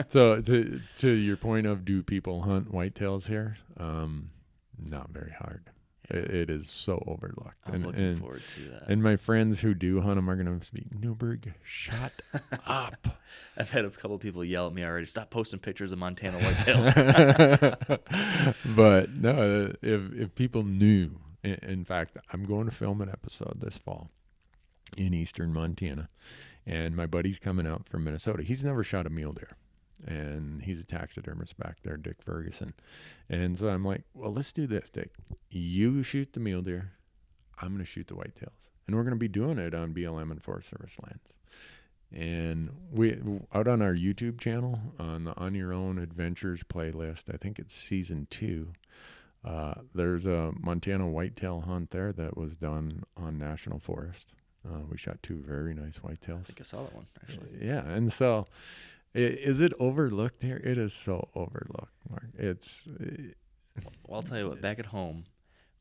Speaker 1: So to your point of, do people hunt whitetails here? Not very hard. It is so overlooked.
Speaker 2: I'm looking forward to that.
Speaker 1: And my friends who do hunt them are going to speak, Newberg, shut up.
Speaker 2: I've had a couple of people yell at me already, stop posting pictures of Montana whitetails.
Speaker 1: But no, if people knew, in fact, I'm going to film an episode this fall in eastern Montana, and my buddy's coming out from Minnesota. He's never shot a mule deer. and he's a taxidermist back there, Dick Ferguson. And so I'm like, well, let's do this, Dick. You shoot the mule deer. I'm going to shoot the whitetails. And we're going to be doing it on BLM and Forest Service lands. And we out on our YouTube channel, on the On Your Own Adventures playlist, I think it's season 2, there's a Montana whitetail hunt there that was done on National Forest. We shot 2 very nice whitetails.
Speaker 2: I think I saw that one, actually.
Speaker 1: Yeah, and so is it overlooked here? It is so overlooked, Mark.
Speaker 2: Well, I'll tell you what, back at home,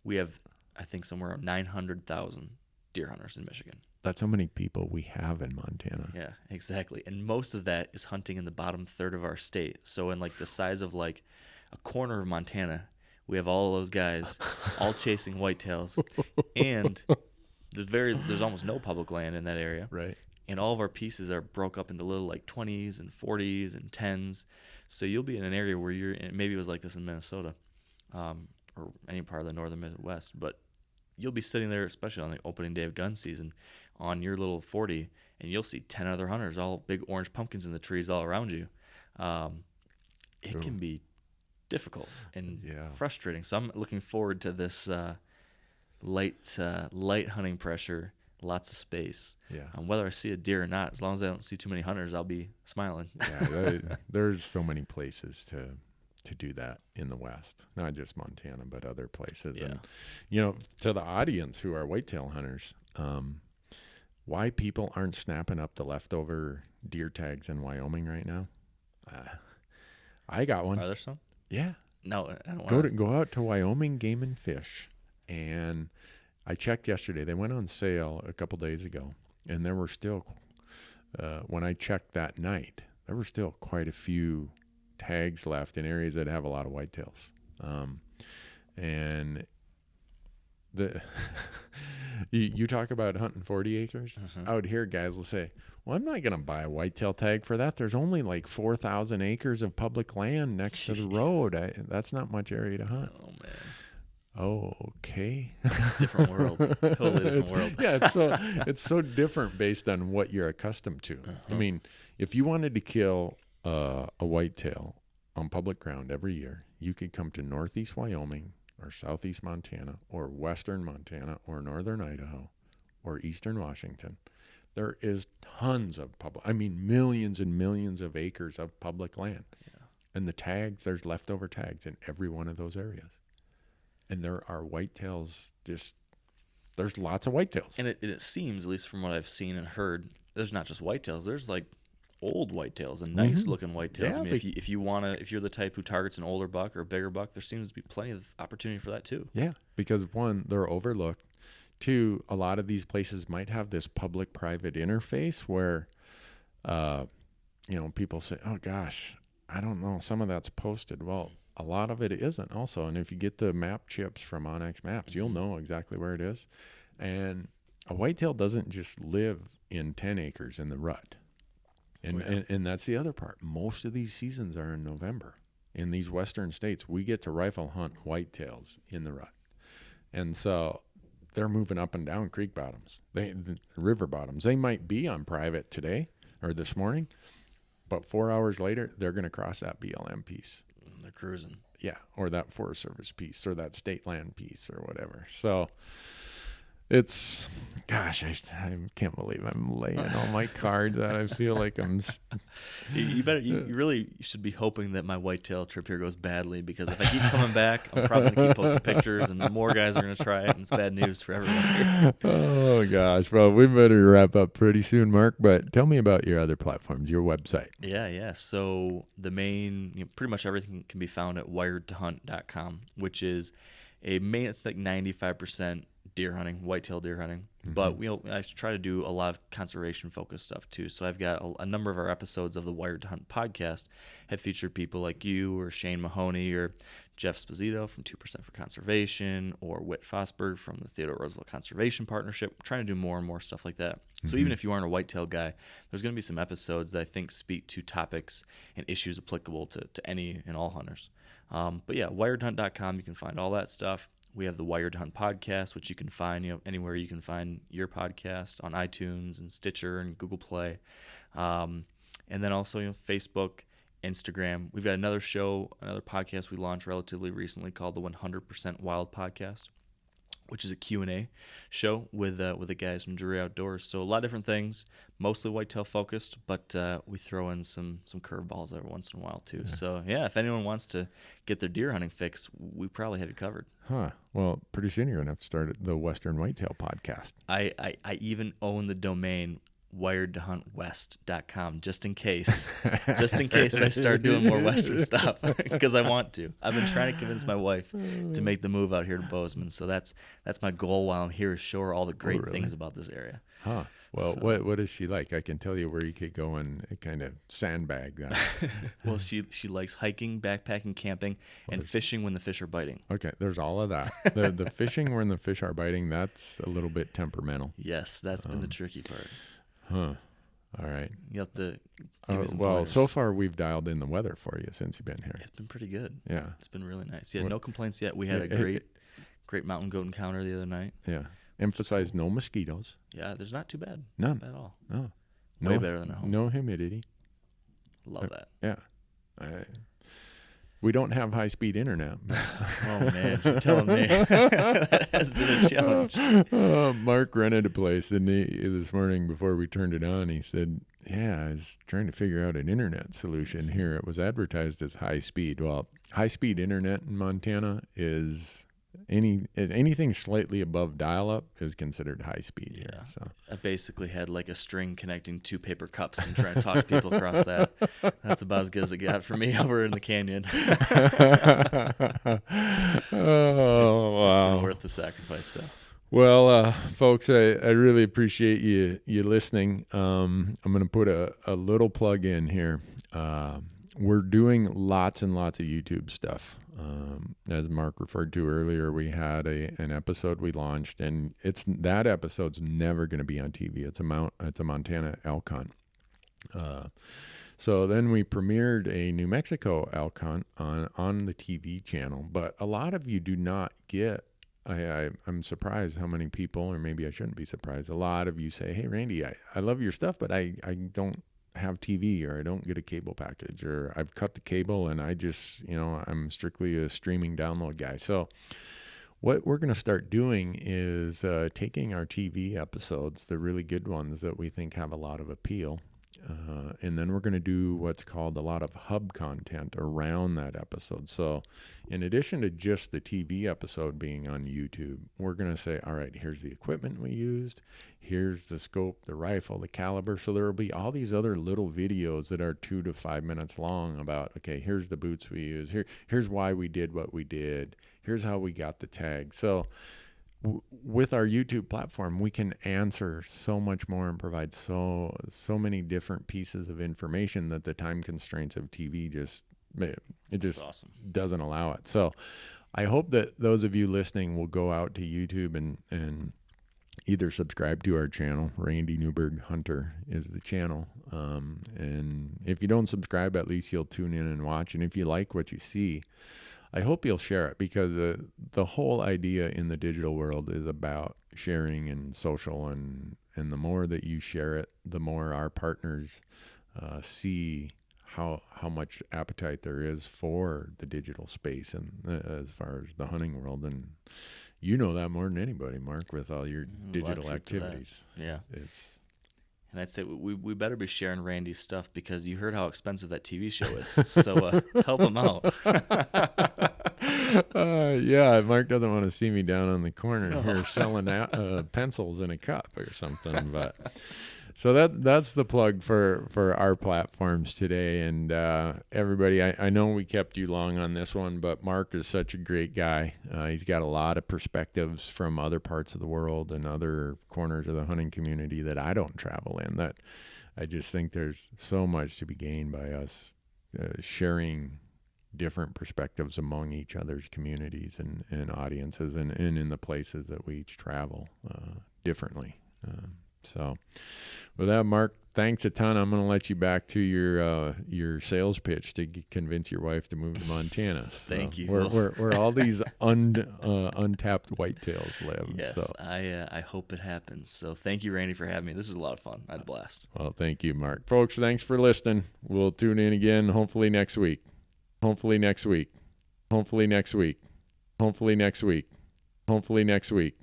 Speaker 2: we have, I think, somewhere around 900,000 deer hunters in Michigan.
Speaker 1: That's how many people we have in Montana.
Speaker 2: Yeah, exactly. And most of that is hunting in the bottom third of our state. So in like the size of like a corner of Montana, we have all of those guys all chasing whitetails. And there's almost no public land in that area.
Speaker 1: Right.
Speaker 2: And all of our pieces are broke up into little like 20s and 40s and 10s. So you'll be in an area where maybe it was like this in Minnesota, or any part of the northern Midwest, but you'll be sitting there, especially on the opening day of gun season, on your little 40, and you'll see 10 other hunters, all big orange pumpkins in the trees all around you. It can be difficult and frustrating. So I'm looking forward to this light hunting pressure, lots of space.
Speaker 1: Yeah.
Speaker 2: Whether I see a deer or not, as long as I don't see too many hunters, I'll be smiling.
Speaker 1: Yeah, there's so many places to do that in the West, not just Montana, but other places.
Speaker 2: Yeah.
Speaker 1: And, to the audience who are whitetail hunters, why people aren't snapping up the leftover deer tags in Wyoming right now? I got one.
Speaker 2: Are there some?
Speaker 1: Yeah.
Speaker 2: No, I don't want
Speaker 1: Go out to Wyoming Game and Fish, and I checked yesterday. They went on sale a couple days ago, and there were still, when I checked that night, there were still quite a few tags left in areas that have a lot of whitetails. And you talk about hunting 40 acres. Out here, guys will say, well, I'm not going to buy a whitetail tag for that. There's only like 4,000 acres of public land next to the road. That's not much area to hunt.
Speaker 2: Oh, man.
Speaker 1: Oh, okay.
Speaker 2: Different world. Totally different world.
Speaker 1: Yeah, it's so different based on what you're accustomed to. I mean, if you wanted to kill a whitetail on public ground every year, you could come to northeast Wyoming or southeast Montana or western Montana or northern Idaho or eastern Washington. There is tons of millions and millions of acres of public land.
Speaker 2: Yeah.
Speaker 1: And the tags, there's leftover tags in every one of those areas. And there are whitetails, there's lots of whitetails.
Speaker 2: And it seems, at least from what I've seen and heard, there's not just whitetails. There's like old whitetails and nice looking whitetails.
Speaker 1: Yeah,
Speaker 2: I mean, if you're the type who targets an older buck or a bigger buck, there seems to be plenty of opportunity for that too.
Speaker 1: Yeah, because 1, they're overlooked. 2, a lot of these places might have this public-private interface where, people say, oh gosh, I don't know, some of that's posted. Well, a lot of it isn't also. And if you get the map chips from Onyx Maps, you'll know exactly where it is. And a whitetail doesn't just live in 10 acres in the rut. And that's the other part. Most of these seasons are in November. In these western states, we get to rifle hunt whitetails in the rut. And so they're moving up and down creek bottoms, the river bottoms. They might be on private today or this morning, but 4 hours later, they're going to cross that BLM piece.
Speaker 2: They're cruising.
Speaker 1: Yeah, or that Forest Service piece or that state land piece or whatever. So it's, gosh, I can't believe I'm laying all my cards out. I feel like I'm.
Speaker 2: You really should be hoping that my whitetail trip here goes badly, because if I keep coming back, I'm probably going to keep posting pictures and more guys are going to try it, and it's bad news for everyone here.
Speaker 1: Oh, gosh. Well, we better wrap up pretty soon, Mark, but tell me about your other platforms, your website.
Speaker 2: Yeah. So the main, pretty much everything can be found at wiredtohunt.com, which is it's like 95% deer hunting, whitetail deer hunting. But I try to do a lot of conservation-focused stuff too. So I've got a number of our episodes of the Wired to Hunt podcast have featured people like you or Shane Mahoney or Jeff Sposito from 2% for Conservation or Whit Fosberg from the Theodore Roosevelt Conservation Partnership. I'm trying to do more and more stuff like that. So even if you aren't a whitetail guy, there's going to be some episodes that I think speak to topics and issues applicable to any and all hunters. But yeah, wiredhunt.com, you can find all that stuff. We have the Wired Hunt podcast, which you can find anywhere you can find your podcast, on iTunes and Stitcher and Google Play. And then also Facebook, Instagram. We've got another podcast we launched relatively recently called the 100% Wild Podcast, which is a Q&A show with the guys from Drury Outdoors. So a lot of different things, mostly whitetail focused, but we throw in some curveballs every once in a while too. Yeah. So yeah, if anyone wants to get their deer hunting fix, we probably have you covered.
Speaker 1: Huh. Well, pretty soon you're going to have to start the Western Whitetail Podcast.
Speaker 2: I even own the domain wiredtohuntwest.com just in case I start doing more Western stuff because I want to. I've been trying to convince my wife to make the move out here to Bozeman, so that's my goal while I'm here, is show her all the great things about this area.
Speaker 1: Huh. Well, so, what is she like? I can tell you where you could go and kind of sandbag that.
Speaker 2: Well, she likes hiking, backpacking, camping, and fishing when the fish are biting.
Speaker 1: Okay, there's all of that. The fishing when the fish are biting, that's a little bit temperamental.
Speaker 2: Yes, that's been the tricky part.
Speaker 1: Huh. All right.
Speaker 2: You have to give me some
Speaker 1: well,
Speaker 2: pointers.
Speaker 1: so far we've dialed in the weather for you since you've been here.
Speaker 2: It's been pretty good.
Speaker 1: Yeah.
Speaker 2: It's been really nice. Yeah, no complaints yet. We had a great mountain goat encounter the other night.
Speaker 1: Yeah. Emphasize no mosquitoes.
Speaker 2: Yeah, there's not too bad.
Speaker 1: None.
Speaker 2: Not bad at all.
Speaker 1: No.
Speaker 2: Way better than at home.
Speaker 1: No humidity.
Speaker 2: Love that.
Speaker 1: Yeah. We don't have high-speed internet.
Speaker 2: Oh, man. You're telling me. That has been a challenge.
Speaker 1: Mark rented a place, and this morning before we turned it on, he said, yeah, I was trying to figure out an internet solution here. It was advertised as high-speed. Well, high-speed internet in Montana is anything slightly above dial-up is considered high-speed here. So
Speaker 2: I basically had like a string connecting 2 paper cups and trying to talk to people across that. That's about as good as it got for me over in the canyon. It's been worth the sacrifice, though.
Speaker 1: Well, folks, I really appreciate you listening. I'm going to put a little plug in here. We're doing lots and lots of YouTube stuff. As Mark referred to earlier, we had an episode we launched, and that episode's never going to be on TV. It's a Montana elk hunt. So then we premiered a New Mexico elk hunt on the TV channel, but a lot of you do not get. I'm surprised how many people, or maybe I shouldn't be surprised. A lot of you say, "Hey, Randy, I love your stuff, but I don't have TV, or I don't get a cable package, or I've cut the cable and I just, I'm strictly a streaming download guy." So what we're going to start doing is taking our TV episodes, the really good ones that we think have a lot of appeal, and then we're going to do what's called a lot of hub content around that episode. So in addition to just the TV episode being on YouTube, we're going to say, all right, here's the equipment we used, here's the scope, the rifle, the caliber. So there will be all these other little videos that are 2 to 5 minutes long about, okay, here's the boots we use, here's why we did what we did, here's how we got the tag. So with our YouTube platform, we can answer so much more and provide so many different pieces of information that the time constraints of TV just awesome. Doesn't allow it. So I hope that those of you listening will go out to YouTube and either subscribe to our channel. Randy Newberg Hunter is the channel. And if you don't subscribe, at least you'll tune in and watch. And if you like what you see, I hope you'll share it, because the whole idea in the digital world is about sharing and social, and the more that you share it, the more our partners see how much appetite there is for the digital space, and as far as the hunting world. And you know that more than anybody, Mark, with all your digital activities.
Speaker 2: Yeah. And I'd say we better be sharing Randy's stuff, because you heard how expensive that TV show is. So help him out.
Speaker 1: Yeah, Mark doesn't want to see me down on the corner here selling pencils in a cup or something. But so that's the plug for our platforms today. And everybody, I know we kept you long on this one, but Mark is such a great guy. He's got a lot of perspectives from other parts of the world and other corners of the hunting community that I don't travel in, that I just think there's so much to be gained by us sharing different perspectives among each other's communities and audiences, and in the places that we each travel differently. So with that, Mark, thanks a ton. I'm going to let you back to your sales pitch to convince your wife to move to Montana. So
Speaker 2: Thank you.
Speaker 1: Where all these untapped whitetails live.
Speaker 2: Yes,
Speaker 1: so.
Speaker 2: I hope it happens. So thank you, Randy, for having me. This is a lot of fun. I had a blast.
Speaker 1: Well, thank you, Mark. Folks, thanks for listening. We'll tune in again hopefully next week. Hopefully next week. Hopefully next week. Hopefully next week. Hopefully next week.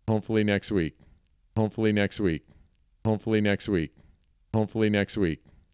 Speaker 1: Hopefully next week. Hopefully next week. Hopefully next week. Hopefully next week.